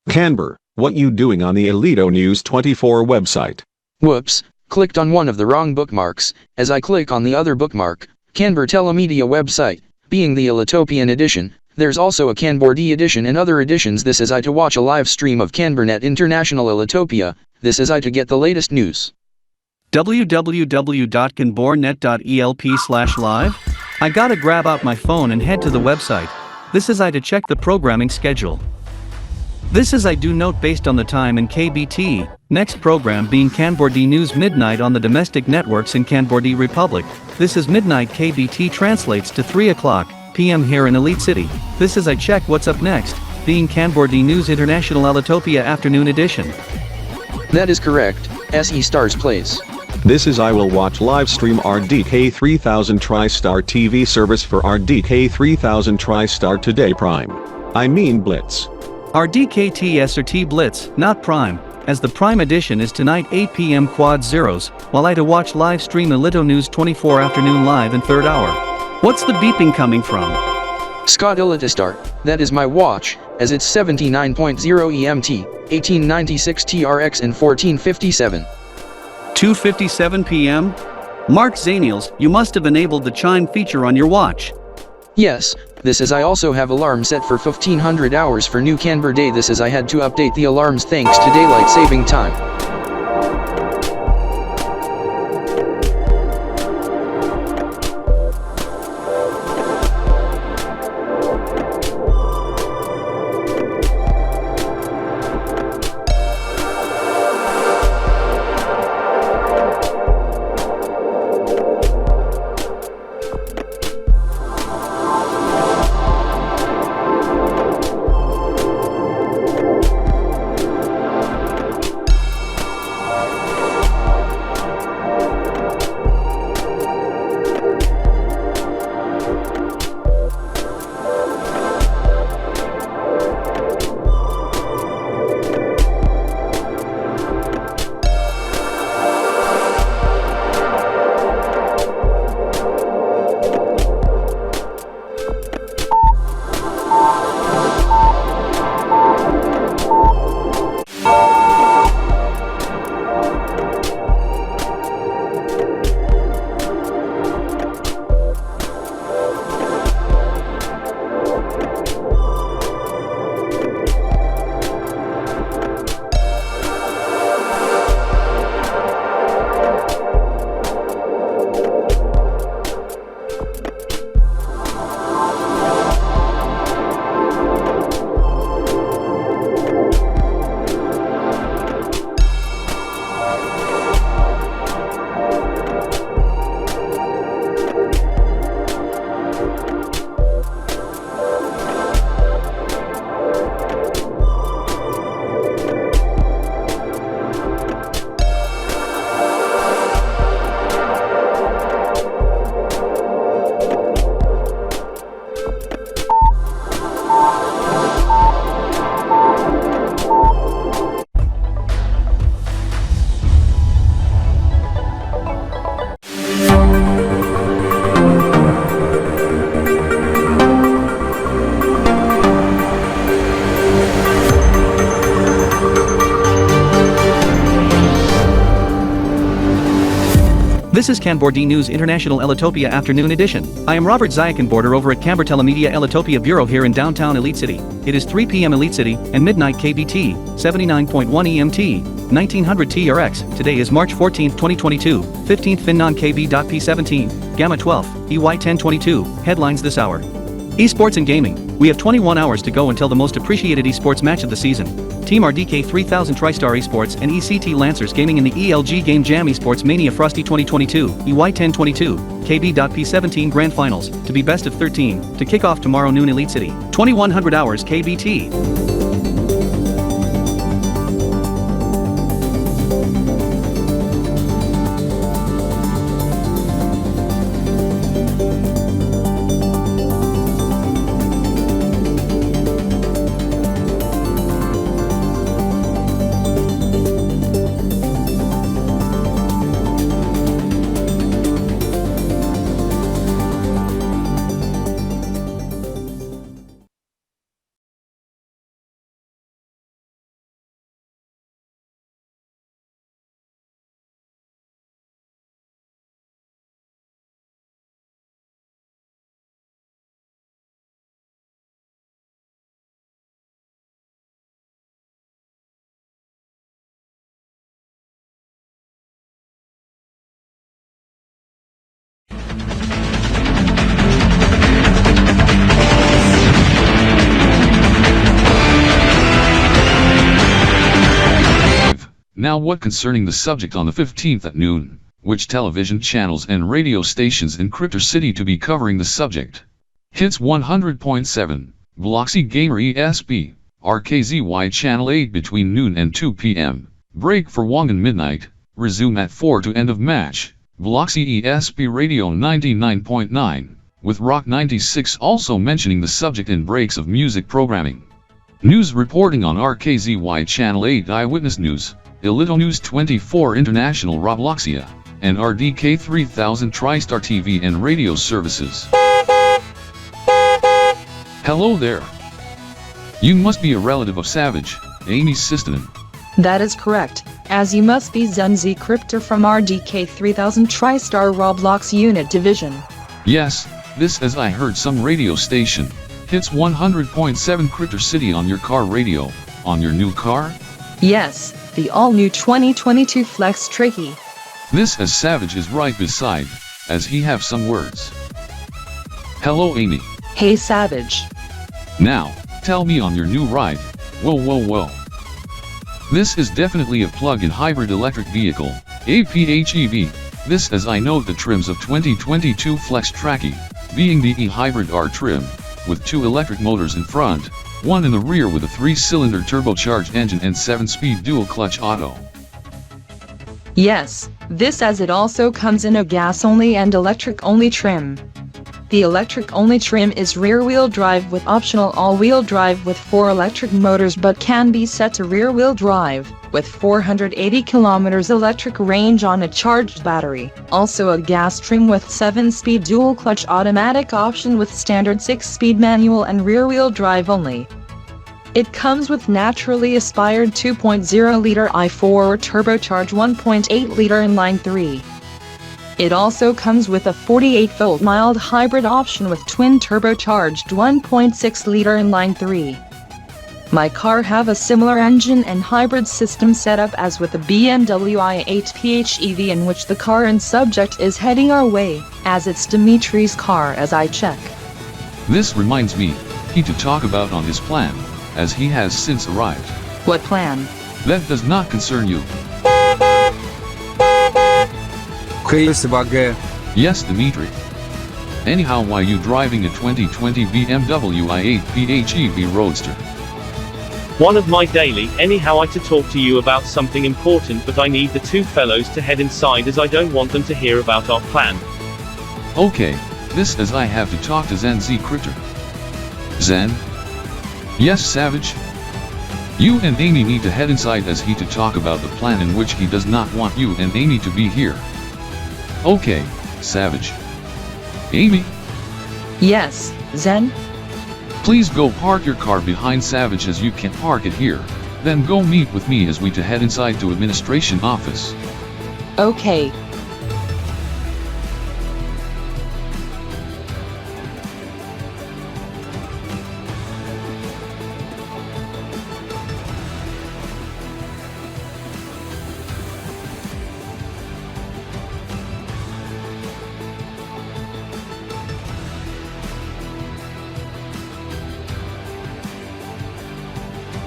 Kanbor, what you doing on the Elito News 24 website? Whoops, clicked on one of the wrong bookmarks. As I click on the other bookmark, Kanbor Telemedia website, being the Elitopian edition, there's also a Kanbor D edition and other editions. This is I to watch a live stream of Kanbornet International Elitopia. This is I to get the latest news. www.kanbornet.elp/live. I gotta grab out my phone and head to the website. This is I to check the programming schedule. This is I do note based on the time in KBT, Next program being Kanbor-D News Midnight on the domestic networks in Kanbor-D Republic. This is Midnight Kb.P translates to 3 o'clock p.m. here in Elite City. This is I check what's up next, being Kanbor-D News International Elitopia Afternoon Edition. That is correct, SE Stars Plays. This is I will watch live stream RDK 3000 TriStar TV service for RDK 3000 TriStar Today Prime. I mean Blitz. RDK TS or T Blitz, not Prime, as the Prime edition is tonight 8 p.m. quad zeros, while I to watch live stream Elito News 24 afternoon live in third hour. What's the beeping coming from? Scott Elitistar, that is my watch, as it's 79.0 EMT, 1896 TRX and 1457. 2:57 p.m.? Mark Zaniels, you must have enabled the chime feature on your watch. Yes, this is I also have alarm set for 1500 hours for new Canberra Day. This is I had to update the alarms thanks to daylight saving time. This is Kanbor-D News International Elitopia Afternoon Edition. I am Robert Zayakenborder over at Canberra Telemedia Elitopia Bureau here in downtown Elite City. It is 3 p.m. Elite City and midnight KBT, 79.1 EMT, 1900 TRX. Today is March 14, 2022, 15th Finnon Kb.P 17, Gamma 12, EY 1022. Headlines this hour. Esports and Gaming. We have 21 hours to go until the most appreciated esports match of the season. Team RDK 3000 TriStar Esports and ECT Lancers Gaming in the ELG Game Jam Esports Mania Frosty 2022, EY 1022, Kb.P 17 Grand Finals, to be best of 13, to kick off tomorrow noon Elite City. 2100 hours KBT. Now what concerning the subject on the 15th at noon, which television channels and radio stations in Crypto City to be covering the subject? Hits 100.7, Bloxy Gamer ESP, RKZY Channel 8 between noon and 2 p.m. Break for Wangan midnight, resume at 4 to end of match, Bloxy ESP Radio 99.9, with Rock 96 also mentioning the subject in breaks of music programming. News reporting on RKZY Channel 8 Eyewitness News, Ilito News 24 International Robloxia, and RDK 3000 TriStar TV and radio services. Hello there. You must be a relative of Savage, Amy's sister. That is correct, as you must be Zenzi Cryptor from RDK 3000 TriStar Roblox Unit Division. Yes, this as I heard some radio station, hits 100.7 Crypto City on your car radio, on your new car? Yes, the all-new 2022 Flex Tricky. This as Savage is right beside, as he have some words. Hello Amy. Hey Savage. Now, tell me on your new ride, whoa. This is definitely a plug-in hybrid electric vehicle, a PHEV, this as I note the trims of 2022 Flex Tracky, being the e-hybrid R trim, with 2 electric motors in front, 1 in the rear with a 3-cylinder turbocharged engine and 7-speed dual-clutch auto. Yes, this as it also comes in a gas-only and electric-only trim. The electric-only trim is rear-wheel drive with optional all-wheel drive with 4 electric motors but can be set to rear-wheel drive, with 480 km electric range on a charged battery. Also a gas trim with 7-speed dual-clutch automatic option with standard 6-speed manual and rear-wheel drive only. It comes with naturally aspired 2.0-liter i4 turbocharged 1.8-liter inline 3. It also comes with a 48-volt mild hybrid option with twin turbocharged 1.6-liter inline 3. My car have a similar engine and hybrid system setup as with the BMW i8 PHEV in which the car and subject is heading our way, as it's Dimitri's car as I check. This reminds me, he to talk about on his plan, as he has since arrived. What plan? That does not concern you. Yes Dimitri. Anyhow why you driving a 2020 BMW i8 PHEV Roadster? One of my daily, anyhow I to talk to you about something important but I need the 2 fellows to head inside as I don't want them to hear about our plan. Okay, this as I have to talk to Zen Z Cryptor. Zen? Yes Savage? You and Amy need to head inside as he to talk about the plan in which he does not want you and Amy to be here. Okay, Savage. Amy? Yes, Zen? Please go park your car behind Savage as you can't park it here. Then go meet with me as we to head inside to administration office. Okay.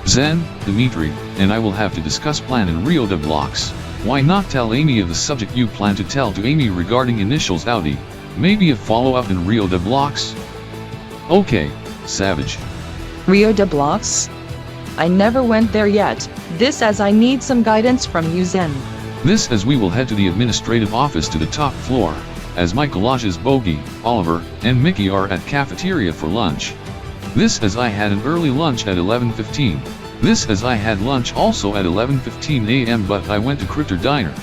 Zen, Dimitri, and I will have to discuss plan in Rio de Blocks. Why not tell Amy of the subject you plan to tell to Amy regarding initials Audi? Maybe a follow-up in Rio de Blocks? Okay, Savage. Rio de Blocks? I never went there yet, this as I need some guidance from you Zen. This as we will head to the administrative office to the top floor, as my collages Bogey, Oliver, and Mickey are at cafeteria for lunch. This as I had an early lunch at 11:15. This as I had lunch also at 11:15 a.m. but I went to Cryptor Diner.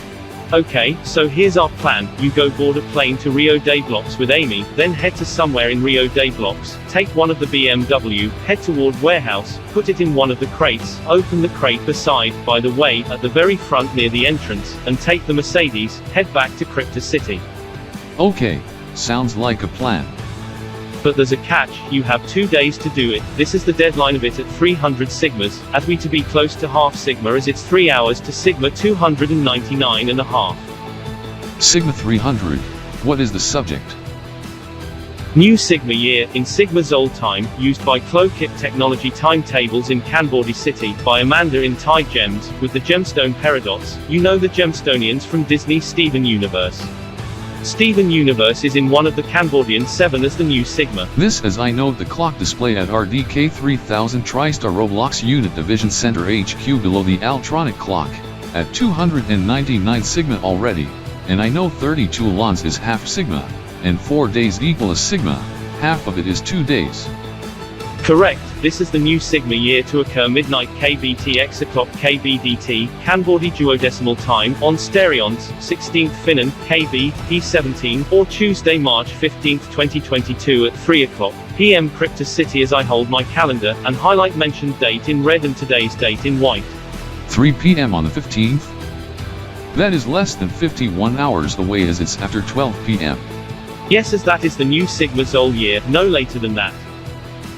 Okay, so here's our plan. You go board a plane to Rio de Blocks with Amy, then head to somewhere in Rio de Blocks, take one of the BMW, head toward warehouse, put it in one of the crates, open the crate beside, by the way, at the very front near the entrance, and take the Mercedes, head back to Crypto City. Okay, sounds like a plan. But there's a catch, you have 2 days to do it, this is the deadline of it at 300 sigmas, as we to be close to half sigma as it's 3 hours to sigma 299.5. Sigma 300, what is the subject? New Sigma year, in Sigma's old time, used by Kb.P technology timetables in Kanbor-D City, by Amanda in Tide Gems, with the gemstone paradox, you know the Gemstonians from Disney Steven Universe. Steven Universe is in one of the Kanbor-Dian 7 as the new Sigma. This as I note the clock display at RDK 3000 TriStar Roblox Unit Division Center HQ below the Altronic clock, at 299 Sigma already, and I know 32 lons is half Sigma, and 4 days equal a Sigma, half of it is 2 days. Correct, this is the new Sigma year to occur midnight Kb.T x o'clock Kb.DT, Kanbor-D duodecimal time, on Stereons, 16th Finan, Kb.P 17, or Tuesday March 15th 2022 at 3 o'clock PM Crypto City as I hold my calendar, and highlight mentioned date in red and today's date in white. 3 PM on the 15th? That is less than 51 hours away as it's after 12 PM. Yes, as that is the new Sigma's old year, no later than that.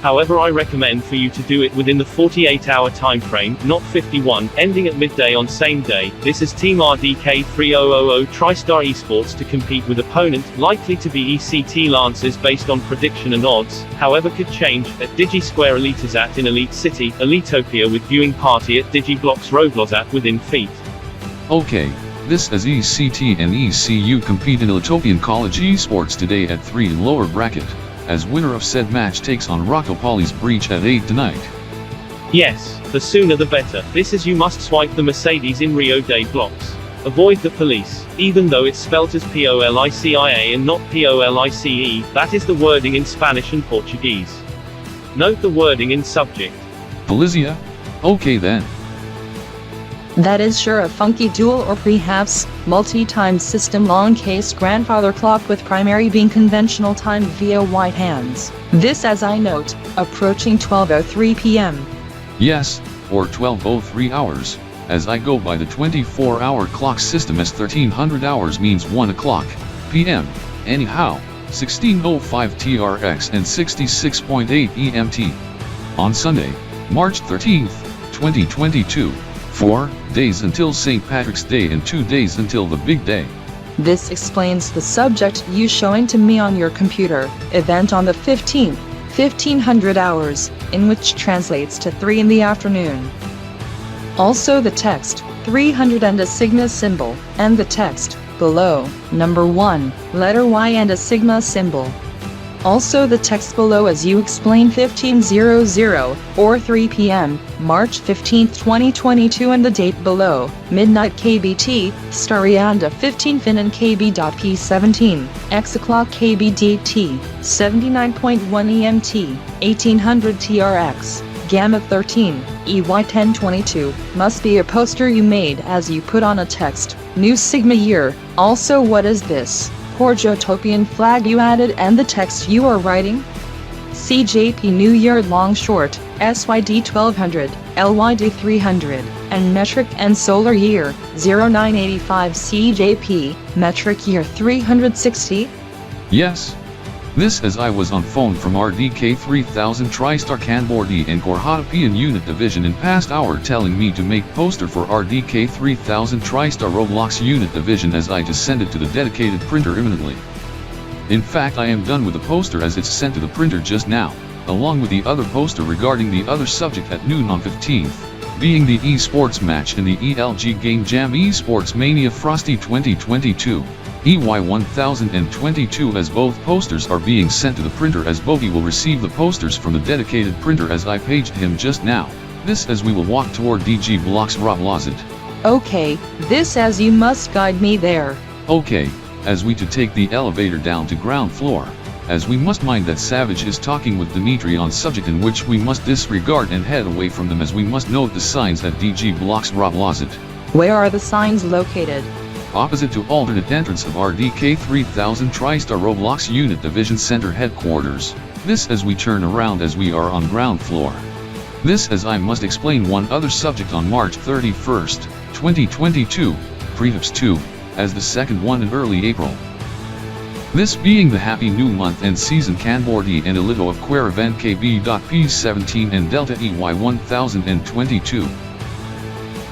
However, I recommend for you to do it within the 48-hour time frame, not 51, ending at midday on same day. This is Team RDK 3000 TriStar Esports to compete with opponent, likely to be ECT Lancers based on prediction and odds, however could change, at DigiSquare Elitizat in Elite City, Elitopia with viewing party at DigiBlocks Roblozat within feet. Okay, this as ECT and ECU compete in Elitopian College Esports today at 3 lower bracket, as winner of said match takes on Rocco Poly's Breach at 8 tonight. Yes, the sooner the better. This is you must swipe the Mercedes in Rio de blocks. Avoid the police, even though it's spelt as POLICIA and not POLICE, that is the wording in Spanish and Portuguese. Note the wording in subject. Polizia? Okay then. That is sure a funky dual or perhaps multi-time system long case grandfather clock with primary being conventional time via white hands. This as I note, approaching 12:03 PM. Yes, or 12:03 hours, as I go by the 24-hour clock system as 1300 hours means 1 o'clock PM, anyhow, 16:05 TRX and 66.8 EMT. On Sunday, March 13th, 2022. 4 days until St. Patrick's Day and 2 days until the big day. This explains the subject you showing to me on your computer, event on the 15th, 1500 hours, in which translates to 3 in the afternoon. Also the text, 300 and a sigma symbol, and the text, below, number 1, letter Y and a sigma symbol. Also the text below as you explain 1500, or 3 PM, March 15th 2022 and the date below, midnight Kb.T, Starianda 15 Finan Kb.P 17, X o'clock Kb.DT, 79.1 EMT, 1800 TRX, Gamma 13, EY 1022, must be a poster you made as you put on a text, new Sigma year. Also what is this? Porjotopian flag you added and the text you are writing? CJP New Year long short, SYD 1200, LYD 300, and metric and solar year, 0985 CJP, metric year 360? Yes. This as I was on phone from RDK 3000 TriStar Kanbor-D and Kb.P Unit Division in past hour telling me to make poster for RDK 3000 TriStar Roblox Unit Division as I just send it to the dedicated printer imminently. In fact I am done with the poster as it's sent to the printer just now, along with the other poster regarding the other subject at noon on 15th, being the esports match in the ELG Game Jam Esports Mania Frosty 2022. EY 1022 as both posters are being sent to the printer as Bogey will receive the posters from the dedicated printer as I paged him just now. This as we will walk toward DG Blocks Roblozit. Okay, this as you must guide me there. Okay, as we to take the elevator down to ground floor, as we must mind that Savage is talking with Dimitri on subject in which we must disregard and head away from them as we must note the signs at DG Blocks Roblozit. Where are the signs located? Opposite to alternate entrance of RDK 3000 TriStar Roblox Unit Division Center Headquarters. This as we turn around as we are on ground floor. This as I must explain one other subject on March 31st, 2022, Prehips 2, as the second one in early April. This being the happy new month and season Kanbor-D and Elito of Queer event Kb.P 17 and Delta EY 1022.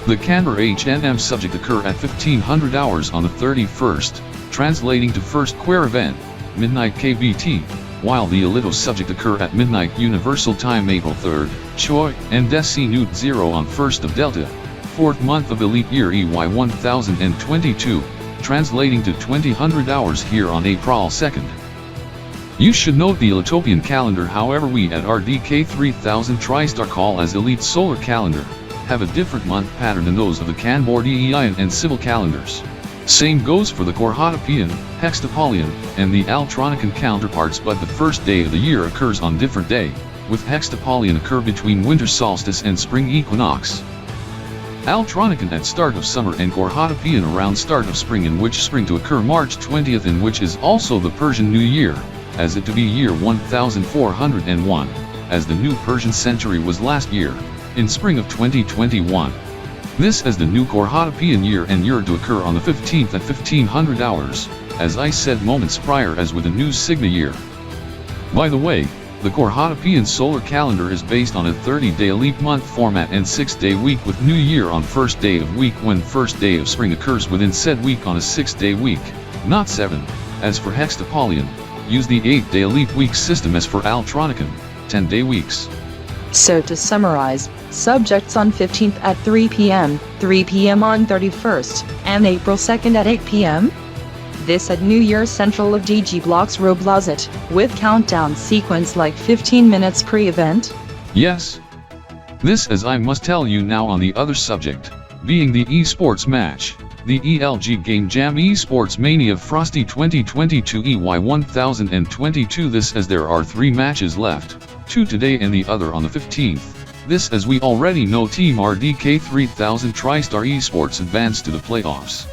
The Kanbor HNM subject occur at 1500 hours on the 31st, translating to first queer event, midnight Kb.T, while the Elito subject occur at midnight Universal Time April 3rd, Choi, and Desi Newt 0 on 1st of Delta, 4th month of Elite Year EY 1022, translating to 2000 hours here on April 2nd. You should note the Elitopian calendar, however we at RDK 3000 TriStar call as Elite Solar Calendar, have a different month pattern than those of the Kanbor-LapiBalKip and Civil calendars. Same goes for the Korhotopian, Hextapolian, and the Altronican counterparts, but the first day of the year occurs on different day, with Hextapolian occur between winter solstice and spring equinox. Altronican at start of summer and Korhotopian around start of spring, in which spring to occur March 20th, in which is also the Persian New Year, as it to be year 1401, as the new Persian century was last year, in spring of 2021. This as the new Korhotopian year and year to occur on the 15th at 1500 hours, as I said moments prior, as with the new Sigma year. By the way, the Korhotopian solar calendar is based on a 30-day leap month format and 6-day week, with New Year on first day of week, when first day of spring occurs within said week on a 6-day week, not 7, as for Hextapolian. Use the 8-day leap week system as for Altronican, 10-day weeks. So to summarize, subjects on 15th at 3 p.m., 3 p.m. on 31st, and April 2nd at 8 p.m.? This at New Year Central of DG Blocks Roblox with countdown sequence like 15 minutes pre-event? Yes. This as I must tell you now on the other subject, being the esports match, the ELG Game Jam Esports Mania Frosty 2022 EY 1022. This as there are 3 matches left, 2 today and the other on the 15th. This as we already know Team RDK 3000 TriStar Esports advanced to the playoffs.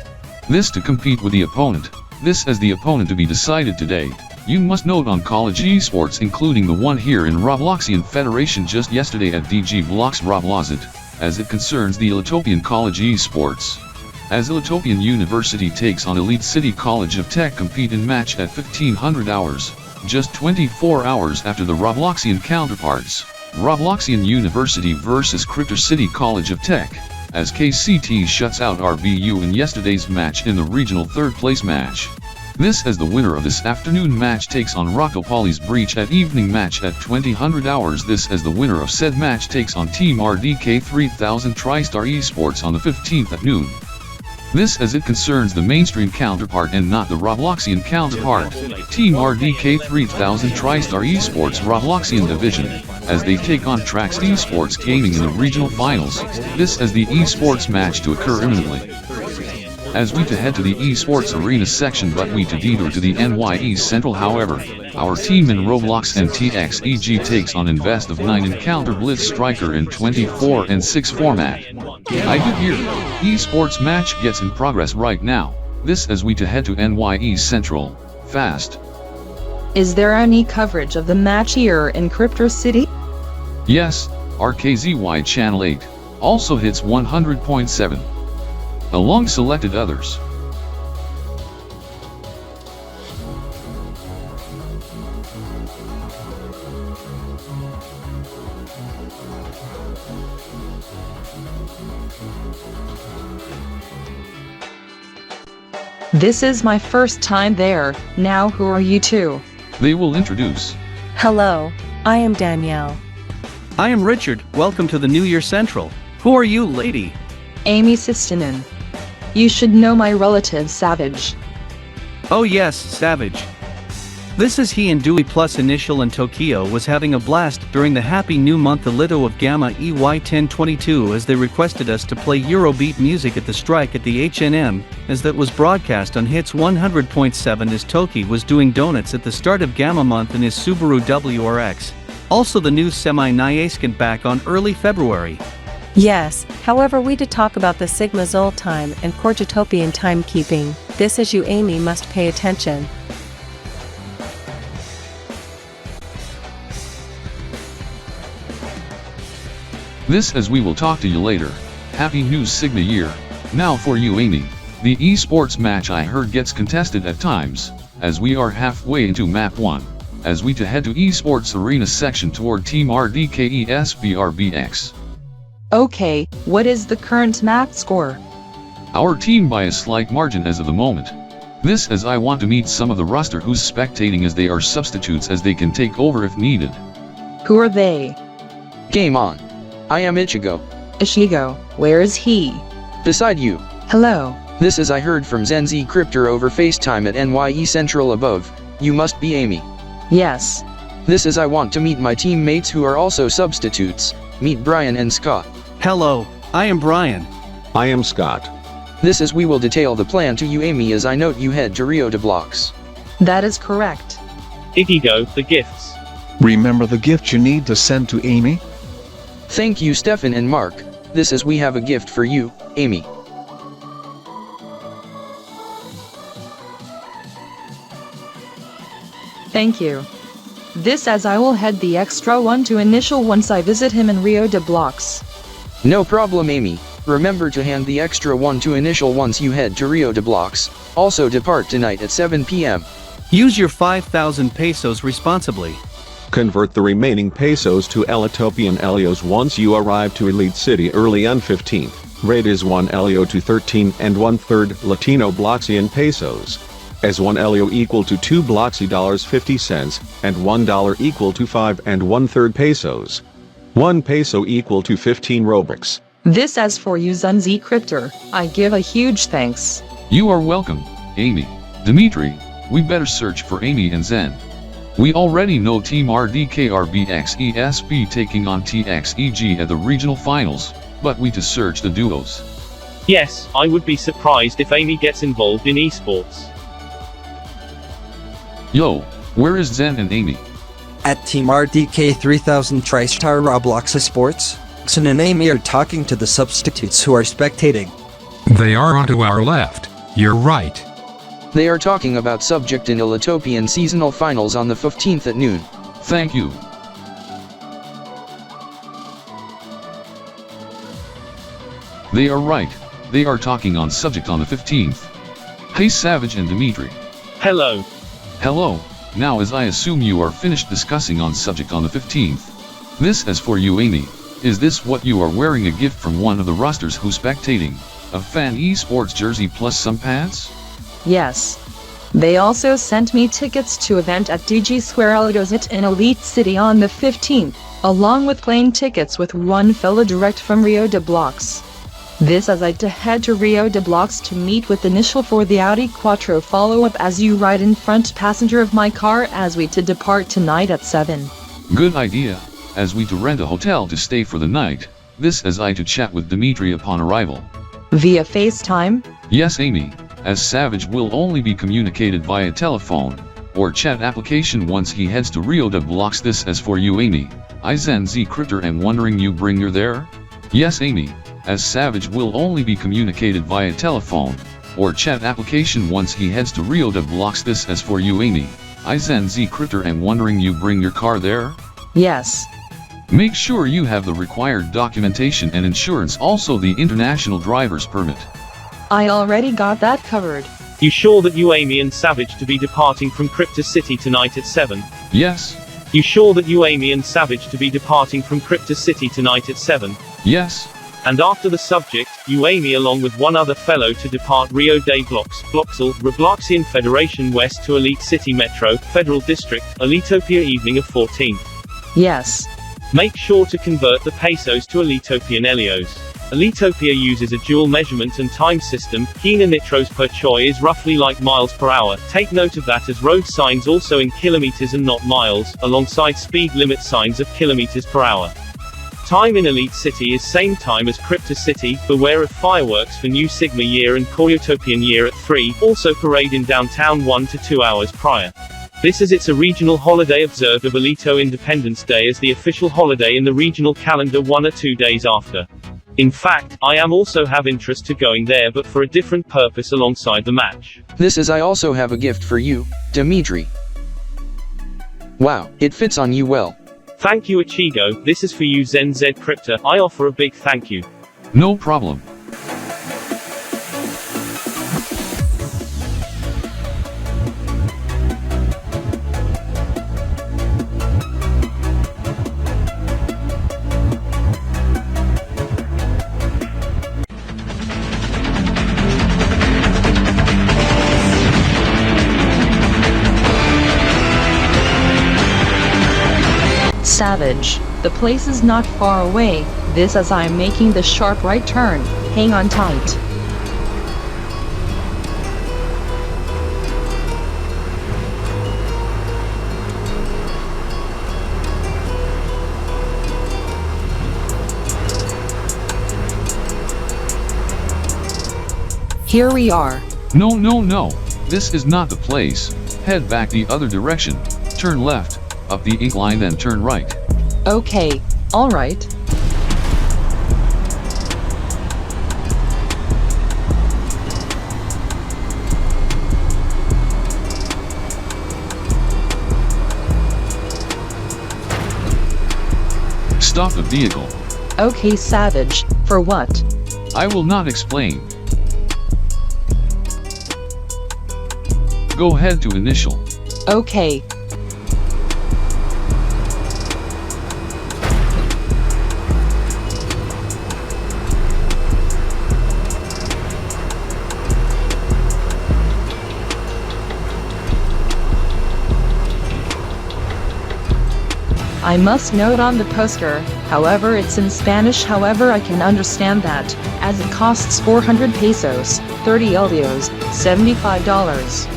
This to compete with the opponent, this as the opponent to be decided today. You must note on college esports, including the one here in Robloxian Federation just yesterday at DG Blocks Roblox, as it concerns the Elitopian College esports. As Elitopian University takes on Elite City College of Tech compete in match at 1500 hours, just 24 hours after the Robloxian counterparts, Robloxian University versus Crypto City College of Tech, as KCT shuts out RBU in yesterday's match in the regional 3rd place match. This as the winner of this afternoon match takes on Rockopoly's Breach at evening match at 2000 hours. This as the winner of said match takes on Team RDK 3000 TriStar Esports on the 15th at noon. This as it concerns the mainstream counterpart and not the Robloxian counterpart, Team RDK 3000 TriStar Esports Robloxian Division, as they take on Trax Esports Gaming in the regional finals, this as the esports match to occur imminently. As we to head to the esports arena section, but we to detour to the NYE Central. However, our team in Roblox and TXEG takes on Invest of 9 Encounter Blitz Striker in 24 and 6 format. I do hear, esports match gets in progress right now, this as we to head to NYE Central, fast. Is there any coverage of the match here in Crypto City? Yes, RKZY Channel 8, also hits 100.7. Along selected others. This is my first time there. Now who are you two? They will introduce. Hello, I am Danielle. I am Richard, welcome to the New Year Central. Who are you, lady? Amy Sistinen. You should know my relative Savage. Oh yes, Savage. This is he, and Dewey Plus Initial and Tokyo was having a blast during the happy new month Elito of Gamma EY 1022, as they requested us to play Eurobeat music at the strike at the H&M, as that was broadcast on Hits 100.7 as Toki was doing donuts at the start of Gamma month in his Subaru WRX. Also the new semi-Niascent back on early February. Yes, however we to talk about the Sigma Zol time and Corgitopian timekeeping. This as you Amy must pay attention. This as we will talk to you later. Happy New Sigma year. Now for you Amy. The esports match I heard gets contested at times, as we are halfway into map 1. As we to head to esports arena section toward Team RDK ESBRBX. Okay, what is the current map score? Our team by a slight margin as of the moment. This as I want to meet some of the roster who's spectating as they are substitutes as they can take over if needed. Who are they? Game on. I am Ichigo. Ishigo, where is he? Beside you. Hello. This is I heard from Zenzi Cryptor over FaceTime at NYE Central above. You must be Amy. Yes. This is I want to meet my teammates who are also substitutes. Meet Brian and Scott. Hello, I am Brian. I am Scott. This is we will detail the plan to you Amy as I note you head to Rio de Blocks. That is correct. Ichigo, the gifts. Remember the gift you need to send to Amy? Thank you Stefan and Mark. This is we have a gift for you, Amy. Thank you. This as I will head the extra one to initial once I visit him in Rio de Blocks. No problem Amy. Remember to hand the extra one to initial once you head to Rio de Blocks. Also depart tonight at 7 p.m. Use your 5,000 pesos responsibly. Convert the remaining pesos to Elitopian Elios once you arrive to Elite City early on 15th. Rate is 1 Elio to 13 and 1/3 Latino Bloxian pesos. As 1 Elio equal to 2 Bloxy $50 and $1 equal to 5 and 1/3 pesos. 1 peso equal to 15 Robux. This as for you Zenzi Cryptor, I give a huge thanks. You are welcome, Amy. Dimitri, we better search for Amy and Zen. We already know Team RDK RBXESP taking on TXEG at the regional finals, but we to search the duos. Yes, I would be surprised if Amy gets involved in esports. Yo, where is Zen and Amy? At Team RDK 3000 TriStar Roblox Esports, Zen and Amy are talking to the substitutes who are spectating. They are onto our left. You're right. They are talking about subject in Elitopian seasonal finals on the 15th at noon. Thank you. They are right. They are talking on subject on the 15th. Hey Savage and Dimitri. Hello. Hello. Now as I assume you are finished discussing on subject on the 15th. This as for you Amy. Is this what you are wearing a gift from one of the rosters who spectating? A fan esports jersey plus some pants? Yes. They also sent me tickets to event at DG Square Elgozit in Elite City on the 15th, along with plane tickets with one fellow direct from Rio de Blocks. This as I to head to Rio de Blocks to meet with initial for the Audi Quattro follow-up as you ride in front passenger of my car as we to depart tonight at 7. Good idea, as we to rent a hotel to stay for the night. This as I to chat with Dimitri upon arrival. Via FaceTime? Yes Amy, as Savage will only be communicated via telephone, or chat application once he heads to Rio de Blocks. This as for you Amy, I Zenzi Cryptor am wondering you bring her there? Yes Amy, as Savage will only be communicated via telephone, or chat application once he heads to Rio de Blocks. This as for you Amy, I Zenzi Cryptor am wondering you bring your car there? Yes. Make sure you have the required documentation and insurance, also the international driver's permit. I already got that covered. You sure that you Amy and Savage to be departing from Crypto City tonight at 7? Yes. You sure that you Amy and Savage to be departing from Crypto City tonight at 7? Yes. And after the subject, you Amy along with one other fellow to depart Rio de Blocks, Bloxel, Robloxian Federation West to Elite City Metro, Federal District, Elitopia evening of 14th. Yes. Make sure to convert the pesos to Elitopian Elios. Elitopia uses a dual measurement and time system. Kina nitros per choi is roughly like miles per hour. Take note of that as road signs also in kilometers and not miles, alongside speed limit signs of kilometers per hour. Time in Elite City is same time as Crypto City. Beware of fireworks for New Sigma year and Choreotopian year at 3, also parade in downtown 1 to 2 hours prior. This is it's a regional holiday observed of Elito Independence Day as the official holiday in the regional calendar 1 or 2 days after. In fact, I am also have interest to going there but for a different purpose alongside the match. This is I also have a gift for you, Dimitri. Wow, it fits on you well. Thank you Ichigo, this is for you Zen Z Cryptor, I offer a big thank you. No problem. Savage, the place is not far away, this as I am making the sharp right turn, hang on tight. Here we are. No, no, no. This is not the place. Head back the other direction. Turn left, up the incline then turn right. Okay, alright. Stop the vehicle. Okay, Savage, for what? I will not explain. Go ahead to initial. Okay. I must note on the poster, however it's in Spanish, however I can understand that, as it costs 400 pesos, 30 LDOs, $75.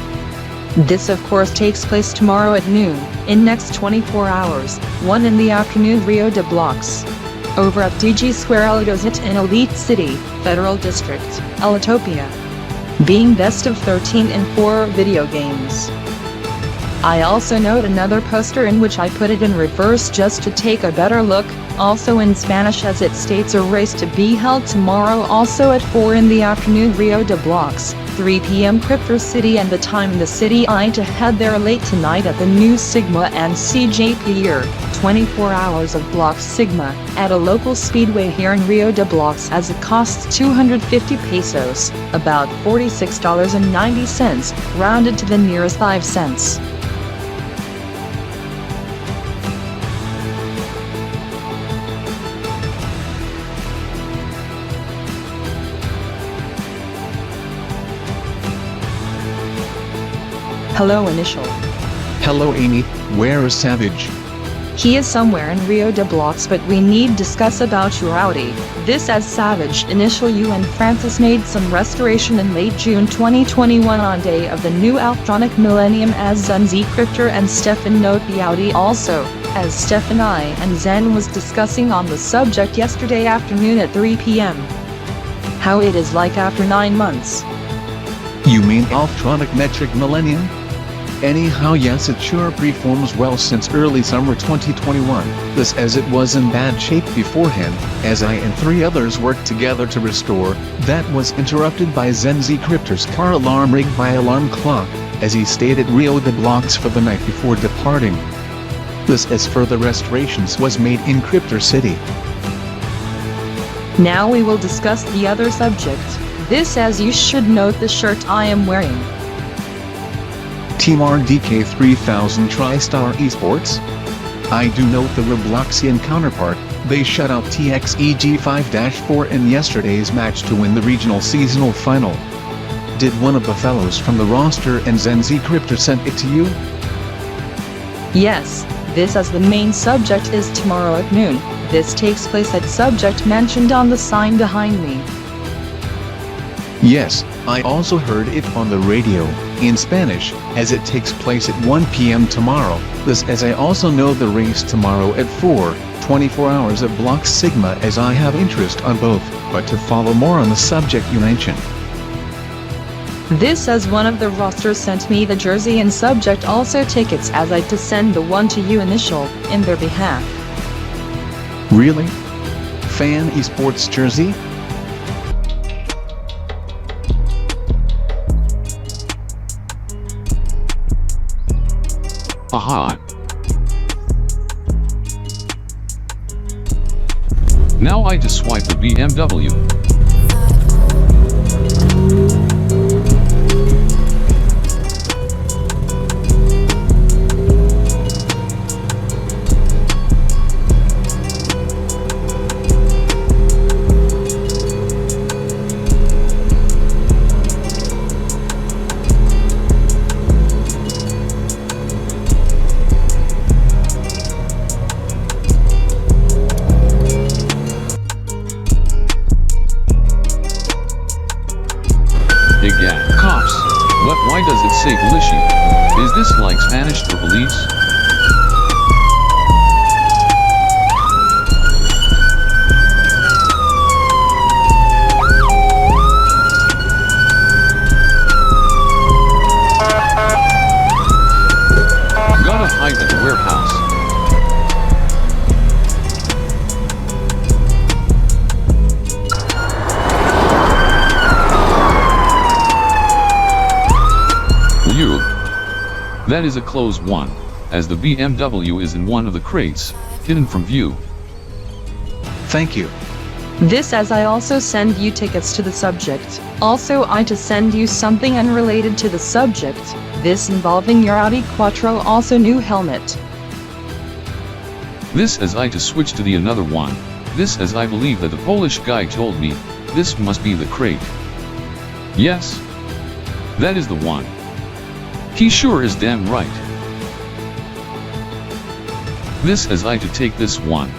This of course takes place tomorrow at noon, in next 24 hours, 1 in the afternoon Rio de Blocks. Over at DG Square Elidozit in Elite City, Federal District, Elitopia. Being best of 13 in 4 video games. I also note another poster in which I put it in reverse just to take a better look, also in Spanish as it states a race to be held tomorrow also at 4 in the afternoon Rio de Blocks, 3 p.m. Crypto City and the time in the city I to head there late tonight at the new Sigma and CJP year, 24 hours of Blocks Sigma, at a local speedway here in Rio de Blocks as it costs 250 pesos, about $46.90, rounded to the nearest 5 cents. Hello Initial. Hello Amy, where is Savage? He is somewhere in Rio de Blocks but we need discuss about your Audi. This as Savage Initial you and Francis made some restoration in late June 2021 on day of the new electronic millennium as Zen Z Crypter and Stefan note the Audi also, as Stefan I and Zen was discussing on the subject yesterday afternoon at 3 p.m. How it is like after 9 months. You mean electronic metric millennium? Anyhow yes it sure performs well since early summer 2021, this as it was in bad shape beforehand, as I and 3 others worked together to restore, that was interrupted by Zenzi Crypter's car alarm rigged by alarm clock, as he stayed at Rio de Blocks for the night before departing. This as further restorations was made in Crypto City. Now we will discuss the other subject, this as you should note the shirt I am wearing. Team RDK 3000 TriStar Esports? I do note the Robloxian counterpart, they shut out TXEG 5-4 in yesterday's match to win the regional seasonal final. Did one of the fellows from the roster and Zenzi Crypter sent it to you? Yes, this as the main subject is tomorrow at noon, this takes place at subject mentioned on the sign behind me. Yes, I also heard it on the radio, in Spanish, as it takes place at 1 p.m. tomorrow, this as I also know the race tomorrow at 4, 24 hours of Block Sigma as I have interest on both, but to follow more on the subject you mentioned. This as one of the rosters sent me the jersey and subject also tickets as I to send the one to you Initial, in their behalf. Really? Fan esports jersey? Aha! Now I just swipe the BMW. Egad, cops. But why does it say policia? Is this like Spanish for police? Gotta hide at the warehouse. Phew. That is a close one, as the BMW is in one of the crates, hidden from view. Thank you. This as I also send you tickets to the subject. Also I to send you something unrelated to the subject. This involving your Audi Quattro, also new helmet. This as I to switch to the another one. This as I believe that the Polish guy told me, this must be the crate. Yes. That is the one. He sure is damn right. This as I to take this one.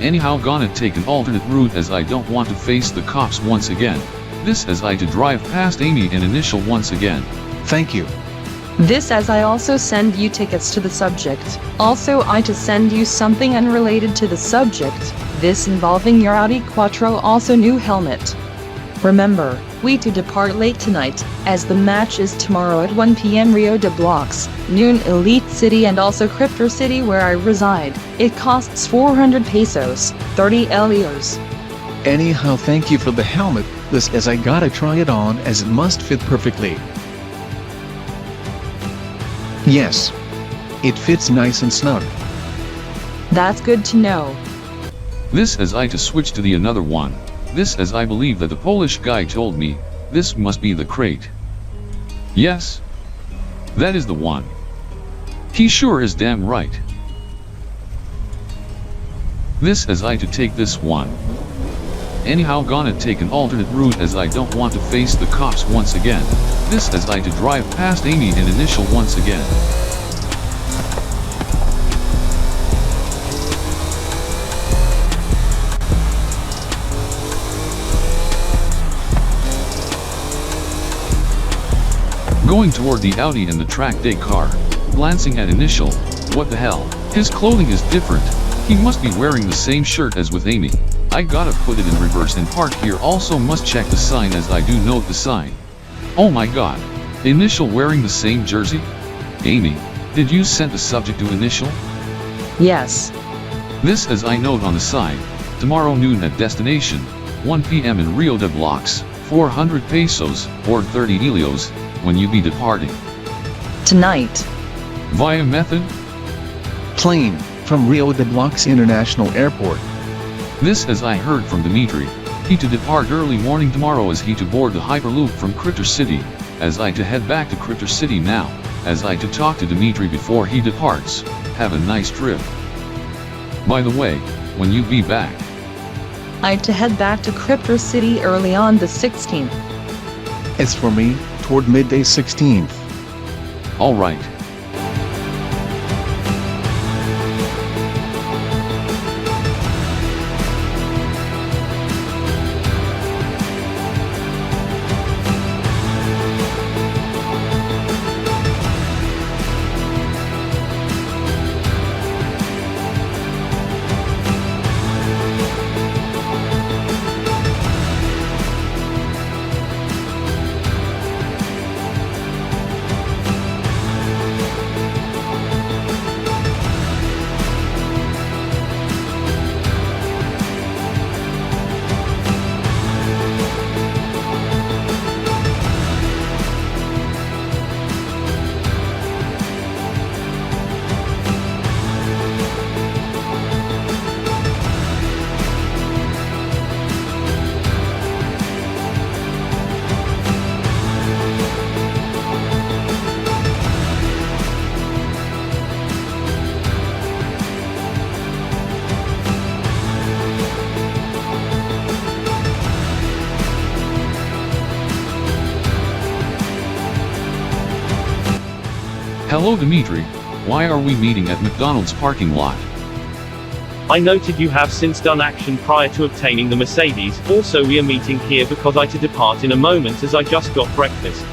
Anyhow gonna take an alternate route as I don't want to face the cops once again. This as I to drive past Amy and initial once again. Thank you. This as I also send you tickets to the subject. Also I to send you something unrelated to the subject. This involving your Audi Quattro, also new helmet. Remember, we to depart late tonight, as the match is tomorrow at 1 PM Rio de Blocks, noon Elite City and also Crypto City where I reside. It costs 400 pesos, 30 LEOs. Anyhow, thank you for the helmet, this as I gotta try it on as it must fit perfectly. Yes. It fits nice and snug. That's good to know. This as I to switch to the another one. This as I believe that the Polish guy told me, this must be the crate. Yes. That is the one. He sure is damn right. This as I to take this one. Anyhow gonna take an alternate route as I don't want to face the cops once again. This as I to drive past Amy and initial once again. Going toward the Audi and the track day car, glancing at initial, what the hell, his clothing is different, he must be wearing the same shirt as with Amy. I gotta put it in reverse and park here, also must check the sign as I do note the sign. Oh my god, initial wearing the same jersey? Amy, did you send the subject to initial? Yes. This as I note on the sign, tomorrow noon at destination, 1 PM in Rio de Blocks, 400 pesos, or 30 helios, when you be departing. Tonight. Via method? Plane, from Rio de Blocks International Airport. This as I heard from Dimitri, he to depart early morning tomorrow as he to board the Hyperloop from Crypto City, as I to head back to Crypto City now, as I to talk to Dimitri before he departs. Have a nice trip. By the way, when you be back? I to head back to Crypto City early on the 16th. As for me, toward midday 16th. Alright. Hello Dimitri, why are we meeting at McDonald's parking lot? I noted you have since done action prior to obtaining the Mercedes, also we are meeting here because I to depart in a moment as I just got breakfast.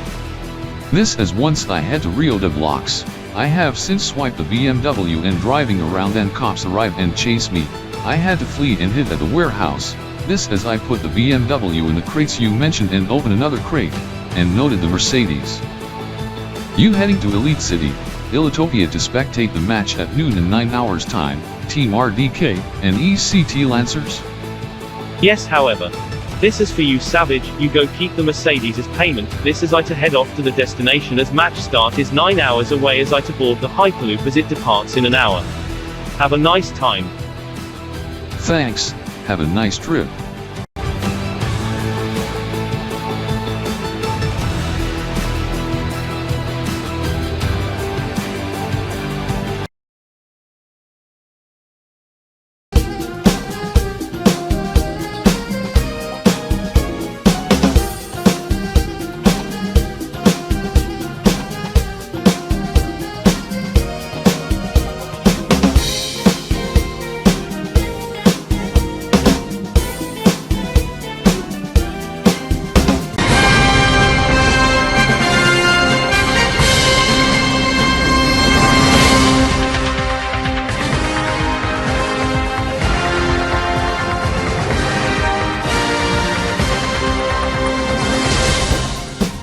This as once I had to Rio de Blocks. I have since swiped the BMW and driving around and cops arrive and chase me. I had to flee and hid at the warehouse. This as I put the BMW in the crates you mentioned and open another crate, and noted the Mercedes. You heading to Elite City, Ilitopia to spectate the match at noon in 9 hours time, Team RDK, and ECT Lancers? Yes, however. This is for you Savage, you go keep the Mercedes as payment, this is I to head off to the destination as match start is 9 hours away as I to board the Hyperloop as it departs in an hour. Have a nice time. Thanks, have a nice trip.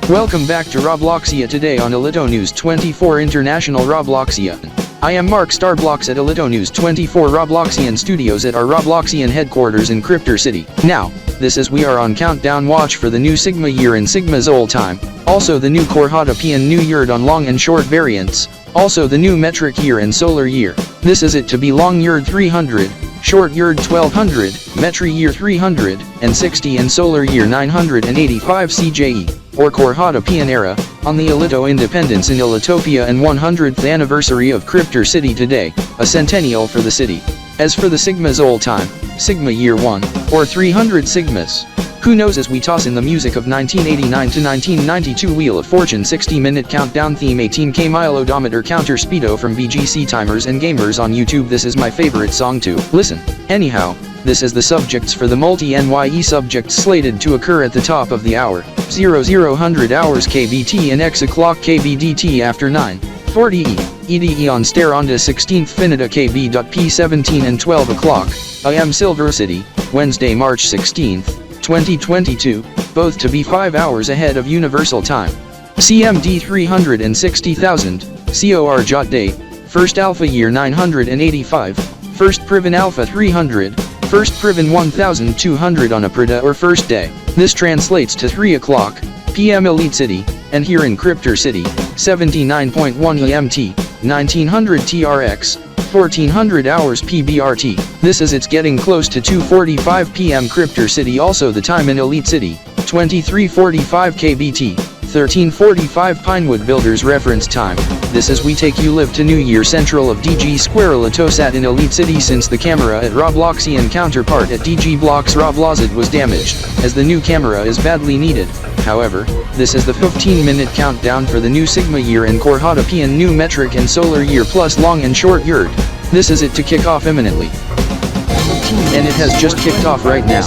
Welcome back to Robloxia today on Alito News 24 International Robloxia. I am Mark Starblocks at Alito News 24 Robloxian Studios at our Robloxian headquarters in Cryptor City. Now, this is we are on countdown watch for the new Sigma year and Sigma's old time, also the new Kb.P and new year on long and short variants, also the new metric year and solar year. This is it to be long year 300, short year 1200, metri year 360 and solar year 985 CJE. Or Kb.P era, on the Alito Independence in Ilitopia and 100th anniversary of Cryptor City today, a centennial for the city. As for the Sigma's old time, Sigma year 1, or 300 Sigmas. Who knows as we toss in the music of 1989 to 1992 Wheel of Fortune 60-minute countdown theme 18K mile odometer counter speedo from BGC timers and gamers on YouTube. This is my favorite song to listen. Anyhow, this is the subjects for the multi-NYE subjects slated to occur at the top of the hour, 0000 hours Kb.T and X o'clock Kb.DT after 9:40 EDE on Stare Onda 16th Finita Kb.P 17 and 12 o'clock, I am Silver City, Wednesday March 16th, 2022, both to be 5 hours ahead of Universal Time. CMD 360,000, COR Jot Day, First Alpha Year 985, First Priven Alpha 300, First Priven 1200 on a Prida or first day. This translates to 3 o'clock p.m. Elite City, and here in Cryptor City, 79.1 EMT, 1900 TRX, 1400 hours PBRT. This is it's getting close to 2:45 p.m. Cryptor City. Also the time in Elite City, 23:45 Kb.T, 13:45 Pinewood Builders reference time. This is we take you live to New Year Central of DG Square Latosat in Elite City since the camera at Robloxian counterpart at DG Blocks Roblozid was damaged, as the new camera is badly needed. However, this is the 15-minute countdown for the new Sigma year and Kb.P and new metric and solar year plus long and short year. This is it to kick off imminently. And it has just kicked off right now.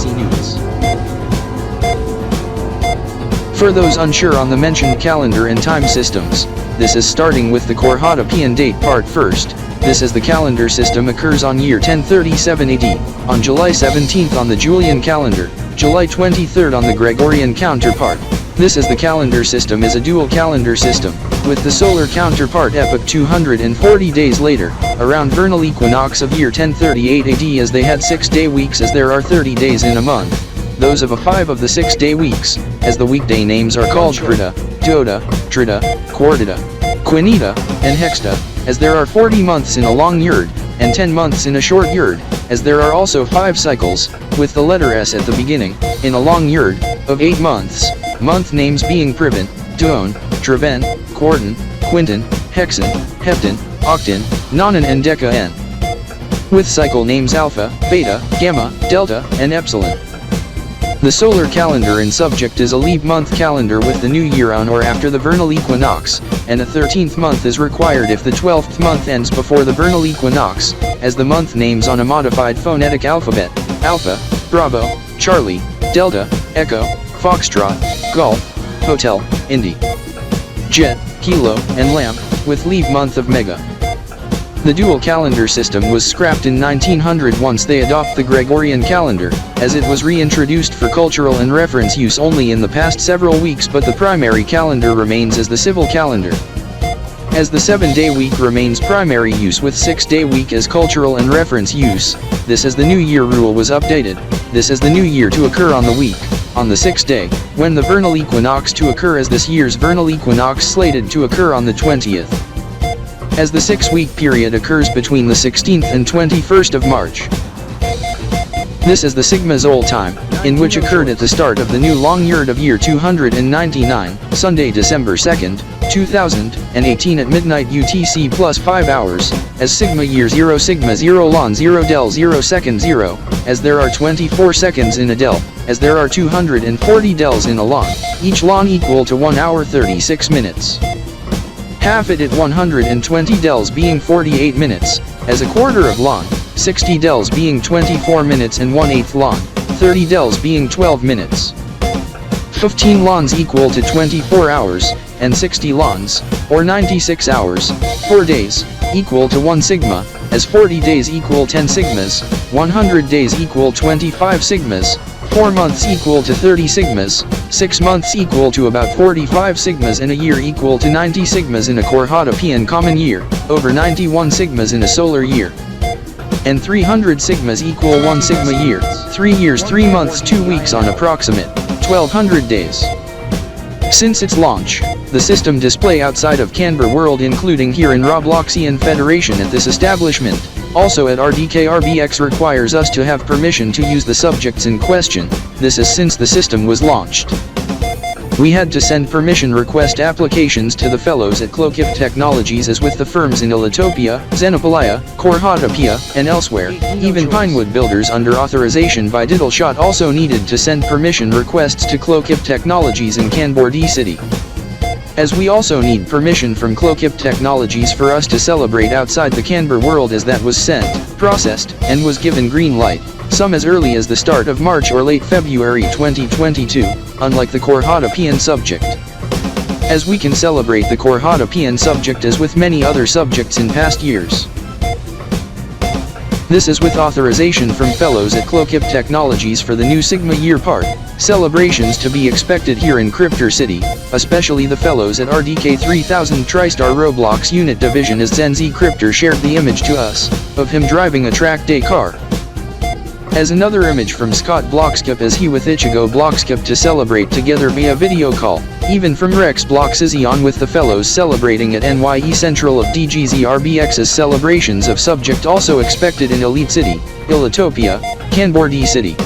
For those unsure on the mentioned calendar and time systems, this is starting with the Kb.P and date part first. This is the calendar system occurs on year 1037 AD, on July 17th on the Julian calendar, July 23rd on the Gregorian counterpart. This is the calendar system is a dual calendar system, with the solar counterpart epoch 240 days later, around vernal equinox of year 1038 AD as they had 6-day weeks as there are 30 days in a month. Those of a 5 of the 6-day weeks, as the weekday names are called Prida, Doda, Trida, Quartida, Quinita, and Hexta, as there are 40 months in a long yurd, and 10 months in a short yurd, as there are also 5 cycles, with the letter S at the beginning, in a long yurd, of 8 months, month names being Priven, Duon, Treven, Quartan, Quinton, Hexan, Heptan, Octan, Nonan and Deca N. With cycle names Alpha, Beta, Gamma, Delta, and Epsilon. The solar calendar in subject is a leap month calendar with the new year on or after the vernal equinox, and a 13th month is required if the 12th month ends before the vernal equinox, as the month names on a modified phonetic alphabet: Alpha, Bravo, Charlie, Delta, Echo, Foxtrot, Golf, Hotel, Indy, Jet, Kilo, and Lamp, with leap month of Mega. The dual calendar system was scrapped in 1900 once they adopt the Gregorian calendar, as it was reintroduced for cultural and reference use only in the past several weeks, but the primary calendar remains as the civil calendar. As the 7-day week remains primary use with 6-day week as cultural and reference use, this as the New Year rule was updated, this as the New Year to occur on the week, on the 6th day, when the vernal equinox to occur as this year's vernal equinox slated to occur on the 20th. As the 6-week period occurs between the 16th and 21st of March. This is the Sigma Zol time, in which occurred at the start of the new long yard of year 299, Sunday, December 2nd, 2018 at midnight UTC plus 5 hours, as Sigma year 0 Sigma 0 lon 0 del 0 second 0, as there are 24 seconds in a del, as there are 240 dels in a lon, each lon equal to 1 hour 36 minutes. Half it at 120 dels being 48 minutes, as a quarter of lon, 60 dels being 24 minutes and 1/8 lon, 30 dels being 12 minutes. 15 lons equal to 24 hours, and 60 lons, or 96 hours, 4 days, equal to 1 sigma, as 40 days equal 10 sigmas, 100 days equal 25 sigmas, 4 months equal to 30 sigmas, 6 months equal to about 45 sigmas, and a year equal to 90 sigmas in a Kb.P and common year, over 91 sigmas in a solar year. And 300 sigmas equal 1 sigma year, 3 years 3 months 2 weeks on approximate 1200 days. Since its launch, the system display outside of Kanbor World including here in Robloxian Federation at this establishment, also at RDK RBX requires us to have permission to use the subjects in question, this is since the system was launched. We had to send permission request applications to the fellows at Kb.P Technologies as with the firms in Ilitopia, Xenopolia, Kb.P, and elsewhere. Even Pinewood builders under authorization by Diddleshot also needed to send permission requests to Kb.P Technologies in Kanbor-D City. As we also need permission from Kb.P Technologies for us to celebrate outside the Kanbor World, as that was sent, processed, and was given green light, some as early as the start of March or late February 2022, unlike the Kb.P subject. As we can celebrate the Kb.P subject as with many other subjects in past years. This is with authorization from fellows at Kb.P Technologies for the new Sigma year part, celebrations to be expected here in Cryptor City, especially the fellows at RDK 3000 TriStar Roblox Unit Division, as Zenzi Cryptor shared the image to us, of him driving a track day car. As another image from Scott.BLOXKIP as he with Ichigo.BLOXKIP to celebrate together via video call, even from Rex.BLOXIZY on with the fellows celebrating at NYE Central of DGZRBX's celebrations of subject also expected in Elite City, Ilitopia, Kanbor-D City.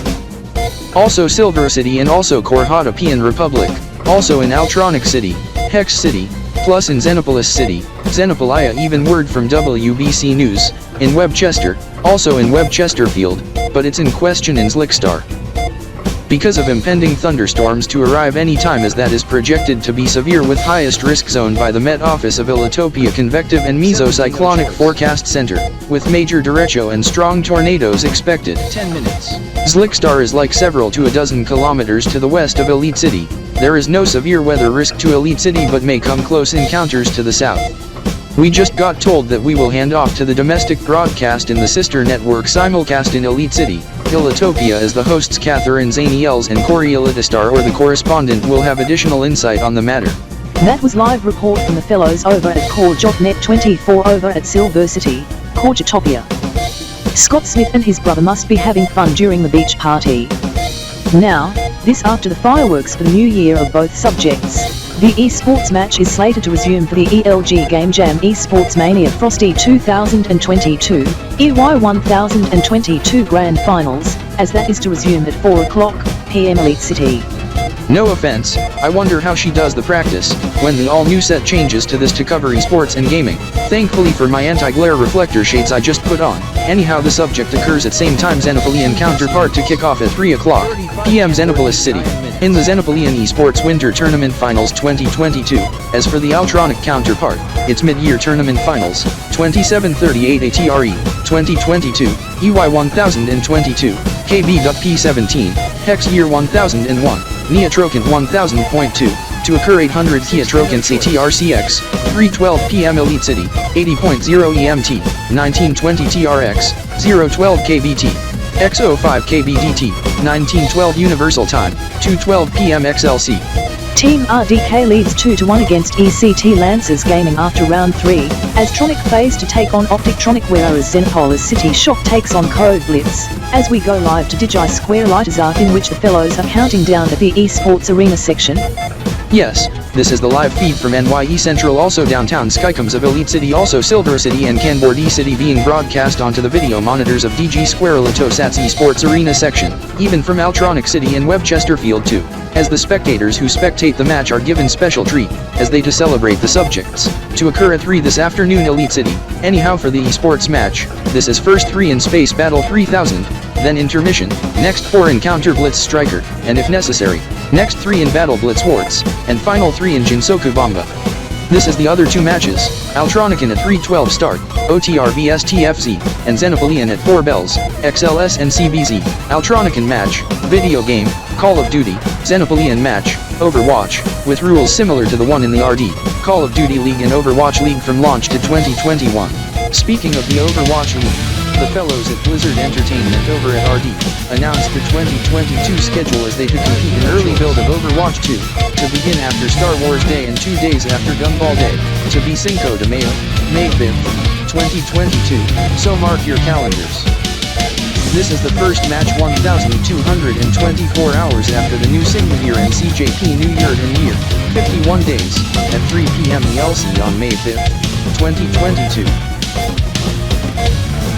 Also Silver City and also Kb.P and Republic, also in Altronic City, Hex City, plus in Xenopolis City, Xenopolia, even word from WBC News, in Webchester, also in Webchesterfield, but it's in question in Zlickstar. Because of impending thunderstorms to arrive any time, as that is projected to be severe with highest risk zone by the Met Office of Ilitopia Convective and Mesocyclonic Forecast Center, with major derecho and strong tornadoes expected. 10 minutes. Zlickstar is like several to a dozen kilometers to the west of Elite City. There is no severe weather risk to Elite City but may come close encounters to the south. We just got told that we will hand off to the domestic broadcast in the sister network simulcast in Elite City, Ilitopia, as the hosts Catherine Zaniels and Corey Elitistar or the correspondent will have additional insight on the matter. That was live report from the fellows over at Corjotnet 24 over at Silver City, Corjotopia. Scott Smith and his brother must be having fun during the beach party. Now, this after the fireworks for the new year of both subjects. The esports match is slated to resume for the ELG Game Jam Esports Mania Frosty 2022, EY 1022 Grand Finals, as that is to resume at 4 o'clock p.m. Elite City. No offense, I wonder how she does the practice, when the all-new set changes to this to cover esports and gaming. Thankfully for my anti-glare reflector shades I just put on. Anyhow, the subject occurs at same time Xenopolian counterpart to kick off at 3 o'clock p.m. Xenopolis City, in the Xenopolian Esports Winter Tournament Finals 2022. As for the Altronic counterpart, it's Mid-Year Tournament Finals, 2738 ATRE, 2022, EY 1022, Kb.P 17, Hex Year 1001, Neotrocan 1000.2, to occur 800 Theatrocan CTRCX, 3:12 p.m. Elite City, 80.0 EMT, 1920 TRX, 012 KBT, X05 KBDT, 1912 Universal Time, 2:12 p.m. XLC. Team RDK leads 2-1 against ECT Lancers Gaming after round 3, as Tronic phase to take on Optictronic, whereas Xenopolis City Shock takes on Code Blitz. As we go live to Digi Square Lighters Arc, in which the fellows are counting down at the esports arena section. Yes, this is the live feed from NYE Central, also downtown Skycoms of Elite City, also Silver City and Kanbor-D City, being broadcast onto the video monitors of DG Square Latosat's esports arena section, even from Altronic City and Web Chesterfield too, as the spectators who spectate the match are given special treat, as they to celebrate the subjects, to occur at 3 this afternoon Elite City. Anyhow, for the esports match, this is first 3 in Space Battle 3000, then intermission, next 4 in Counter Blitz Striker, and if necessary, next 3 in Battle Blitz Wards, and final 3 in Jinsoku Bomba. This is the other 2 matches, Altronican at 3:12 start, OTR vs TFZ, and Xenopolian at 4 bells, XLS and CBZ. Altronican match, video game, Call of Duty, Xenopolian match, Overwatch, with rules similar to the one in the RD, Call of Duty League and Overwatch League from launch to 2021. Speaking of the Overwatch League, the fellows at Blizzard Entertainment over at RD announced the 2022 schedule as they to compete in early build of Overwatch 2, to begin after Star Wars Day and 2 days after Gumball Day, to be Cinco de Mayo, May 5th, 2022, so mark your calendars. This is the first match 1,224 hours after the new Sigma Year and CJP New Year in year, 51 days, at 3 p.m. ELC on May 5th, 2022.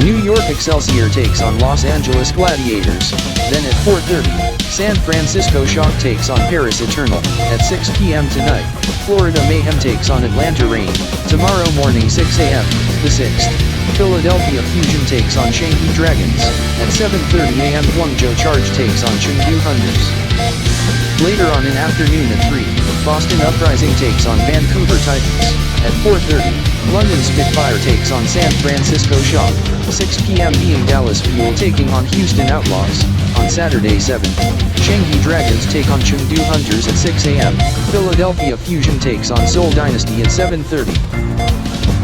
New York Excelsior takes on Los Angeles Gladiators, then at 4:30, San Francisco Shock takes on Paris Eternal, at 6 p.m. tonight, Florida Mayhem takes on Atlanta Reign, tomorrow morning 6 a.m., the 6th, Philadelphia Fusion takes on Shanghai Dragons, at 7:30 a.m. Guangzhou Charge takes on Chengdu Hunters. Later on in afternoon at 3, Boston Uprising takes on Vancouver Titans, at 4:30, London Spitfire takes on San Francisco Shock, 6 p.m. being Dallas Fuel taking on Houston Outlaws, on Saturday 7th, Shanghai Dragons take on Chengdu Hunters at 6 a.m., Philadelphia Fusion takes on Seoul Dynasty at 7:30.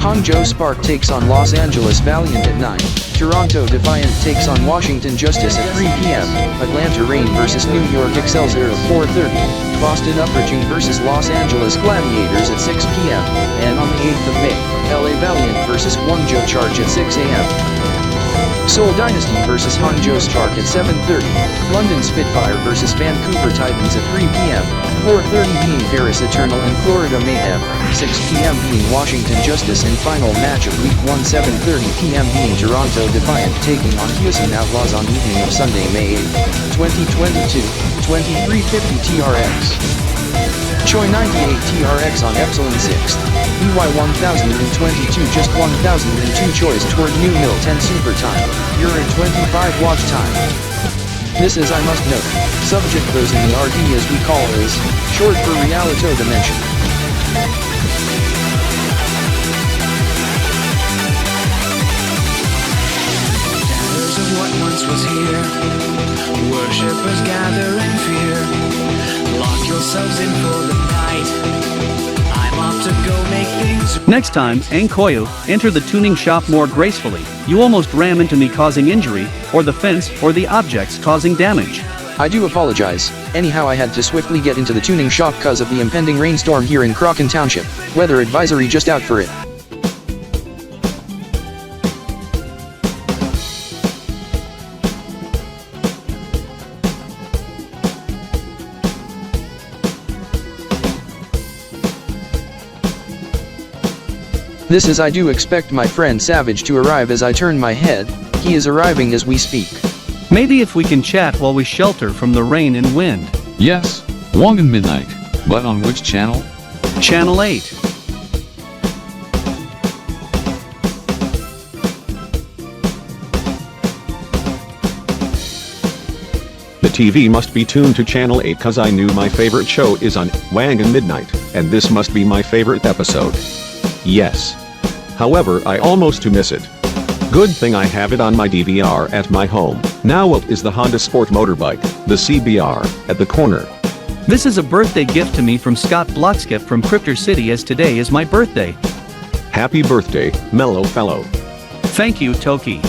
Hangzhou Spark takes on Los Angeles Valiant at 9, Toronto Defiant takes on Washington Justice at 3 p.m., Atlanta Reign vs New York Excelsior at 4:30, Boston Uprising vs Los Angeles Gladiators at 6 p.m., and on the 8th of May, LA Valiant vs Guangzhou Charge at 6 a.m. Seoul Dynasty vs Hangzhou Spark at 7:30, London Spitfire vs Vancouver Titans at 3 p.m., 4:30 being Paris Eternal and Florida Mayhem, 6 p.m. being Washington Justice, and final match of Week 1 7:30 p.m. being Toronto Defiant taking on Houston Outlaws on evening of Sunday, May 8, 2022, 2350 TRX. Choi 98 TRX on Epsilon 6th, EY 1022 just 1002 Choi's toward New Mill 10 Super Time, you're at 25 watch time. This is, I must note, subject goes in the RD as we call is, short for Realito Dimension. Shadows of what once was here, worshippers gather in fear, lock yourselves in for the night, I'm off to go make things. Next time, Ankoyu, enter the tuning shop more gracefully. You almost ram into me causing injury, or the fence, or the objects causing damage. I do apologize. Anyhow, I had to swiftly get into the tuning shop cause of the impending rainstorm here in Crocken Township. Weather advisory just out for it. This is, I do expect my friend Savage to arrive as I turn my head. He is arriving as we speak. Maybe if we can chat while we shelter from the rain and wind. Yes, Wangan Midnight. But on which channel? Channel 8. The TV must be tuned to channel 8 cause I knew my favorite show is on Wangan Midnight, and this must be my favorite episode. Yes. However, I almost to miss it. Good thing I have it on my DVR at my home. Now what is the Honda Sport motorbike, the CBR, at the corner? This is a birthday gift to me from Scott.LapiBalKip from Cryptor City, as today is my birthday. Happy birthday, mellow fellow. Thank you, Toki.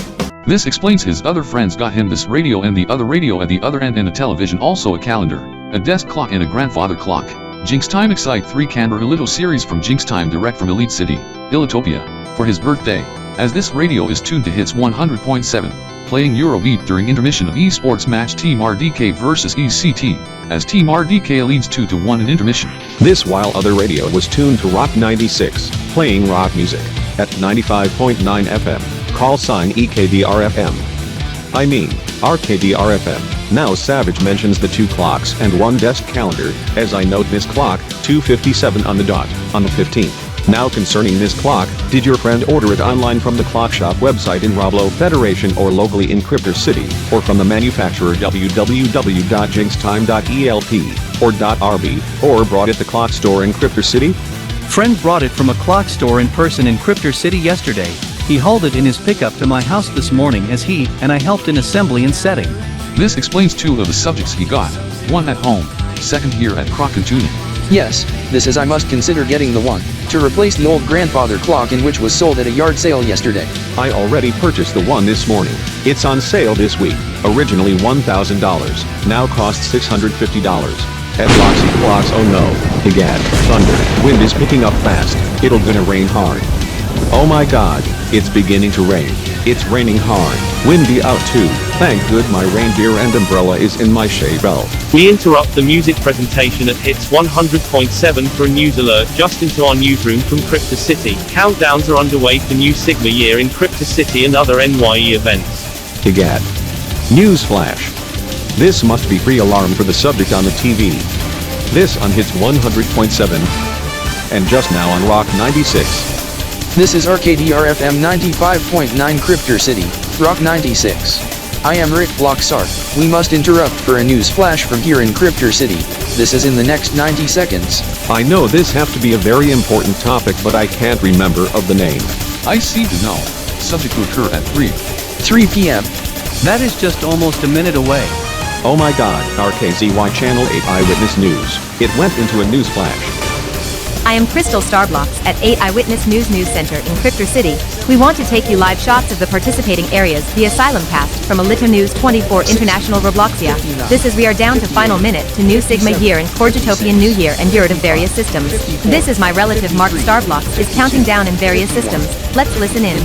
This explains his other friends got him this radio and the other radio at the other end and a television, also a calendar, a desk clock and a grandfather clock. Jinx Time Excite 3 Kanbor-LapiBalKip series from Jinx Time direct from Elite City, Ilitopia, for his birthday. As this radio is tuned to hits 100.7, playing Eurobeat during intermission of esports match Team RDK versus ECT, as Team RDK leads 2-1 in intermission. This while other radio was tuned to Rock 96, playing rock music, at 95.9 FM. Call sign EKDRFM. I mean, RKDRFM. Now Savage mentions the 2 clocks and 1 desk calendar, as I note this clock, 2:57 on the dot, on the 15th. Now concerning this clock, did your friend order it online from the clock shop website in Roblox Federation or locally in Cryptor City, or from the manufacturer www.jinxtime.elp, or .rb, or brought it the clock store in Cryptor City? Friend brought it from a clock store in person in Cryptor City yesterday. He hauled it in his pickup to my house this morning as he and I helped in assembly and setting. This explains 2 of the subjects he got, 1 at home, 2nd here at Croc and Tuning. Yes, this is I must consider getting the one, to replace the old grandfather clock in which was sold at a yard sale yesterday. I already purchased the one this morning. It's on sale this week, originally $1,000, now costs $650. At Loxy Clocks, oh no, Higad, thunder, wind is picking up fast, it'll gonna rain hard. Oh my god, it's beginning to rain. It's raining hard, windy out too. Thank good my reindeer and umbrella is in my shade belt. We interrupt the music presentation at hits 100.7 for a news alert just into our newsroom from Cryptor City. Countdowns are underway for New Sigma year in Cryptor City and other NYE events. Higad. News flash. This must be pre-alarm for the subject on the TV. This on hits 100.7. And just now on Rock 96. This is RKDRFM 95.9 Cryptor City, Rock 96. I am Rick Blocksart. We must interrupt for a news flash from here in Cryptor City. This is in the next 90 seconds. I know this have to be a very important topic, but I can't remember of the name. I seem to know. Subject to occur at 3 p.m. That is just almost a minute away. Oh my god, RKZY Channel 8 Eyewitness News. It went into a news flash. I am Crystal Starblocks at 8 Eyewitness News Center in Cryptor City. We want to take you live shots of the participating areas, the Asylum Cast, from Alita News 24 International Robloxia. This is we are down to final minute to New Sigma year and Corgitopian New Year and Eurid of various systems. This is my relative Mark Starblocks is counting down in various systems. Let's listen in.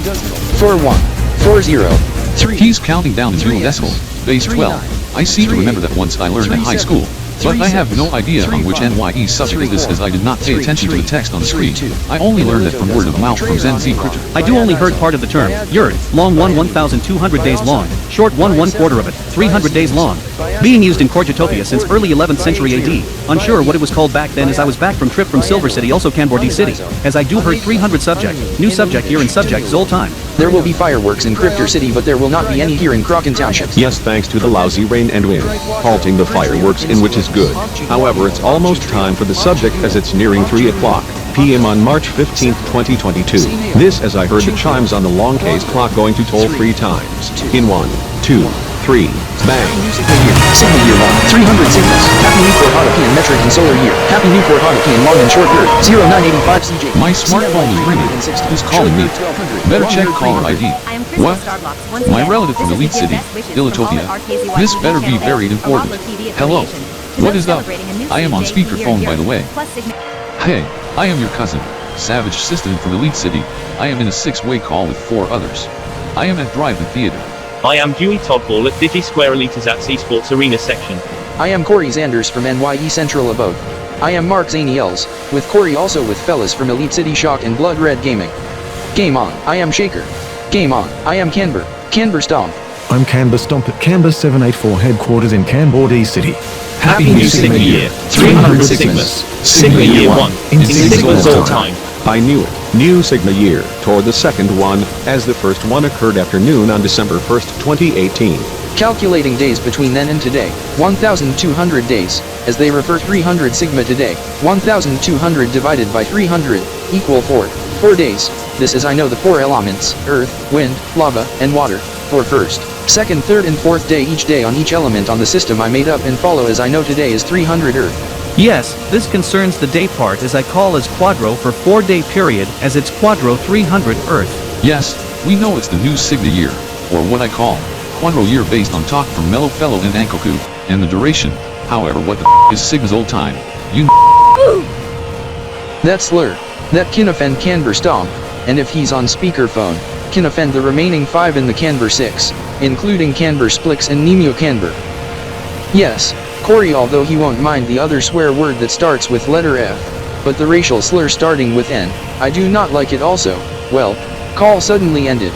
41, 40, 3. He's counting down in dual decimals, base 12. I seem to remember that once I learned at high school. But I have no idea on which NYE subject it is as I did not pay attention to the text on the screen. I only learned it from word of mouth from Zen Z Critter. I do only heard part of the term, Eurid, long 1,200 days long, short 1/4 of it, 300 days long. Being used in Corgitopia since early 11th century AD. Unsure what it was called back then as I was back from trip from Silver City, also Kanbor-D City, as I do heard 300 subject, new subject here in subject Zol time. There will be fireworks in Cryptor City, but there will not be any here in Crocken Township. Yes, thanks to the lousy rain and wind, halting the fireworks in which is good. However, it's almost time for the subject as it's nearing 3 o'clock p.m. on March 15, 2022. This as I heard the chimes on the long case clock going to toll 3 times. In 1, 2, 3, bang. Sigma year long, 300 sigmas. Happy New Corhodipian metric and solar year. Happy New Corhodipian long and short year. 0985 CJ. My smartphone is ringing. Who's calling me? Better check caller ID. What? My relative from Elite City, Ilitopia. This better be very important. Hello. What is up? I am on speakerphone by the way. Hey, I am your cousin, Savage System from Elite City. I am in a 6-way call with 4 others. I am at Drive-In Theater. I am Dewey Toddball at Digi Square Elites at Esports Arena section. I am Corey Zanders from NYE Central Abode. I am Mark Zaniels, with Corey also with fellas from Elite City Shock and Blood Red Gaming. Game on, I am Shaker. Game on, I am Kanbor Stomp. I'm Kanbor Stomp at Kanbor 784 headquarters in Kanbor City. Happy New Sigma Year, 300 Sigmas, Sigma Year 1, in Sigma's all time. I knew it. New Sigma year, toward the second one, as the first one occurred after noon on December 1st, 2018. Calculating days between then and today, 1,200 days, as they refer 300 sigma today, 1,200 divided by 300, equal 4. 4 days, this is I know the 4 elements, earth, wind, lava, and water, for first, second, third and fourth day each day on each element on the system I made up and follow as I know today is 300 earth. Yes, this concerns the day part as I call as quadro for 4-day period as it's quadro 300 earth. Yes, we know it's the new Sigma year, or what I call quadro year based on talk from Mellow Fellow and Ankoku, and the duration. However, what the is Sigma's old time? You That slur, that can offend Kanbor Stomp, and if he's on speakerphone, can offend the remaining 5 in the Kanbor 6, including Kanbor Splix and Nemio Kanbor. Yes, Corey, although he won't mind the other swear word that starts with letter F, but the racial slur starting with N, I do not like it also. Well, call suddenly ended.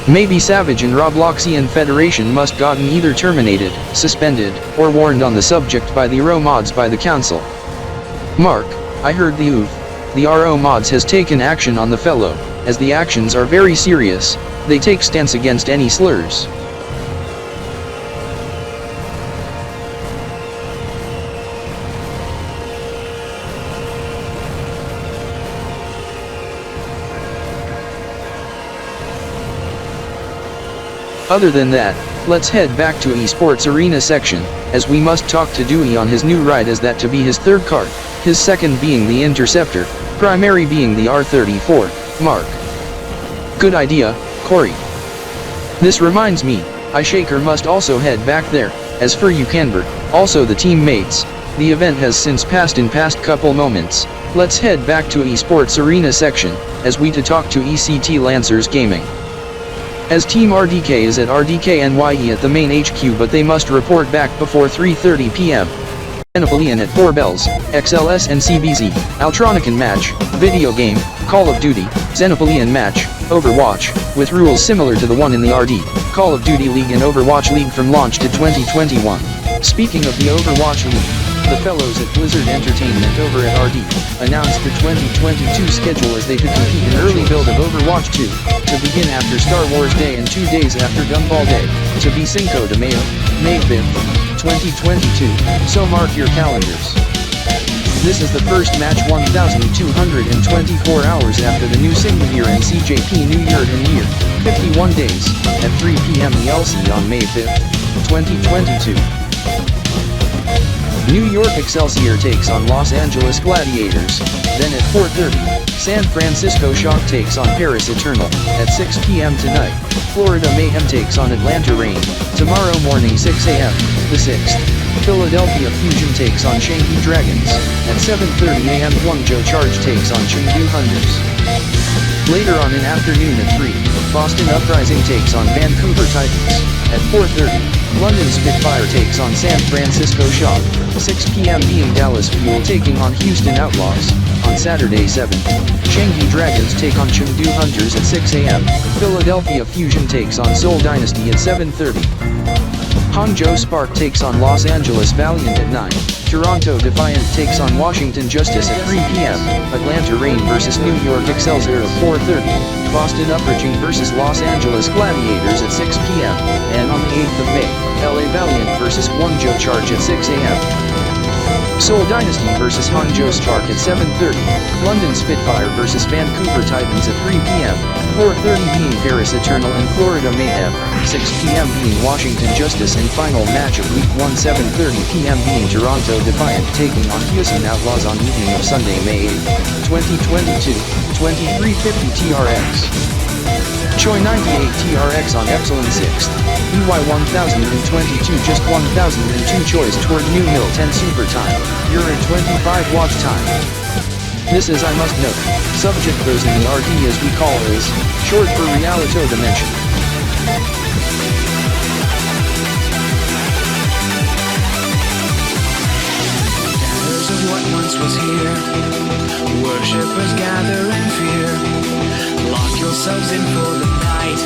Maybe Savage and Robloxian Federation must gotten either terminated, suspended, or warned on the subject by the RO mods by the council. Mark, I heard the RO mods has taken action on the fellow, as the actions are very serious, they take stance against any slurs. Other than that, let's head back to esports arena section, as we must talk to Dewey on his new ride as that to be his third card, his second being the Interceptor, primary being the R34, Mark. Good idea, Corey. This reminds me, iShaker must also head back there, as for you Kanbor, also the teammates, the event has since passed in past couple moments, let's head back to esports arena section, as we to talk to ECT Lancers Gaming. As Team RDK is at RDK NYE at the main HQ but they must report back before 3:30 PM. Xenophilian at 4 Bells, XLS and CBZ, Altronican match, video game, Call of Duty, Xenophilian match, Overwatch, with rules similar to the one in the RD, Call of Duty League and Overwatch League from launch to 2021. Speaking of the Overwatch League, the fellows at Blizzard Entertainment over at RD, announced the 2022 schedule as they could compete in early build of Overwatch 2, to begin after Star Wars Day and 2 days after Gunball Day, to be Cinco de Mayo, May 5th, 2022, so mark your calendars. This is the first match 1,224 hours after the new Sigma year and CJP New Year in year, 51 days, at 3 PM ELC on May 5th, 2022. New York Excelsior takes on Los Angeles Gladiators, then at 4:30, San Francisco Shock takes on Paris Eternal, at 6 PM tonight, Florida Mayhem takes on Atlanta Reign, tomorrow morning 6 AM, the 6th, Philadelphia Fusion takes on Shanghai Dragons, at 7:30 AM Guangzhou Charge takes on Chengdu Hunters. Later on in afternoon at 3, Boston Uprising takes on Vancouver Titans, at 4:30, London Spitfire takes on San Francisco Shock, 6 PM being Dallas Fuel taking on Houston Outlaws, on Saturday 7th, Shanghai Dragons take on Chengdu Hunters at 6 AM, Philadelphia Fusion takes on Seoul Dynasty at 7:30. Hangzhou Spark takes on Los Angeles Valiant at 9, Toronto Defiant takes on Washington Justice at 3 PM, Atlanta Reign vs New York Excelsior at 4:30, Boston Uprising vs Los Angeles Gladiators at 6 PM, and on the 8th of May, LA Valiant vs Guangzhou Charge at 6 AM. Seoul Dynasty vs Hangzhou Spark at 7:30, London Spitfire vs Vancouver Titans at 3 PM, 4:30 being Paris Eternal and Florida Mayhem, 6 PM being Washington Justice and final match of Week 1 7:30 PM being Toronto Defiant taking on Houston Outlaws on evening of Sunday, May 8, 2022, 2350 TRX. Choi 98 TRX on Epsilon 6th, EY 1022 just 1002 choice toward New Mill 10 Super Time, you're at 25 watch time. This is I must note, subject those in the RD as we call is, short for Realito Dimension. Gatherers of what once was here, worshippers gather in fear, lock yourselves in for the night.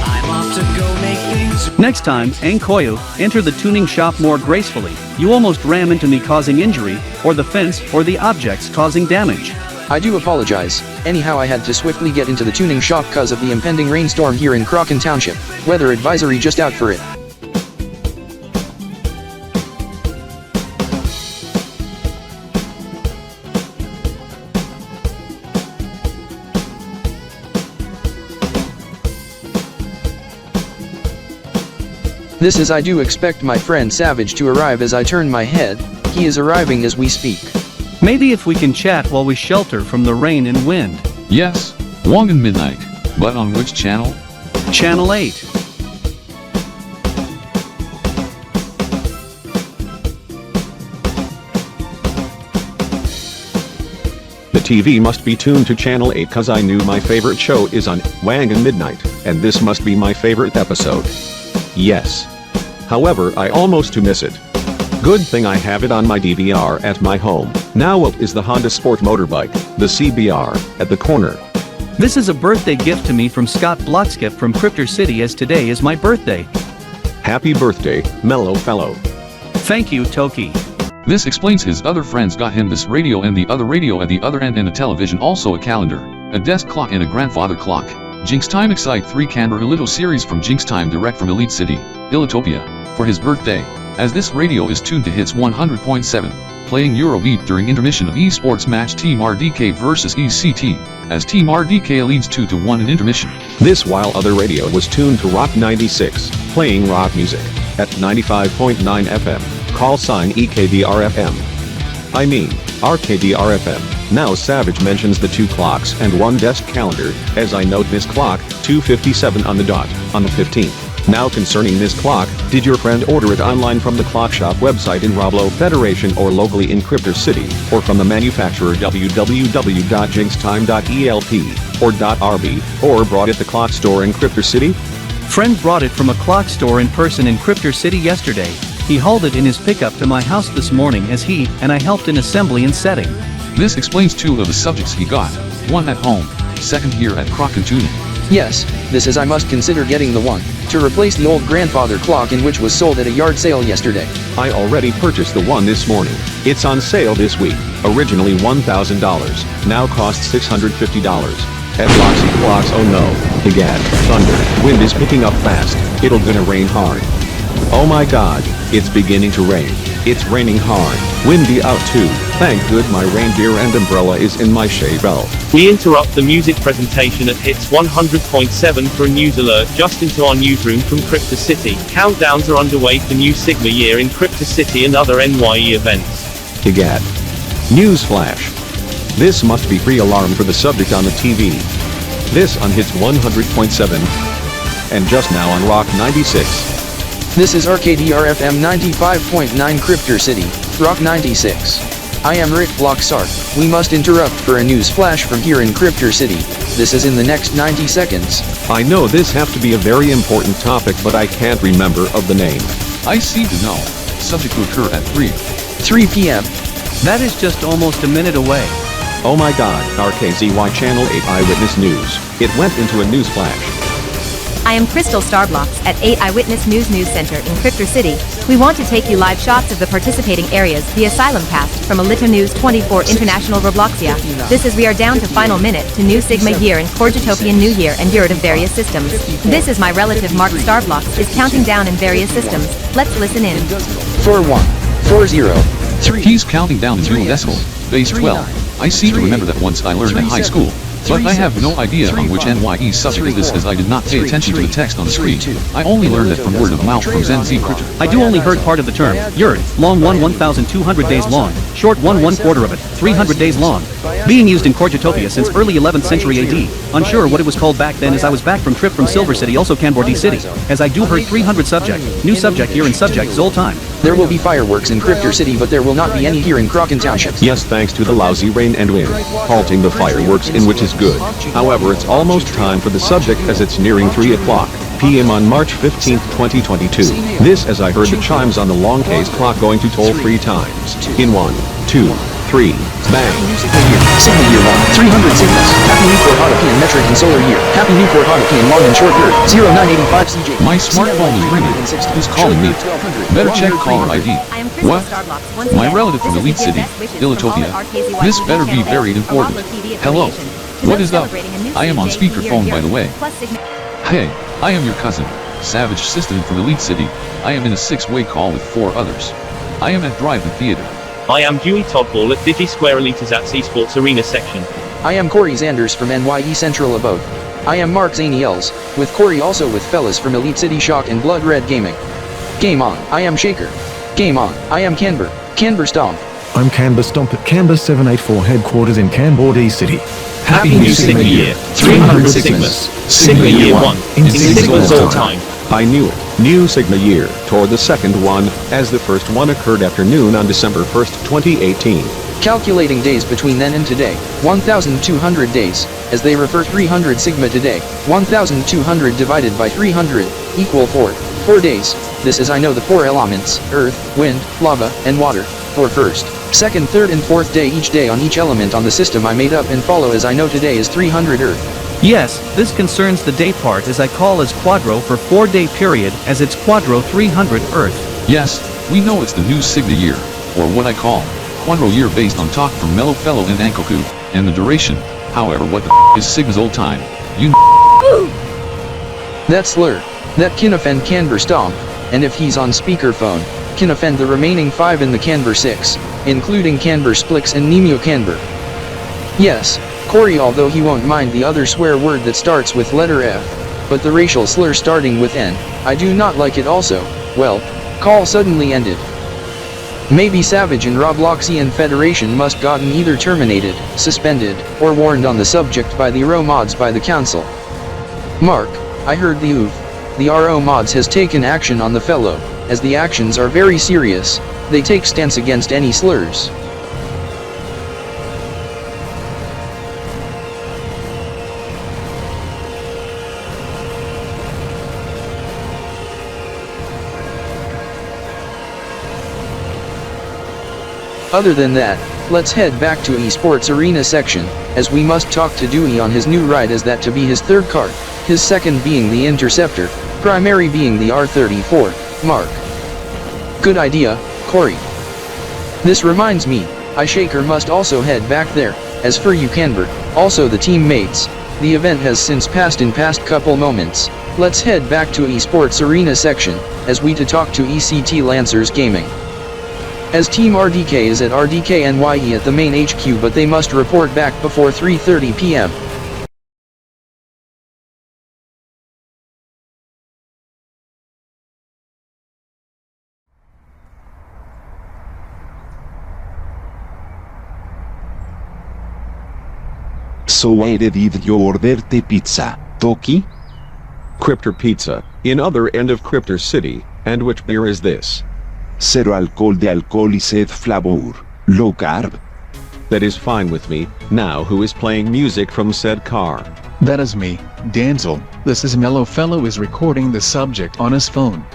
I'm I'm off to go make things. Next time, Ankoyu, enter the tuning shop more gracefully. You almost ram into me causing injury, or the fence, or the objects causing damage. I do apologize. Anyhow, I had to swiftly get into the tuning shop cause of the impending rainstorm here in Crocken Township. Weather advisory just out for it. This is I do expect my friend Savage to arrive as I turn my head. He is arriving as we speak. Maybe if we can chat while we shelter from the rain and wind. Yes, Wangan Midnight. But on which channel? Channel 8. The TV must be tuned to Channel 8 cause I knew my favorite show is on Wangan Midnight, and this must be my favorite episode. Yes. However, I almost to miss it. Good thing I have it on my DVR at my home. Now what is the Honda Sport motorbike, the CBR, at the corner? This is a birthday gift to me from Scott Blockskip from Cryptor City as today is my birthday. Happy birthday, mellow fellow. Thank you, Toki. This explains his other friends got him this radio and the other radio at the other end and a television, also a calendar, a desk clock and a grandfather clock. Jinx Time Excite 3 Kanbor-LapiBalKip series from Jinx Time direct from Elite City, Illitopia, for his birthday, as this radio is tuned to hits 100.7, playing Eurobeat during intermission of esports match Team RDK versus ECT, as Team RDK leads 2-1 in intermission. This while other radio was tuned to Rock 96, playing rock music, at 95.9 FM, call sign EKDR-FM. I mean, RKDR-FM. Now Savage mentions the 2 clocks and 1 desk calendar, as I note this clock, 2:57 on the dot, on the 15th. Now concerning this clock, did your friend order it online from the clock shop website in Roblo Federation or locally in Cryptor City, or from the manufacturer www.jinxtime.elp, or .rb, or brought it the clock store in Cryptor City? Friend brought it from a clock store in person in Cryptor City yesterday. He hauled it in his pickup to my house this morning as he and I helped in assembly and setting. This explains 2 of the subjects he got, 1 at home, 2nd here at Crocken Tuning. Yes, this is I must consider getting the one, to replace the old grandfather clock in which was sold at a yard sale yesterday. I already purchased the one this morning. It's on sale this week, originally $1,000, now costs $650. At Loxy Clocks, oh no, egad, thunder, wind is picking up fast, it'll gonna rain hard. Oh my god, it's beginning to rain. It's raining hard, windy out too. Thank good my reindeer and umbrella is in my Chevelle. We interrupt the music presentation at Hits 100.7 for a news alert just into our newsroom from Cryptor City. Countdowns are underway for New Sigma year in Cryptor City and other NYE events. Egad. News flash. This must be pre-alarm for the subject on the TV. This on Hits 100.7. And just now on Rock 96. This is RKDR-FM 95.9 Cryptor City, Rock 96. I am Rick Blocksart. We must interrupt for a news flash from here in Cryptor City. This is in the next 90 seconds. I know this have to be a very important topic, but I can't remember of the name. I seem to know. Subject to occur at 3 p.m. That is just almost a minute away. Oh my god, RKZY Channel 8 Eyewitness News. It went into a news flash. I am Crystal Starblocks at 8 Eyewitness News Center in Cryptor City. We want to take you live shots of the participating areas, the Asylum Cast, from Alita News 24 International Robloxia. This is we are down to final minute to New Sigma year and Corgitopian New Year and Yurt of various systems. This is my relative Mark Starblocks is counting down in various systems. Let's listen in. 4-1, 4-0, 3. He's counting down in dual decimals, base 12. I seem to remember that once I learned at high school. But I have no idea on which NYE subject it is as I did not pay attention to the text on the screen. I only learned it from word of mouth from Zen Z Critter. I do only heard part of the term, Yurt, long 1,200 days long, short 1/4 of it, 300 days long. Being used in Corgitopia since early 11th century AD. Unsure what it was called back then as I was back from trip from Silver City, also Kanbor-D City, as I do heard 300 subject, new subject here in subject Zol time. There will be fireworks in Cryptor City, but there will not be any here in Crocken Township. Yes, thanks to the lousy rain and wind, halting the fireworks in which is good. However, it's almost time for the subject as it's nearing 3 o'clock p.m. on March 15, 2022. This as I heard the chimes on the long case clock going to toll 3 times. In 1, 2, 3. Bang. Sigma Year 1, 300 Sigmas. Happy Newport Autopian Metric and Solar Year. Happy Newport Autopian Long and Short Year. 0985 CJ. My smartphone is ringing. Who's calling me? Better check caller ID. What? My relative from Elite City, Ilitopia. This better be very important. Hello. What is up? I am on speakerphone by the way. Hey, I am your cousin, Savage System from Elite City. I am in a 6-way call with 4 others. I am at Drive the Theater. I am Dewey Toddball at Digi Square Elites at esports arena section. I am Corey Zanders from NYE Central Abode. I am Mark Zaniels, with Corey also with fellas from Elite City Shock and Blood Red Gaming. Game on, I am Shaker. Game on, I am Kanbor Stomp. I'm Kanbor Stomp at Kanbor 784 headquarters in Kanbor City. Happy New Sigma Year, 300 Sigmas. Sigma Year 1, in Sigma's all time. I knew it. New Sigma Year, toward the second one, as the first one occurred afternoon on December 1st, 2018. Calculating days between then and today, 1,200 days, as they refer 300 Sigma today, 1,200 divided by 300, equal 4 days. This is I know the 4 elements, earth, wind, lava, and water, for first, second, third and fourth day each day on each element on the system I made up and follow as I know today is 300 earth. Yes, this concerns the day part as I call as Quadro for 4-day period as it's Quadro 300 Earth. Yes, we know it's the new Sigma Year, or what I call Quadro Year based on talk from Mellow Fellow and Ankoku, and the duration. However, what the is Sigma's old time? You That slur. That can offend Kanbor Stomp, and if he's on speakerphone, can offend the remaining 5 in the Kanbor 6, including Kanbor Splix and Nemio Kanbor. Yes, Corey, although he won't mind the other swear word that starts with letter F, but the racial slur starting with N, I do not like it also. Well, call suddenly ended. Maybe Savage and Robloxian Federation must gotten either terminated, suspended, or warned on the subject by the RO mods by the council. Mark, I heard the RO mods has taken action on the fellow, as the actions are very serious, they take stance against any slurs. Other than that, let's head back to esports arena section, as we must talk to Dewey on his new ride as that to be his third card, his second being the Interceptor, primary being the R34, Mark. Good idea, Corey. This reminds me, I Shaker must also head back there, as for you Kanbor, also the teammates, the event has since passed in past couple moments, let's head back to esports arena section, as we to talk to ECT Lancers Gaming. As Team RDK is at RDK NYE at the main HQ but they must report back before 3:30 PM. So I received your order the pizza, Toki? Cryptor Pizza, in other end of Cryptor City, and which beer is this? Zero alcohol de alcoholized flavor, low carb. That is fine with me. Now who is playing music from said car? That is me, Danzel. This is Mellow Fellow is recording the subject on his phone.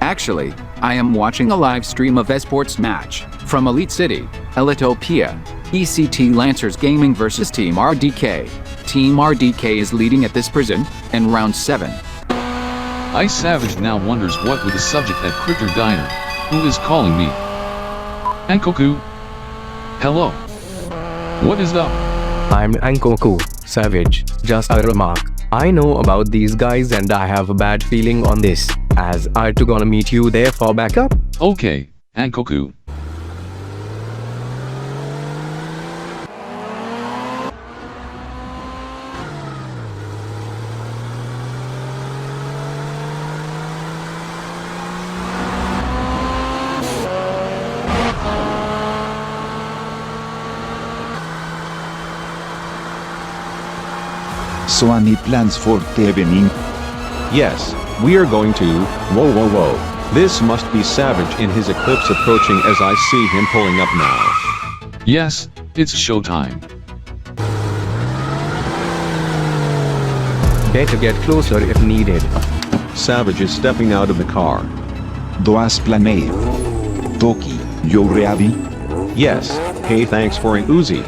Actually, I am watching a live stream of esports match from Elite City, Elitopia, ECT Lancers Gaming versus Team RDK. Team RDK is leading at this present, in round 7. I Savage now wonders what with the subject at Cryptor Diner. Who is calling me? Ankoku? Hello? What is up? I'm Ankoku, Savage, just a remark. I know about these guys and I have a bad feeling on this, as I too gonna meet you there for backup. Okay, Ankoku. So any plans for the evening? Yes, we are going to. Whoa. This must be Savage in his eclipse approaching as I see him pulling up now. Yes, it's showtime. Better get closer if needed. Savage is stepping out of the car. Doas planeio. Toki, you ready? Yes, hey thanks for an Uzi.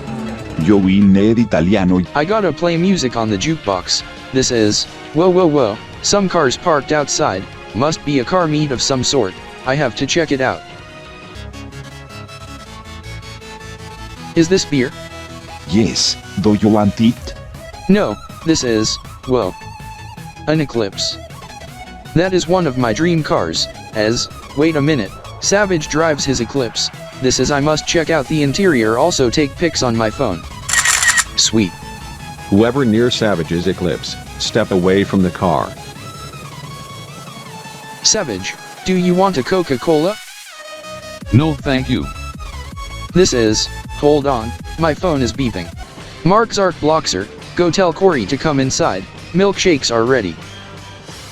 Yo vine de italiano. I gotta play music on the jukebox. This is, whoa, some cars parked outside, must be a car meet of some sort, I have to check it out. Is this beer? Yes, do you want it? No, this is, whoa, an Eclipse. That is one of my dream cars, wait a minute, Savage drives his Eclipse, this is I must check out the interior also take pics on my phone. Sweet. Whoever near Savage's Eclipse, step away from the car. Savage, do you want a Coca-Cola? No thank you. This is, hold on, my phone is beeping. Mark Bloxer, go tell Corey to come inside, milkshakes are ready.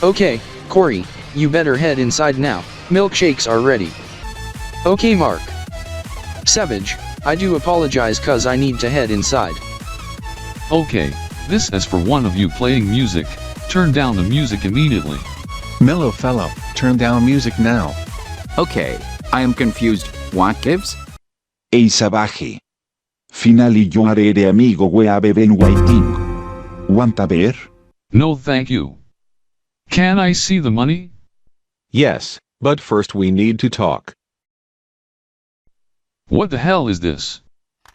Okay, Corey, you better head inside now, milkshakes are ready. Okay Mark. Savage, I do apologize cause I need to head inside. Okay, this is for one of you playing music, turn down the music immediately. Mellow fellow, turn down music now. Okay, I am confused, what gives? Ey Savage. Finally yo haré de amigo we a beben waiting. Want a beer? No thank you. Can I see the money? Yes, but first we need to talk. What the hell is this?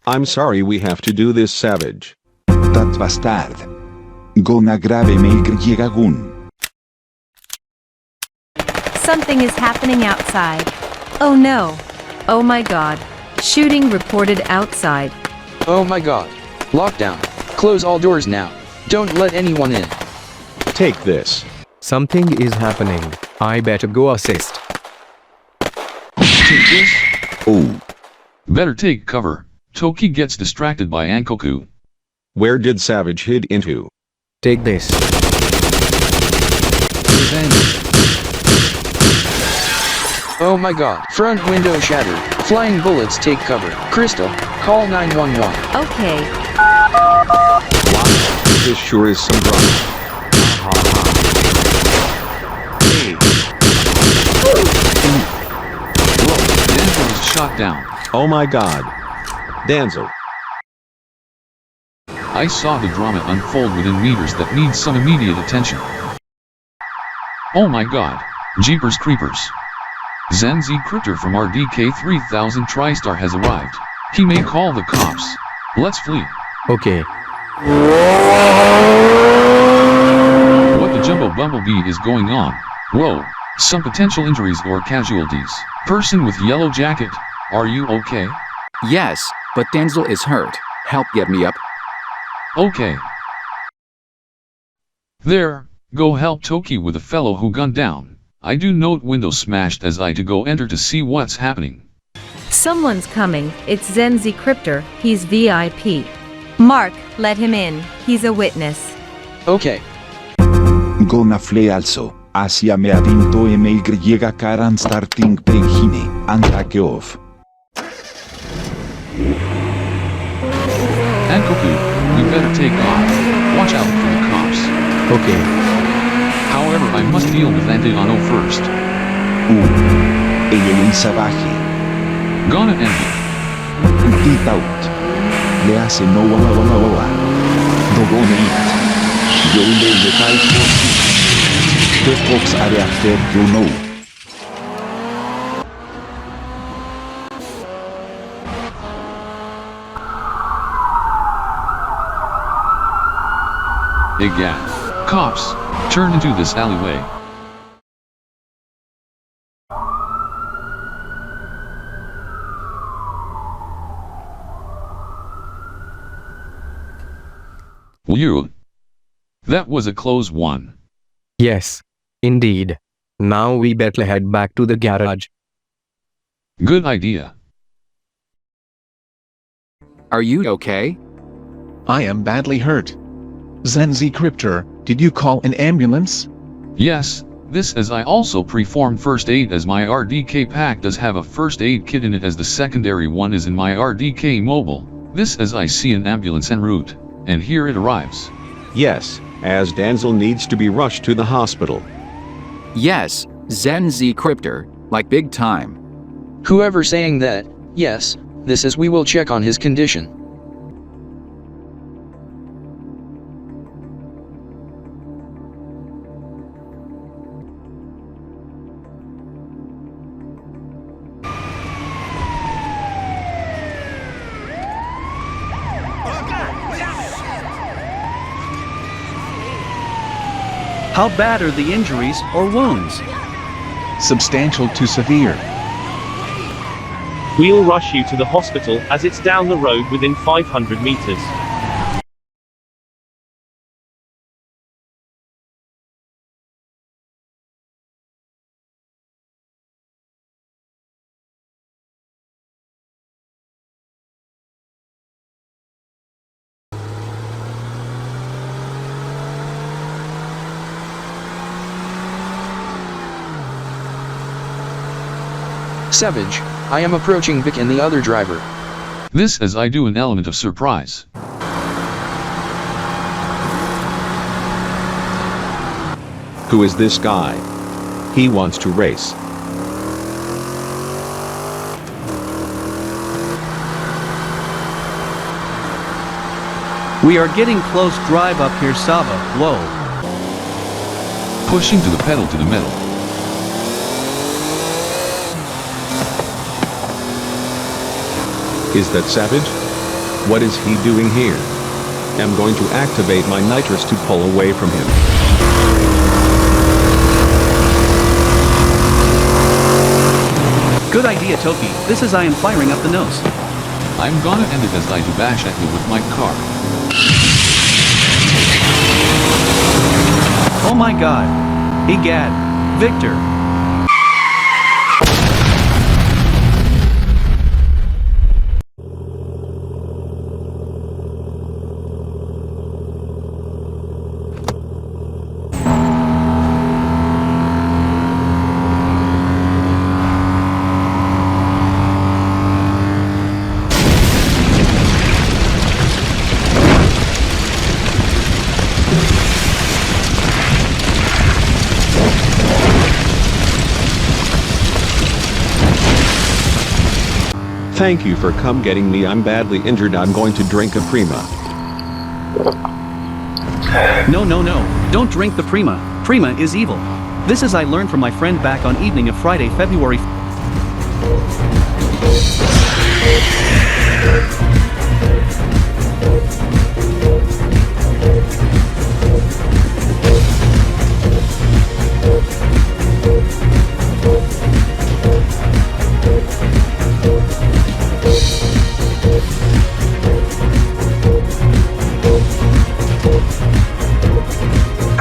I'm sorry we have to do this, Savage. That bastard. Gonna grave me llegagun. Something is happening outside. Oh no. Oh my god. Shooting reported outside. Oh my god. Lockdown. Close all doors now. Don't let anyone in. Take this. Something is happening. I better go assist. Take this? Oh. Better take cover. Toki gets distracted by Ankoku. Where did Savage hid into? Take this. Oh my god. Front window shattered. Flying bullets take cover. Crystal, call 911. Okay. Wow, this sure is some drama. Hey. Whoa, Denzel is shot down. Oh my god. Danzo. I saw the drama unfold within meters that needs some immediate attention. Oh my god. Jeepers creepers. Zenzi Critter from RDK 3000 TriStar has arrived. He may call the cops. Let's flee. Okay. What the jumbo bumblebee is going on? Whoa. Some potential injuries or casualties. Person with yellow jacket, are you okay? Yes, but Denzel is hurt. Help get me up. Okay. There, go help Toki with a fellow who gunned down. I do note window smashed as I to go enter to see what's happening. Someone's coming. It's Zenzi Cryptor. He's VIP. Mark, let him in. He's a witness. Okay. Gonna fly also. Asia me adinto e me llega karan starting pegine. Take off. Ankoku, we better take off. Watch out for the cops. Okay. However, I must deal with Antiano first. Ella es Savage. Gonna envy. Get out. Le hace no wa. Dogone it. Yo le fight for you. The folks are after you know. Egad. Cops, turn into this alleyway. Whew. That was a close one. Yes. Indeed. Now we better head back to the garage. Good idea. Are you okay? I am badly hurt. Zenzi Cryptor, did you call an ambulance? Yes, this as I also performed first aid as my RDK pack does have a first aid kit in it as the secondary one is in my RDK mobile. This as I see an ambulance en route, and here it arrives. Yes, as Danzel needs to be rushed to the hospital. Yes, Zenzi Cryptor, like big time. Whoever saying that, yes, This is we will check on his condition. How bad are the injuries or wounds? Substantial to severe. We'll rush you to the hospital, as it's down the road within 500 meters. Savage, I am approaching Vic and the other driver. This as I do an element of surprise. Who is this guy? He wants to race. We are getting close. Drive up here, Saba. Whoa. Pushing to the pedal to the metal. Is that Savage? What is he doing here? I'm going to activate my nitrous to pull away from him. Good idea, Toki. This is I am firing up the nose. I'm gonna end it as I do bash at you with my car. Oh my god. Egad. Victor. Thank you for come getting me. I'm badly injured. I'm going to drink a Prima. No. Don't drink the Prima. Prima is evil. This is I learned from my friend back on evening of Friday, February.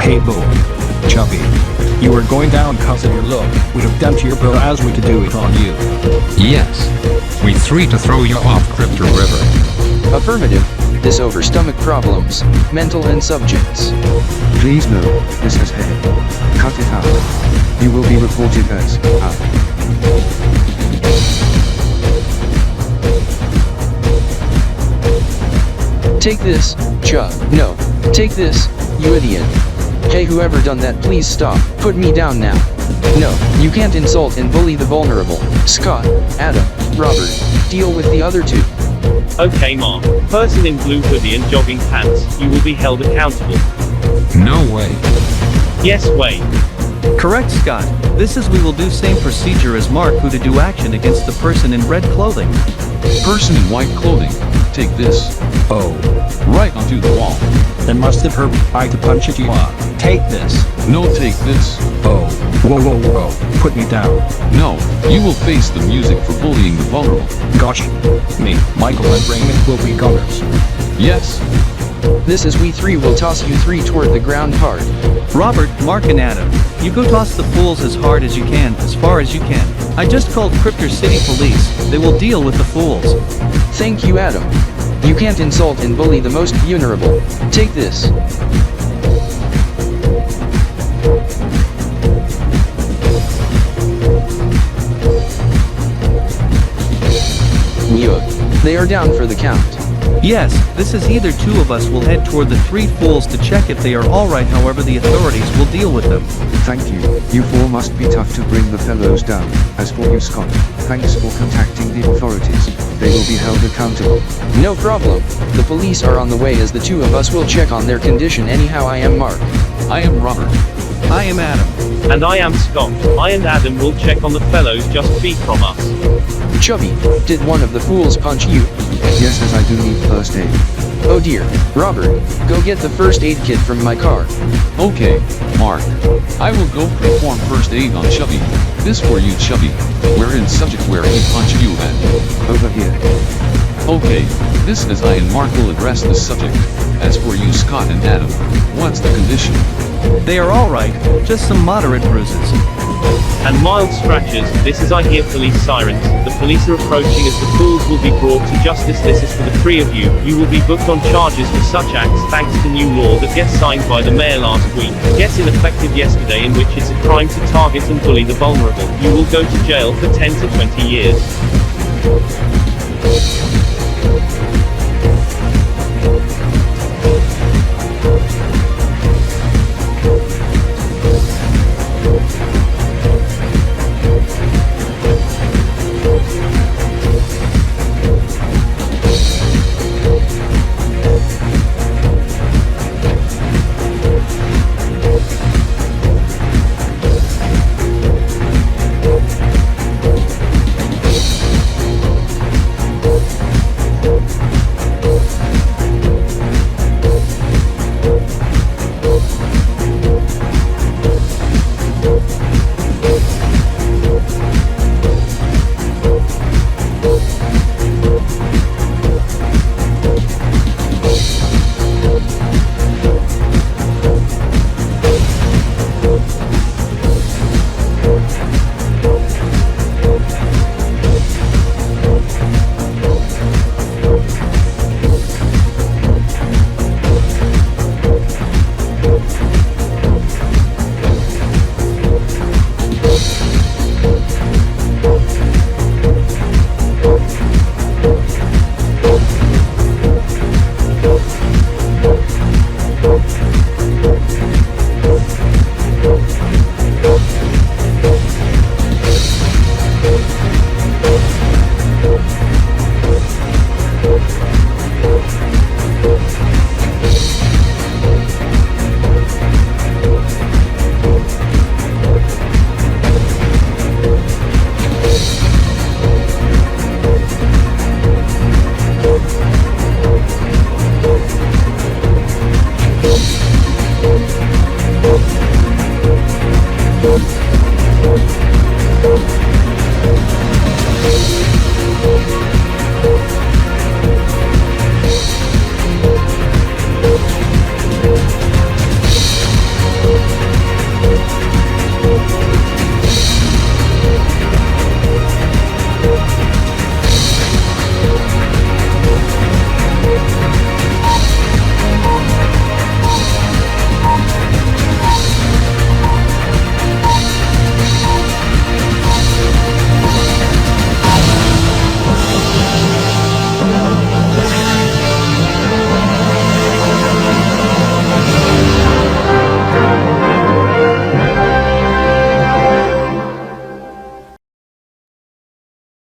Hey Bo. Chubby. You were going down cause of your look. We'd have done to your bro as we to do it on you. Yes. We three to throw you off Crypto River. Affirmative. This over stomach problems, mental and subjects. Please no, this has hair. Cut it out. You will be reported as Take this, Chub. No. Take this, you idiot. Hey, whoever done that, please stop. Put me down now. No, you can't insult and bully the vulnerable. Scott, Adam, Robert, deal with the other two. Okay, Mark. Person in blue hoodie and jogging pants, you will be held accountable. No way. Yes way. Correct, Scott. This is we will do same procedure as Mark who to do action against the person in red clothing. Person in white clothing, take this. Oh. Right onto the wall. Then must have hurt I to punch it you on. Take this. No, take this. Oh. Whoa. Put me down. No, you will face the music for bullying the vulnerable. Gosh. Me, Michael and Raymond will be gunners. Yes. This is we three will toss you three toward the ground hard. Robert, Mark and Adam, you go toss the fools as hard as you can, as far as you can. I just called Crypto City Police. They will deal with the fools. Thank you, Adam. You can't insult and bully the most vulnerable. Take this. Yuck. They are down for the count. Yes, this is either two of us will head toward the three fools to check if they are alright, however the authorities will deal with them. Thank you. You four must be tough to bring the fellows down. As for you, Scott, thanks for contacting the authorities. They will be held accountable. No problem. The police are on the way as the two of us will check on their condition. Anyhow, I am Mark. I am Robert. I am Adam. And I am Scott. I and Adam will check on the fellows just feet from us. Chubby, did one of the fools punch you? Yes, as I do need first aid. Oh dear. Robert, go get the first aid kit from my car. Okay, Mark. I will go perform first aid on Chubby. This for you, Chubby. Wherein subject where he punched you at? Over here. Okay, this as I and Mark will address this subject. As for you, Scott and Adam, what's the condition? They are alright, just some moderate bruises. And mild scratches. This is I hear police sirens. The police are approaching as the fools will be brought to justice. This is for the three of you. You will be booked on charges for such acts thanks to new law that gets signed by the mayor last week. Gets in effective yesterday, in which it's a crime to target and bully the vulnerable. You will go to jail for 10 to 20 years.